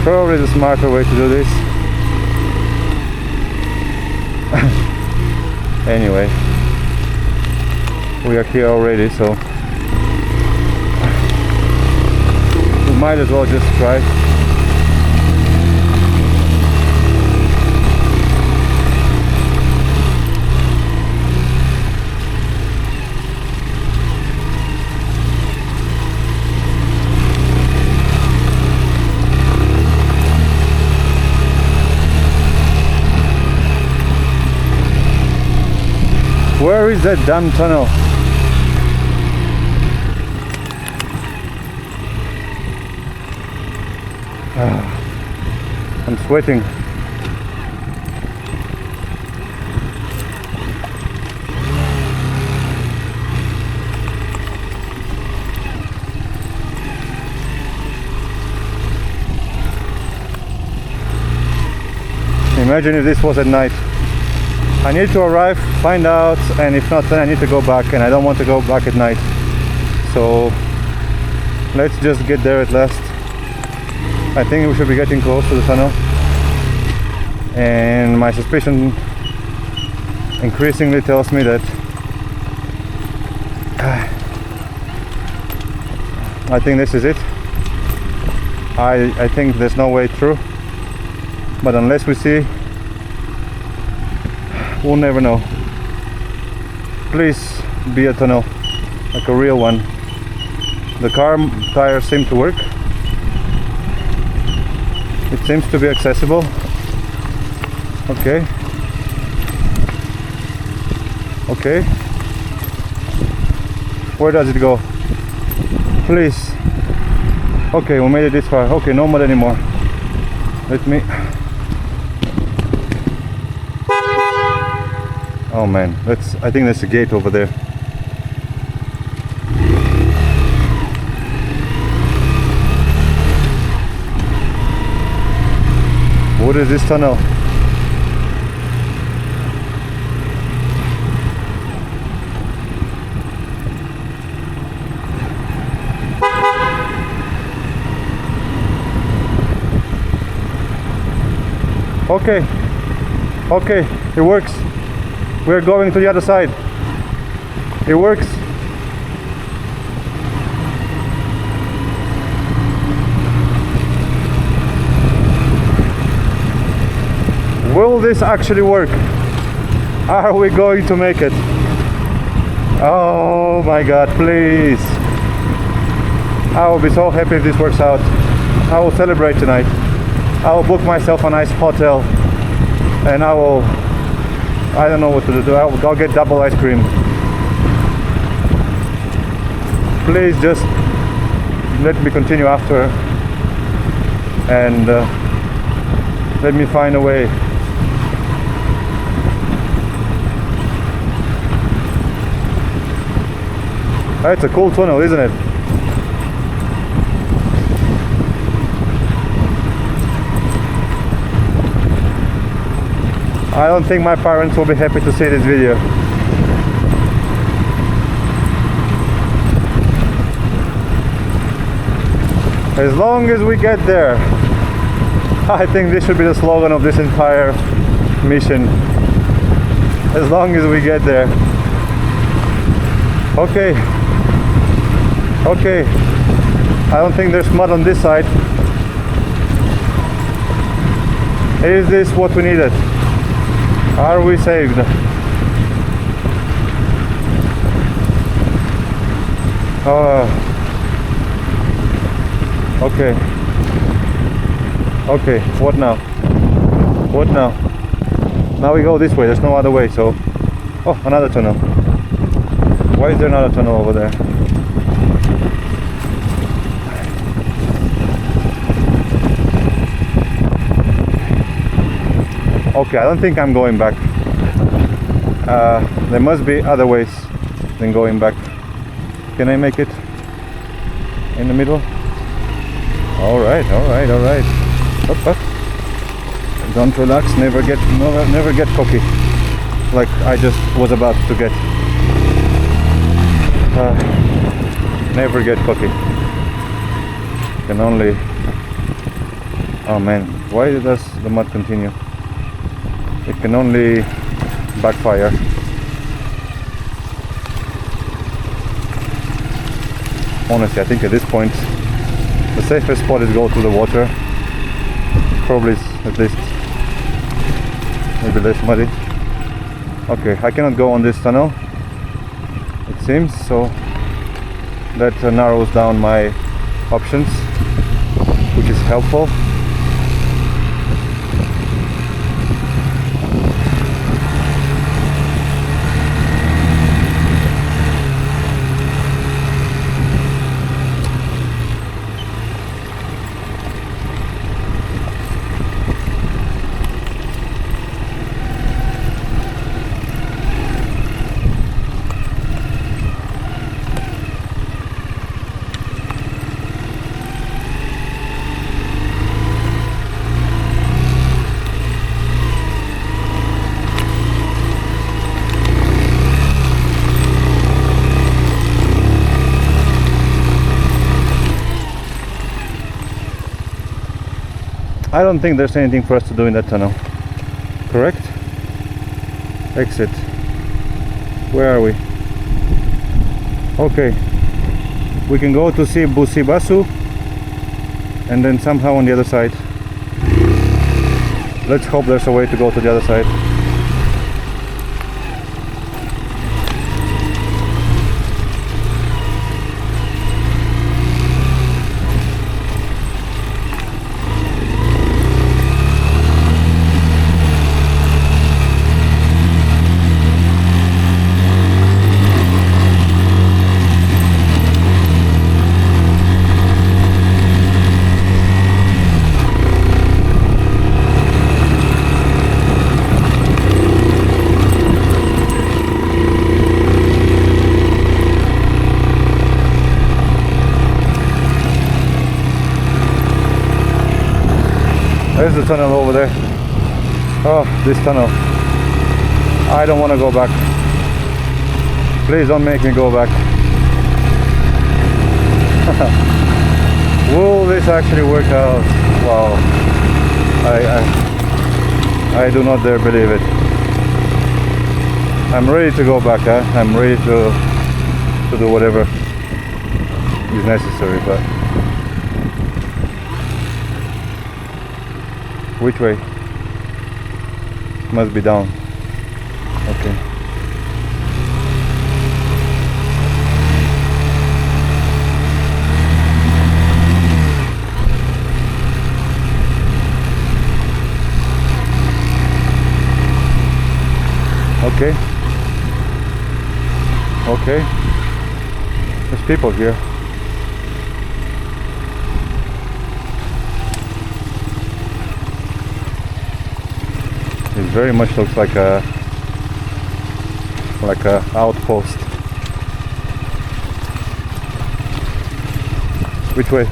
Probably the smarter way to do this. Anyway, we are here already, so we might as well just try. Where is that damn tunnel? I'm sweating. Imagine if this was at night. I need to arrive, find out, and if not, then I need to go back, and I don't want to go back at night. So let's just get there at last. I think we should be getting close to the tunnel, and my suspicion increasingly tells me that I think this is it. I think there's no way through, but unless we see, we'll never know. Please be a tunnel, like a real one. The car tires seem to work. It seems to be accessible. Okay. Okay. Where does it go? Please. Okay, we made it this far. Okay, no mud anymore. Let me... Oh man, I think there's a gate over there. What is this tunnel? Okay, okay, it works. We're going to the other side. It works. Will this actually work? Are we going to make it? Oh my God, please. I will be so happy if this works out. I will celebrate tonight. I will book myself a nice hotel and I don't know what to do. I'll get double ice cream. Please just let me continue after and let me find a way. That's a cool tunnel, isn't it? I don't think my parents will be happy to see this video. As long as we get there, I think this should be the slogan of this entire mission. As long as we get there. Okay. Okay. I don't think there's mud on this side. Is this what we needed? Are we saved? Okay. Okay, what now? What now? Now we go this way, there's no other way, so... Oh, another tunnel. Why is there another tunnel over there? Okay, I don't think I'm going back. There must be other ways than going back. Can I make it in the middle? Alright. Up. Don't relax, never get cocky like I just was about to get. Never get cocky. Can only... Oh man, why does the mud continue? It can only backfire. Honestly, I think at this point the safest spot is go to the water. Probably at least maybe less muddy. Okay, I cannot go on this tunnel, it seems, so that narrows down my options, which is helpful. I don't think there's anything for us to do in that tunnel. Correct? Exit. Where are we? Okay. We can go to see Busibasu and then somehow on the other side. Let's hope there's a way to go to the other side. There's the tunnel over there. Oh, this tunnel. I don't want to go back. Please don't make me go back. Will this actually work out? Wow. I do not dare believe it. I'm ready to go back, huh? I'm ready to do whatever is necessary, but which way? Must be down. Okay. Okay. Okay. There's people here. It very much looks like a outpost. Which way?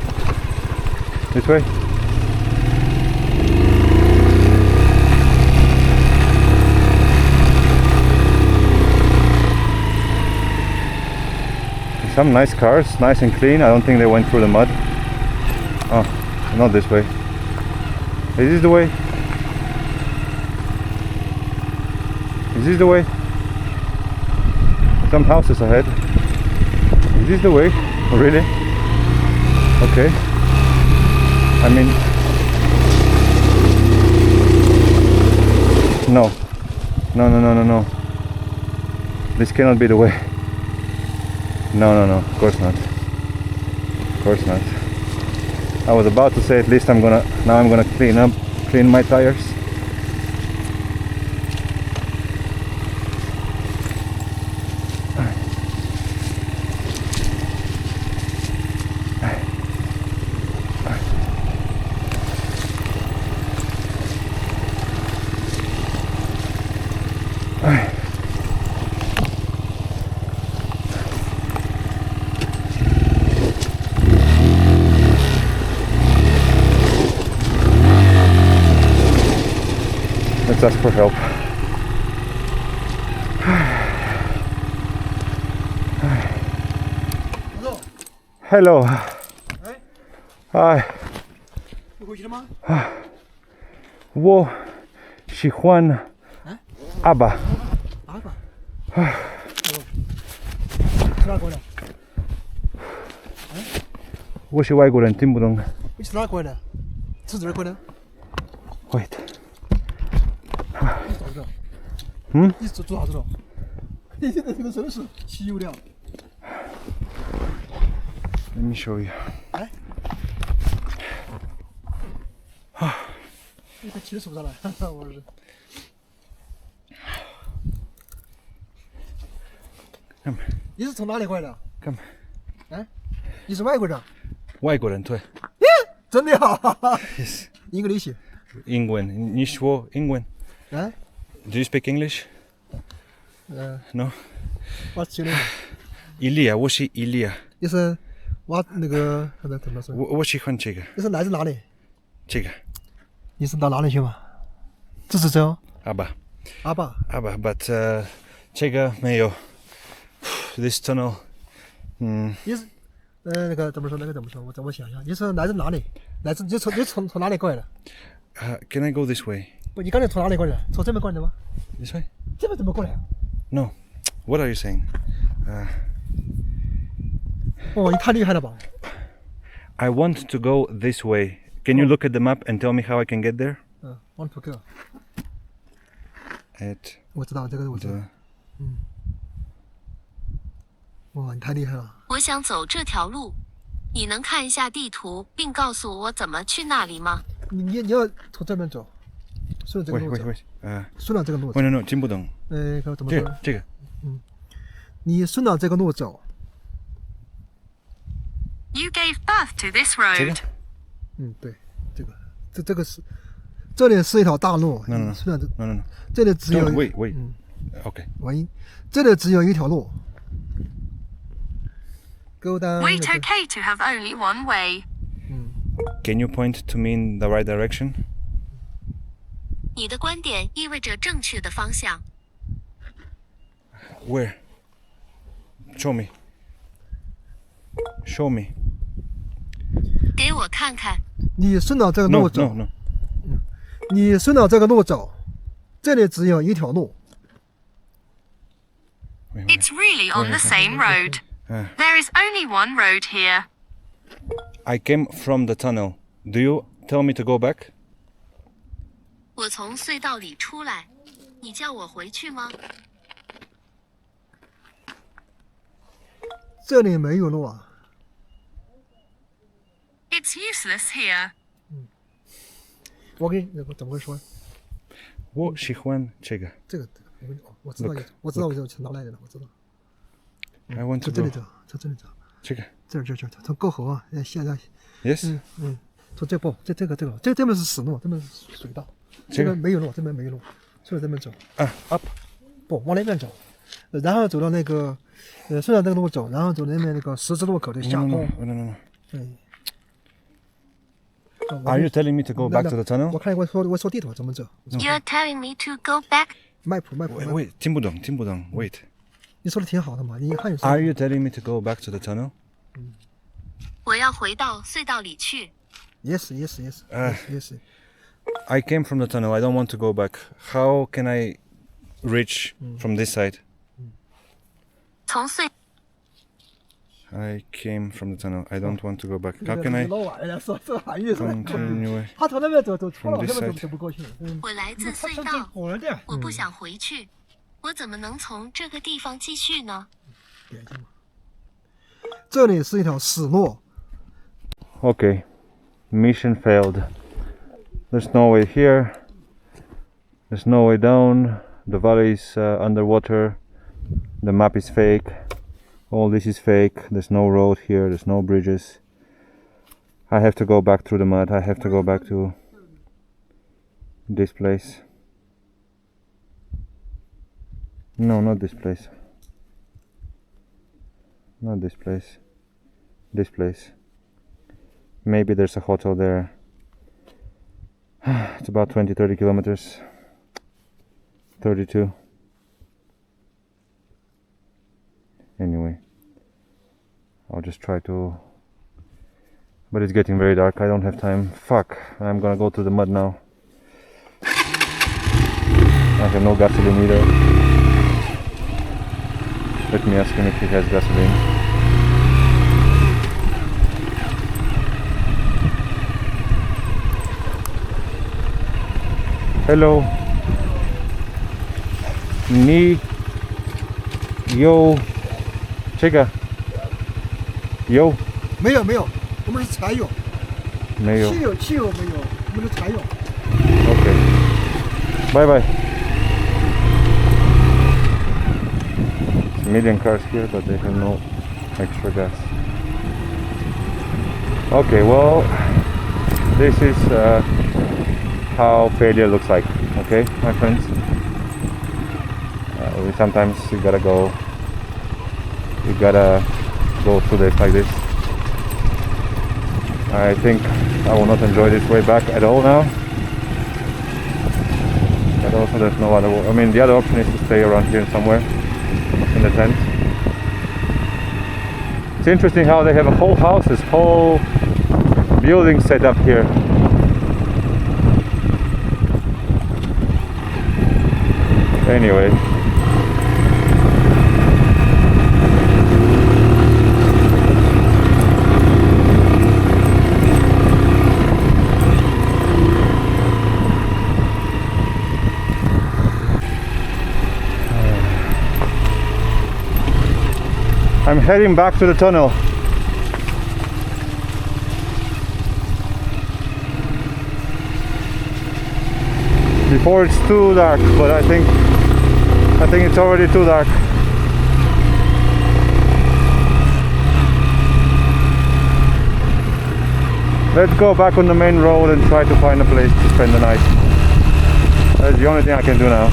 This way? Some nice cars, nice and clean. I don't think they went through the mud. Oh, not this way. Is this the way? Is this the way? Some houses ahead. Is this the way? Oh, really? Okay. I mean... No. No. This cannot be the way. No. Of course not. Of course not. I was about to say at least I'm gonna clean my tires. Let's ask for help. Hello. Hi. 你回去了吗？我喜欢阿爸。阿爸。是哪国的？我是外国人，听不懂。你是哪国的？是这儿国的？ Wait. 你做啥子？嗯？你做啥子了？你现在这个真是稀有的。 Let me show you. 哎。你这气儿受不上来，我是。Come. 你是从哪里过来的 Come. 哎，你是外国人？外国人，对。真的呀 Yes. ？English。英文，你说英文？哎 Do you speak English? No. What's your name? 伊利亚，我是伊利亚。你是我那个怎么说？我喜欢这个。你是来自哪里？这个。你是到哪里去嘛？自治州。阿爸。阿爸。阿爸 ，but 这个没有。This tunnel. 你是那个怎么说？那个怎么说？我想想，你是来自哪里？来自你从哪里过来的？ Can I go this way? 不，你刚才从哪里过来的？从这边过来的吗？ This way? 这边怎么过来啊？ No. What are you saying? 哦，你太厉害了吧！ I want to go this way. Can you look at the map and tell me how I can get there? Want to go. At 我知道这个，我知道。 the 哇，你太厉害了！我想走这条路，你能看一下地图，并告诉我怎么去那里吗？你要从这边走，顺着这个路走。顺着这个路走。Wait, no, 听不懂。怎么说？这个。你顺着这个路走。 You gave birth to this road. 对，这个是，这里是一条大路。No. 顺着这。No. 这里只有。Wait. Okay. 这里只有一条路。Go down. Wait, okay to have only one way. Can you point to me in the right direction? 你的观点意味着正确的方向。 Where? Show me. Show me. 给我看看。你顺着这个路走。 No. 你顺着这个路走，这里只有一条路。 It's really on the same road. There is only one road here. I came from the tunnel. Do you tell me to go back? 我从隧道里出来，你叫我回去吗？这里没有路啊。 It's useless here. 我给你怎么会说？我喜欢这个。这个，我知道，我知道我从哪来的了，我知道。 I want to 从这 go. 里走，从这里走。这个。这，从沟河啊，现在。 Yes. 从这边是死路，这边是水道，这边没有路，这边没有路，顺着这边走。Up. 不，往那边走，然后走到那个，顺着这个路走，然后走那边那个十字路口的下坡。No. 对。 Are you telling me to go back to the tunnel? 我看我说地图怎么走。 You're telling me to go back? 麦谱。Wait, 听不懂。Wait. 你说的挺好的嘛，你汉语说。 Are you telling me to go back to the tunnel? 我要回到隧道里去。 Yes. I came from the tunnel. I don't want to go back. How can I reach from this side? 从隧。 I came from the tunnel. I don't want to go back. How can I 老外呀，说这汉语是。 continue? 他从那边走错了，这边走不过去。我来自隧道，我不想回去，我怎么能从这个地方继续呢？这里是一条死路。 Okay, mission failed. There's no way here. There's no way down. The valley is underwater. The map is fake. All this is fake. There's no road here. There's no bridges. I have to go back through the mud. I have to go back to this place. No, not this place. Not this place. This place. Maybe there's a hotel there. It's about 20-30 kilometers. 32. Anyway, I'll just try to, but it's getting very dark. I don't have time. Fuck, I'm gonna go through the mud now. I have no gasoline either. Let me ask him if he has gasoline. Hello. Ni Yo 这个 Yo 没有，我们是柴油，没有。汽油没有，我们是柴油。Okay. Bye bye. Million cars here, but they have no extra gas. Okay, well, this is how failure looks like. Okay, my friends. Sometimes you gotta go through this like this. I think I will not enjoy this way back at all now. But also there's no other, I mean the other option is to stay around here somewhere in the tent. It's interesting how they have a whole house, this whole building set up here. Anyway. I'm heading back to the tunnel. Before it's too dark, but I think it's already too dark. Let's go back on the main road and try to find a place to spend the night. That's the only thing I can do now.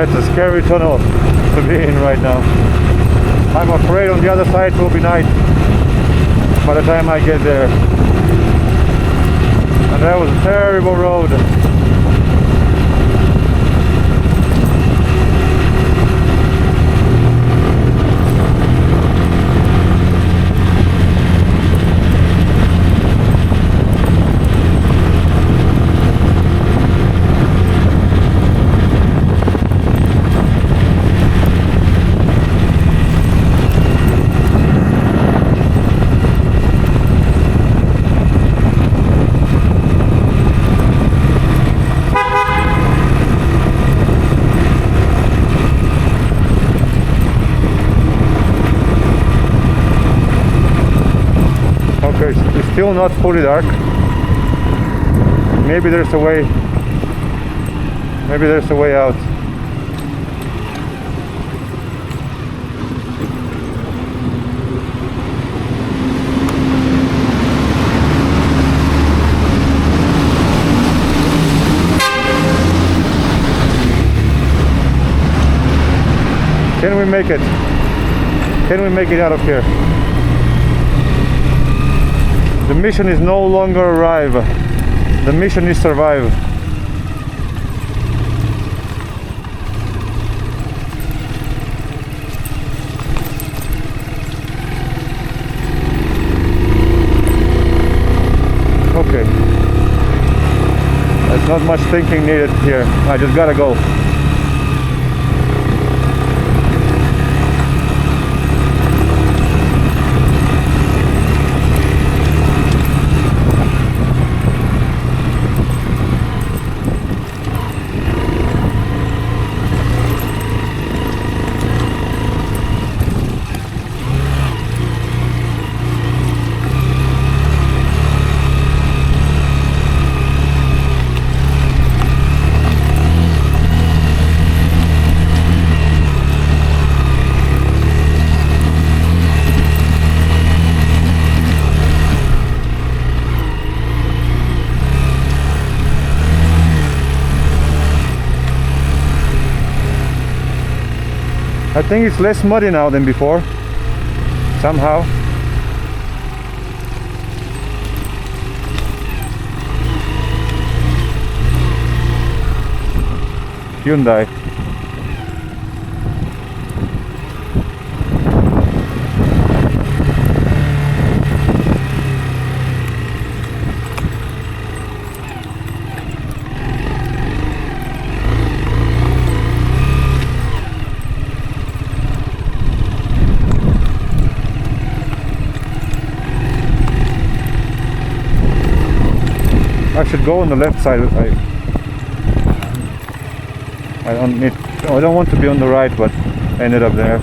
It's a scary tunnel to be in right now. I'm afraid on the other side will be night by the time I get there. And that was a terrible road. It's still not fully dark. Maybe there's a way. Maybe there's a way out. Can we make it? Can we make it out of here? The mission is no longer arrive. The mission is survive. Okay. There's not much thinking needed here. I just gotta go. I think it's less muddy now than before, somehow. Hyundai. I should go on the left side. I don't want to be on the right, but I ended up there.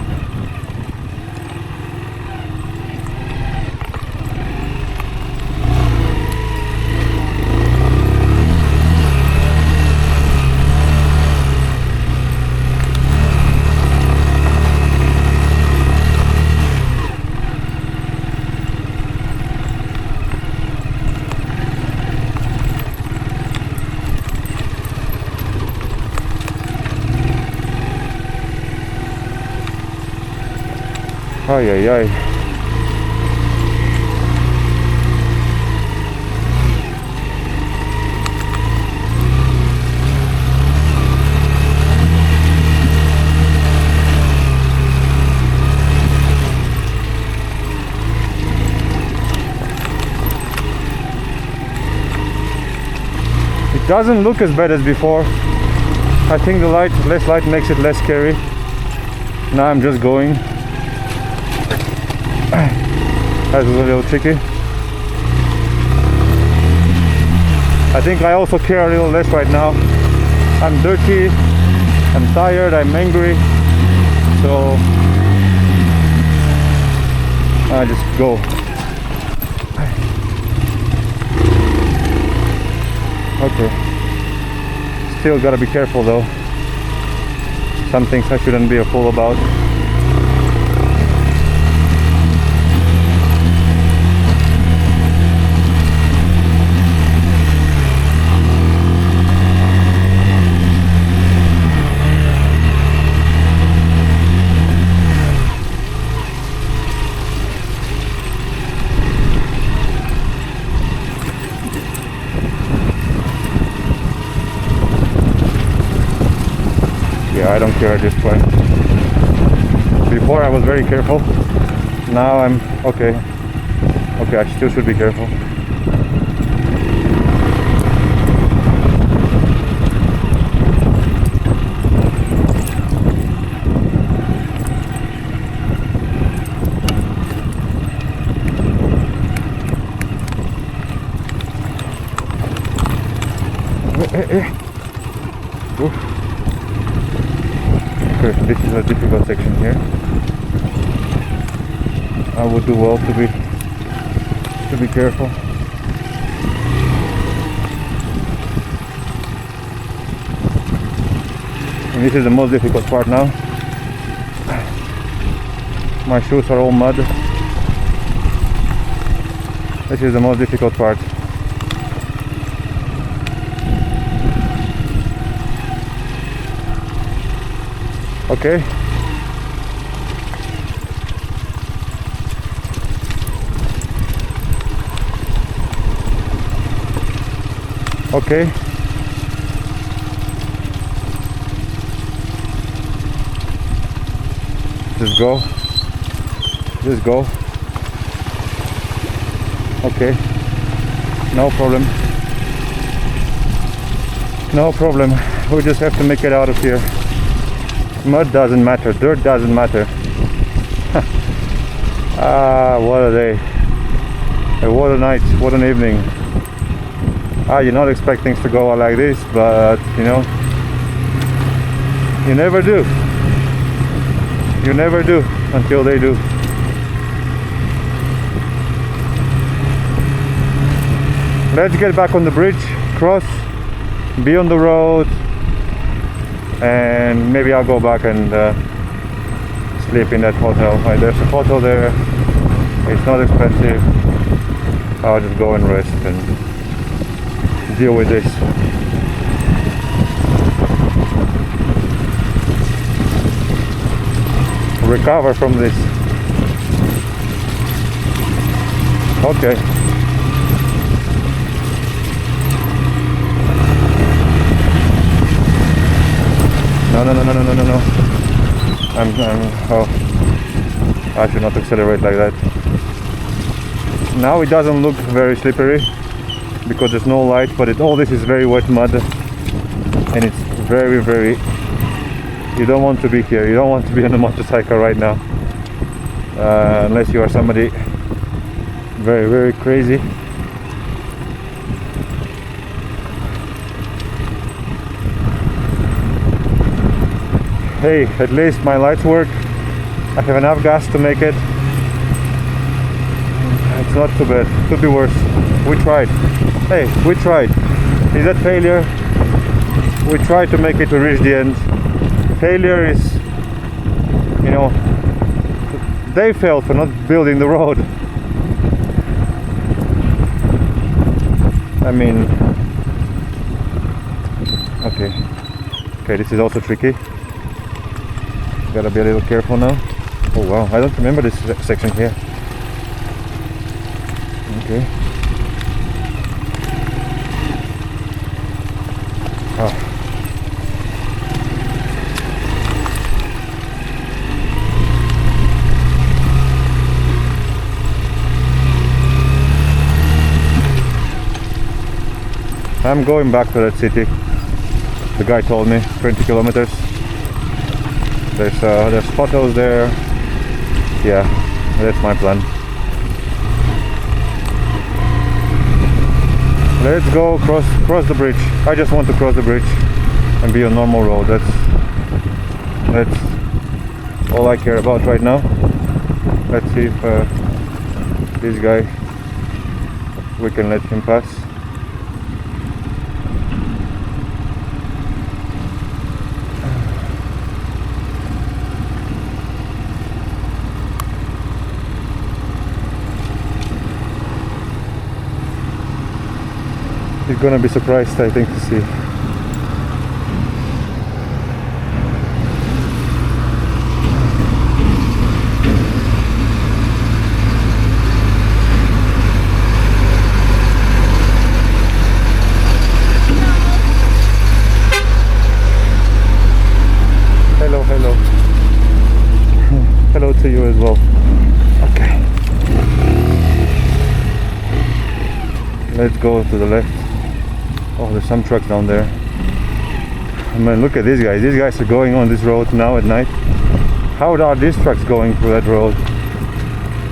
Ay, ay, ay. It doesn't look as bad as before. I think the less light makes it less scary. Now I'm just going. That was a little tricky. I think I also care a little less right now. I'm dirty, I'm tired, I'm angry, so I just go. Okay. Still gotta be careful though. Some things I shouldn't be a fool about. I don't care at this point. Before I was very careful. Now I'm okay. Okay, I still should be careful. Oof. Okay, this is a difficult section here. I would do well to be careful. And this is the most difficult part now. My shoes are all mud. This is the most difficult part. Okay. Okay. Just go. Just go. Okay. No problem. No problem. We just have to make it out of here. Mud doesn't matter, dirt doesn't matter. Ah, what a day. What a night, what an evening. You're not expecting things to go like this, but you know, you never do. You never do until they do. Let's get back on the bridge, cross, be on the road, and maybe I'll go back and sleep in that hotel. There's a hotel there, it's not expensive. I'll just go and rest and deal with this. recover from this. Okay. No. Oh, I should not accelerate like that. Now it doesn't look very slippery because there's no light, but all this is very wet mud, and it's very, very. You don't want to be here. You don't want to be on a motorcycle right now, unless you are somebody very, very crazy. Hey, at least my lights work. I have enough gas to make it. It's not too bad. Could be worse. We tried. Hey, we tried. Is that failure? We tried to make it to reach the end. Failure is, you know, they failed for not building the road. I mean, okay, this is also tricky. Gotta be a little careful now. Oh wow, I don't remember this section here. Okay. Oh. I'm going back to that city. The guy told me 20 kilometers. There's photos there. Yeah, that's my plan. Let's go cross the bridge. I just want to cross the bridge and be on normal road. That's all I care about right now. Let's see if this guy, we can let him pass. He's gonna be surprised, I think, to see. Hello. Hello to you as well. Okay. Let's go to the left. Oh, there's some trucks down there. I mean, look at these guys. These guys are going on this road now at night. How are these trucks going through that road?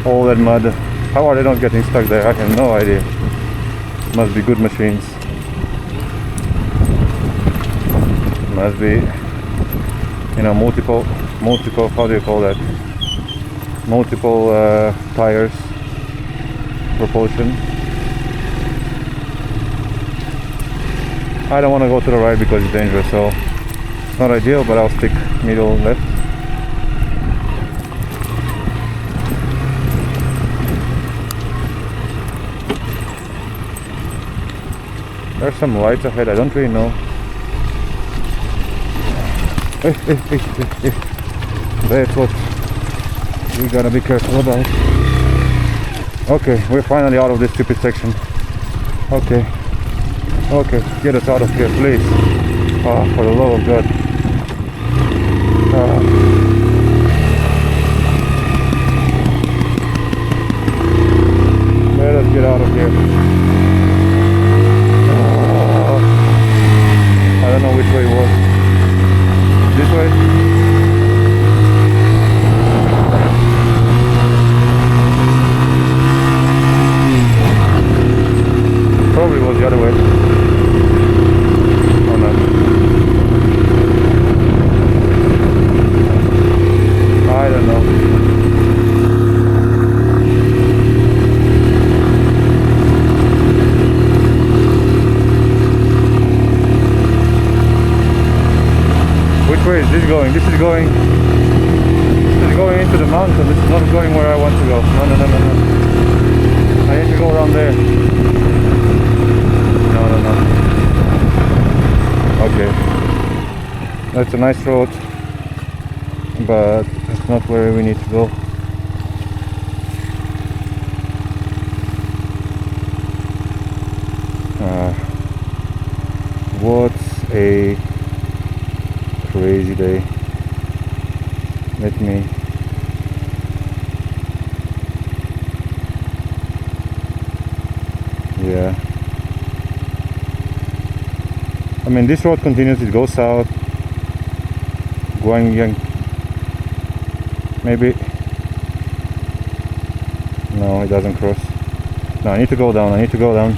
All that mud. How are they not getting stuck there? I have no idea. Must be good machines. Must be, you know, multiple, how do you call that? Multiple tires, propulsion. I don't want to go to the right because it's dangerous, so it's not ideal, but I'll stick middle left. There's some lights ahead, I don't really know. That's what we gotta be careful about. Okay, we're finally out of this stupid section. Okay, get us out of here, please. Oh, for the love of God. Let us get out of here. I don't know which way it was. This way? Probably was the other way. Oh no. I don't know. Which way is this going? This is going into the mountain. This is not going where I want to go. No. I need to go around there. No. Okay. That's a nice road. but that's not where we need to go. What a crazy day. Let me yeah, I mean this road continues, it goes south, going maybe no, it doesn't cross. No, I need to go down, I need to go down.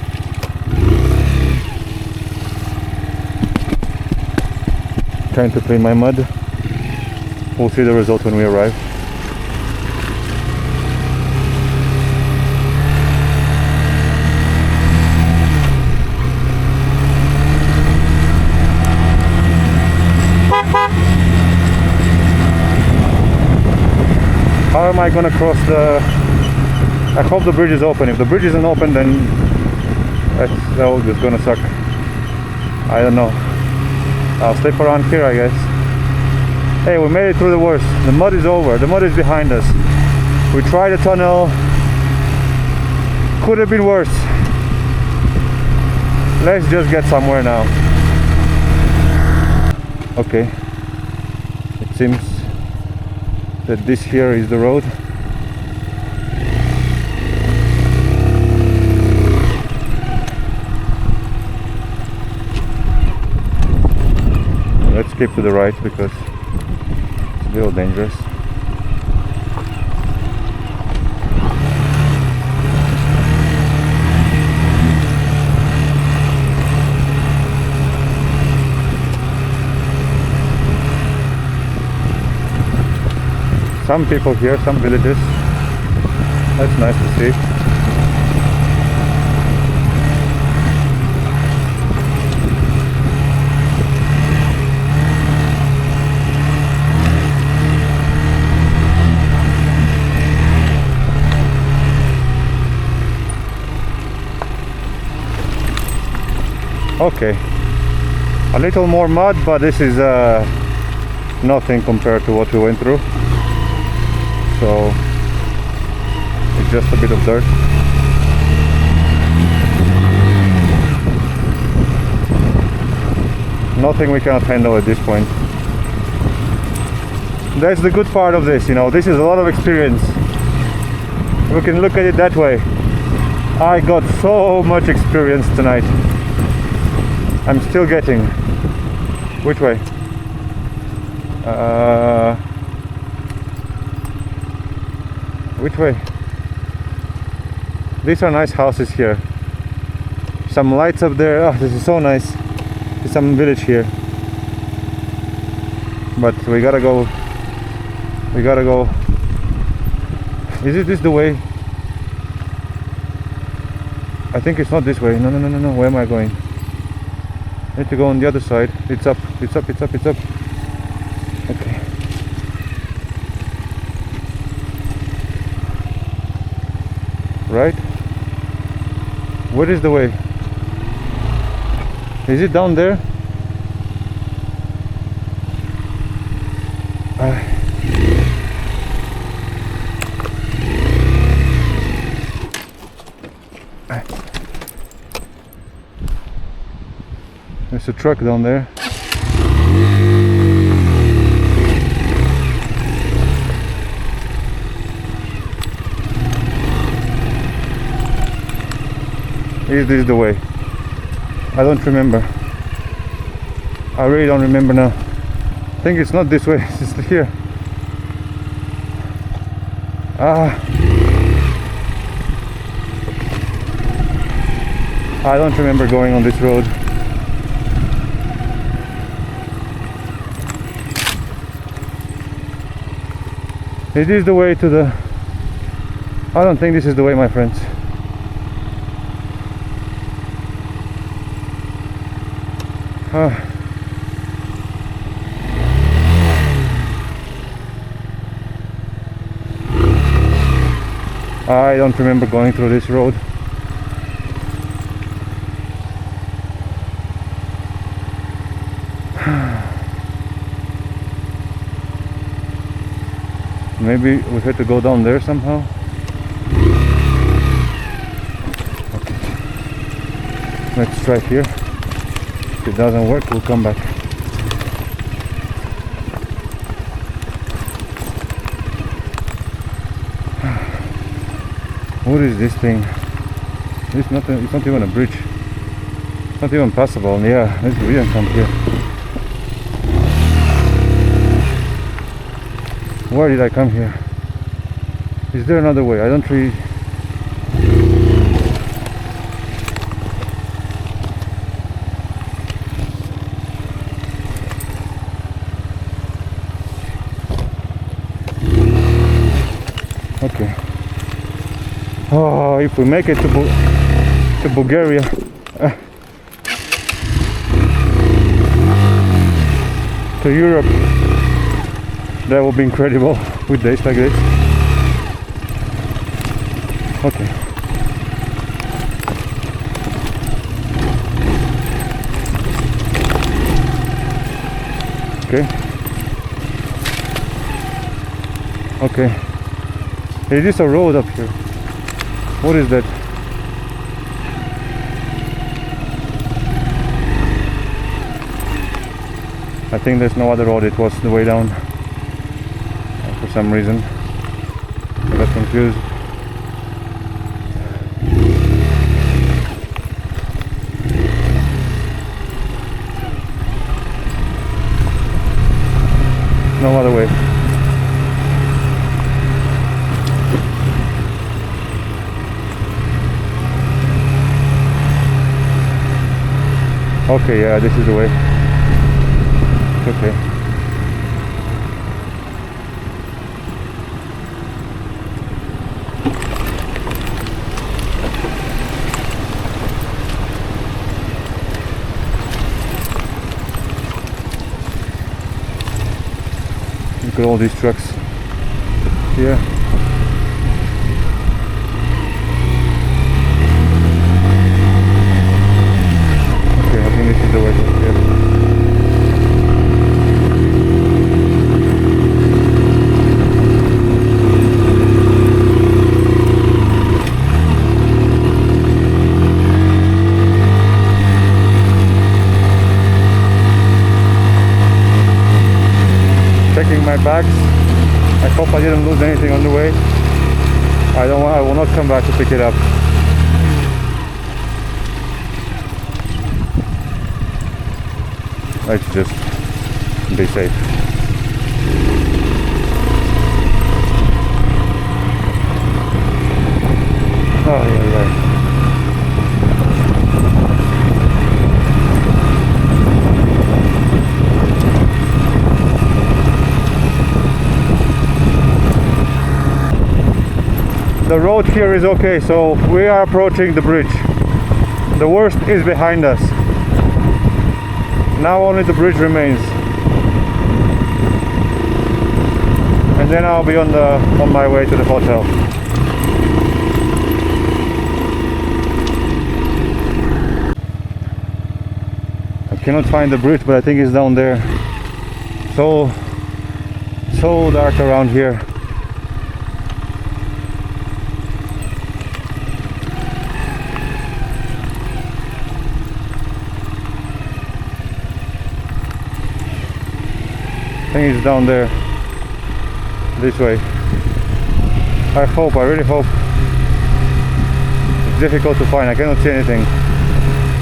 Trying to clean my mud. We'll see the result when we arrive. How am I gonna cross the... I hope the bridge is open. If the bridge isn't open, then that's just gonna suck. I don't know. I'll slip around here, I guess. Hey, we made it through the worst. The mud is over. The mud is behind us. We tried a tunnel. Could have been worse. Let's just get somewhere now. Okay. It seems that this here is the road. Let's keep to the right because it's a little dangerous. Some people here, some villages. That's nice to see. Okay, a little more mud, but this is nothing compared to what we went through. So it's just a bit of dirt. Nothing we cannot handle at this point. That's the good part of this, you know, this is a lot of experience. We can look at it that way. I got so much experience tonight. I'm still getting. Which way? Which way? These are nice houses here. Some lights up there. Oh, this is so nice. There's some village here. But we gotta go. We gotta go. Is this the way? I think it's not this way. No, no, no, no, no. Where am I going? I need to go on the other side. It's up, it's up, it's up, it's up. Okay. Right? Where is the way? Is it down there? There's a truck down there. Is this the way? I don't remember. I really don't remember now. I think it's not this way, it's here. I don't remember going on this road. Is this the way to the... I don't think this is the way, my friends. I don't remember going through this road. Maybe we had to go down there somehow. Okay. Let's try here. If it doesn't work, we'll come back. What is this thing? It's not even a bridge. It's not even passable. Yeah, let's didn't come here. Why did I come here? Is there another way? I don't really... Okay. Oh, if we make it to Bulgaria, to Europe, that will be incredible with days like this. Okay. Okay. Okay. Is this a road up here? What is that? I think there's no other road, it was the way down. For some reason I got confused. No other way. Okay, yeah, this is the way. It's okay. Look at all these trucks here. Okay, I think this is the way here. Checking my bags. I hope I didn't lose anything on the way. I will not come back to pick it up. Let's just be safe. Oh, yeah. The road here is okay, so we are approaching the bridge. The worst is behind us. Now only the bridge remains. And then I'll be on my way to the hotel. I cannot find the bridge, but I think it's down there. So dark around here. I think it's down there, this way. I really hope. It's difficult to find, I cannot see anything.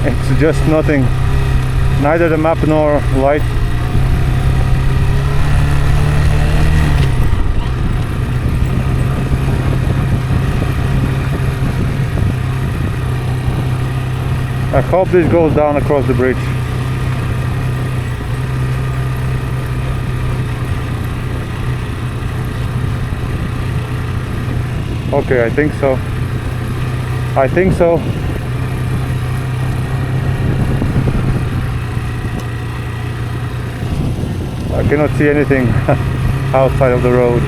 It's just nothing, neither the map nor light. I hope this goes down across the bridge. Okay, I think so. I cannot see anything outside of the road.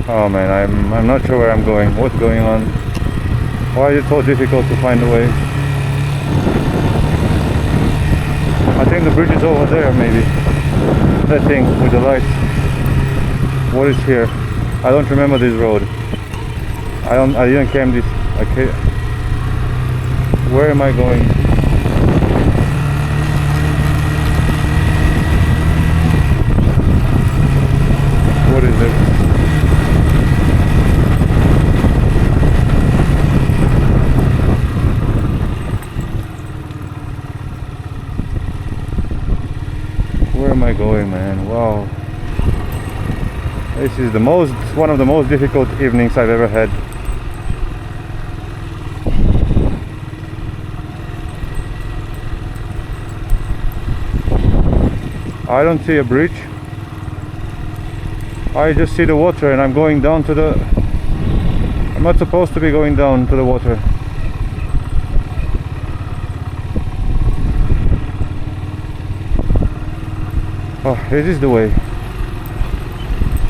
Oh man, I'm not sure where I'm going. What's going on? Why is it so difficult to find a way? I think the bridge is over there, maybe. That thing with the lights. What is here? I don't remember this road. I didn't came this. Okay. Where am I going? What is it? Where am I going, man? Wow. This is one of the most difficult evenings I've ever had. I don't see a bridge. I just see the water and I'm going down to the... I'm not supposed to be going down to the water. Oh, this is the way.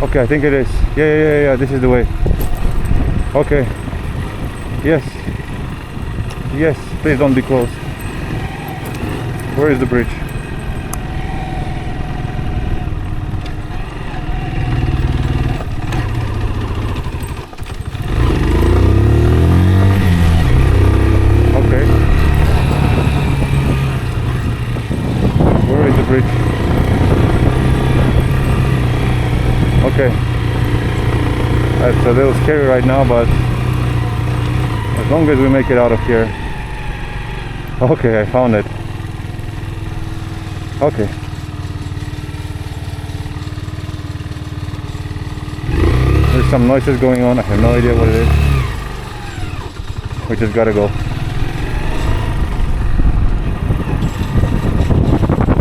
Okay, I think it is. Yeah, this is the way. Okay. Yes. Yes, please don't be close. Where is the bridge? Okay. Where is the bridge? Okay, that's a little scary right now, but as long as we make it out of here. Okay, I found it. Okay. There's some noises going on. I have no idea what it is. We just gotta go.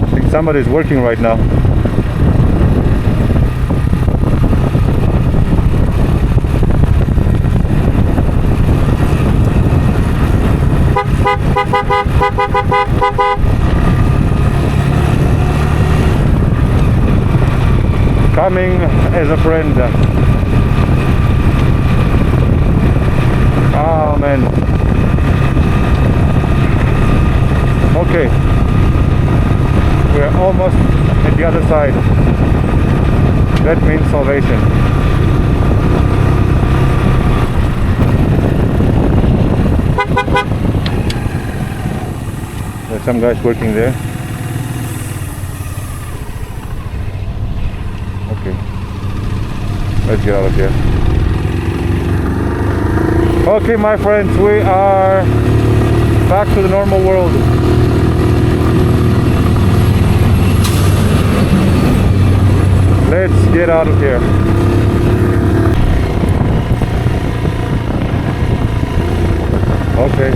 I think somebody's working right now. Coming as a friend. Oh man. Okay. We're almost at the other side. That means salvation. There's some guys working there. Okay, let's get out of here. Okay, my friends, we are back to the normal world. Let's get out of here. Okay.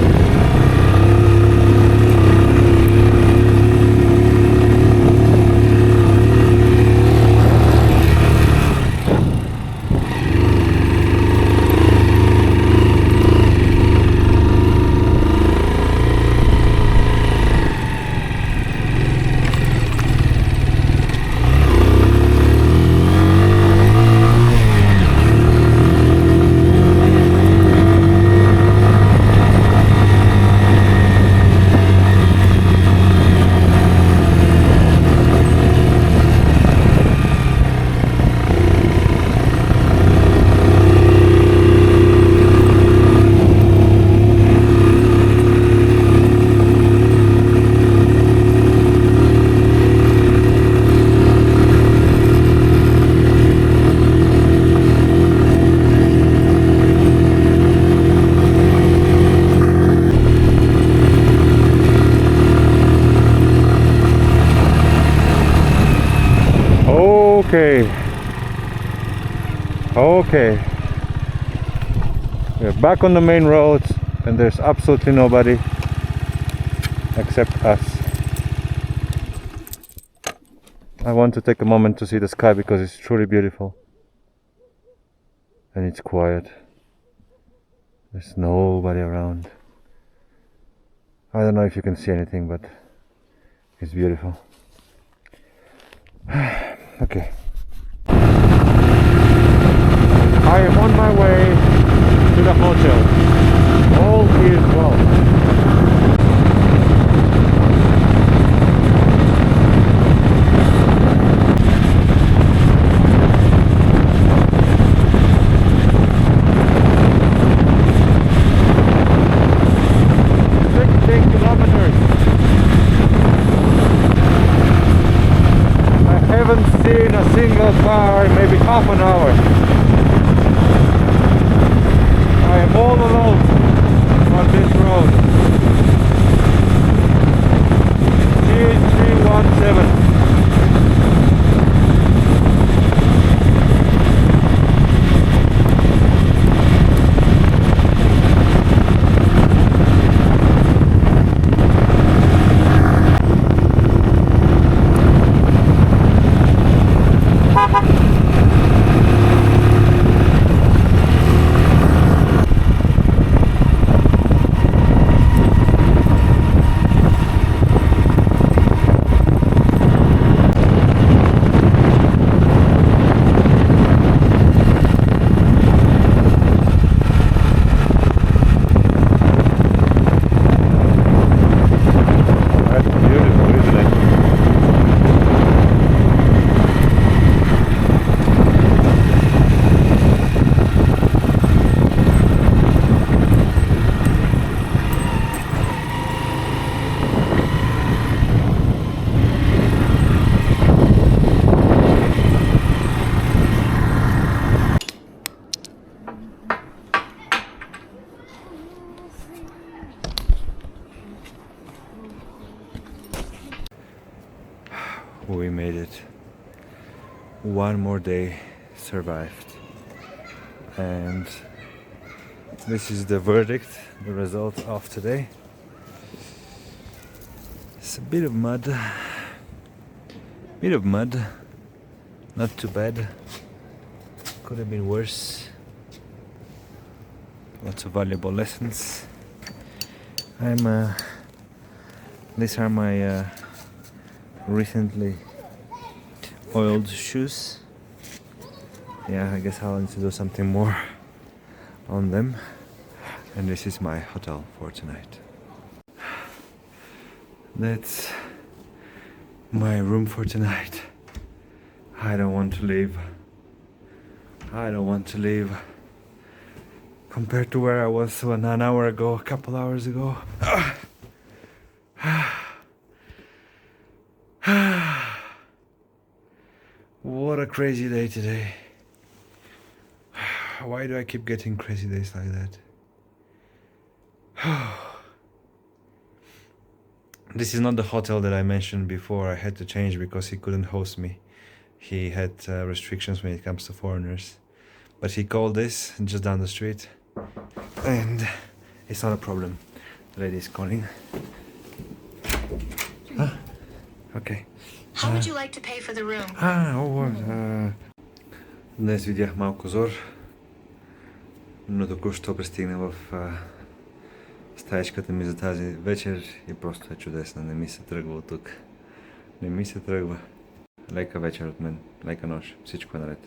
Okay, we're back on the main road and there's absolutely nobody except us. I want to take a moment to see the sky because it's truly beautiful and it's quiet. There's nobody around. I don't know if you can see anything, but it's beautiful. Okay. I am on my way to the hotel. All is well. Seen a single car in maybe half an hour. I am all alone on this road. G317. We made it. One more day survived. And this is the verdict, the result of today. It's a bit of mud. Not too bad. Could have been worse. Lots of valuable lessons. These are my recently oiled shoes. Yeah, I guess I'll need to do something more on them. And this is my hotel for tonight. That's my room for tonight. I don't want to leave. Compared to where I was an hour ago, a couple hours ago. What a crazy day today. Why do I keep getting crazy days like that? This is not the hotel that I mentioned before. I had to change because he couldn't host me. He had restrictions when it comes to foreigners. But he called this just down the street. And it's not a problem. The lady is calling. Huh? Okay. How would you like to pay for the room? Днес видях малко зор, но току-що пристигна в стаечката ми за тази вечер и просто е чудесна. Не ми се тръгва от тук. Лека вечер от мен, лека нощ, всичко е наред.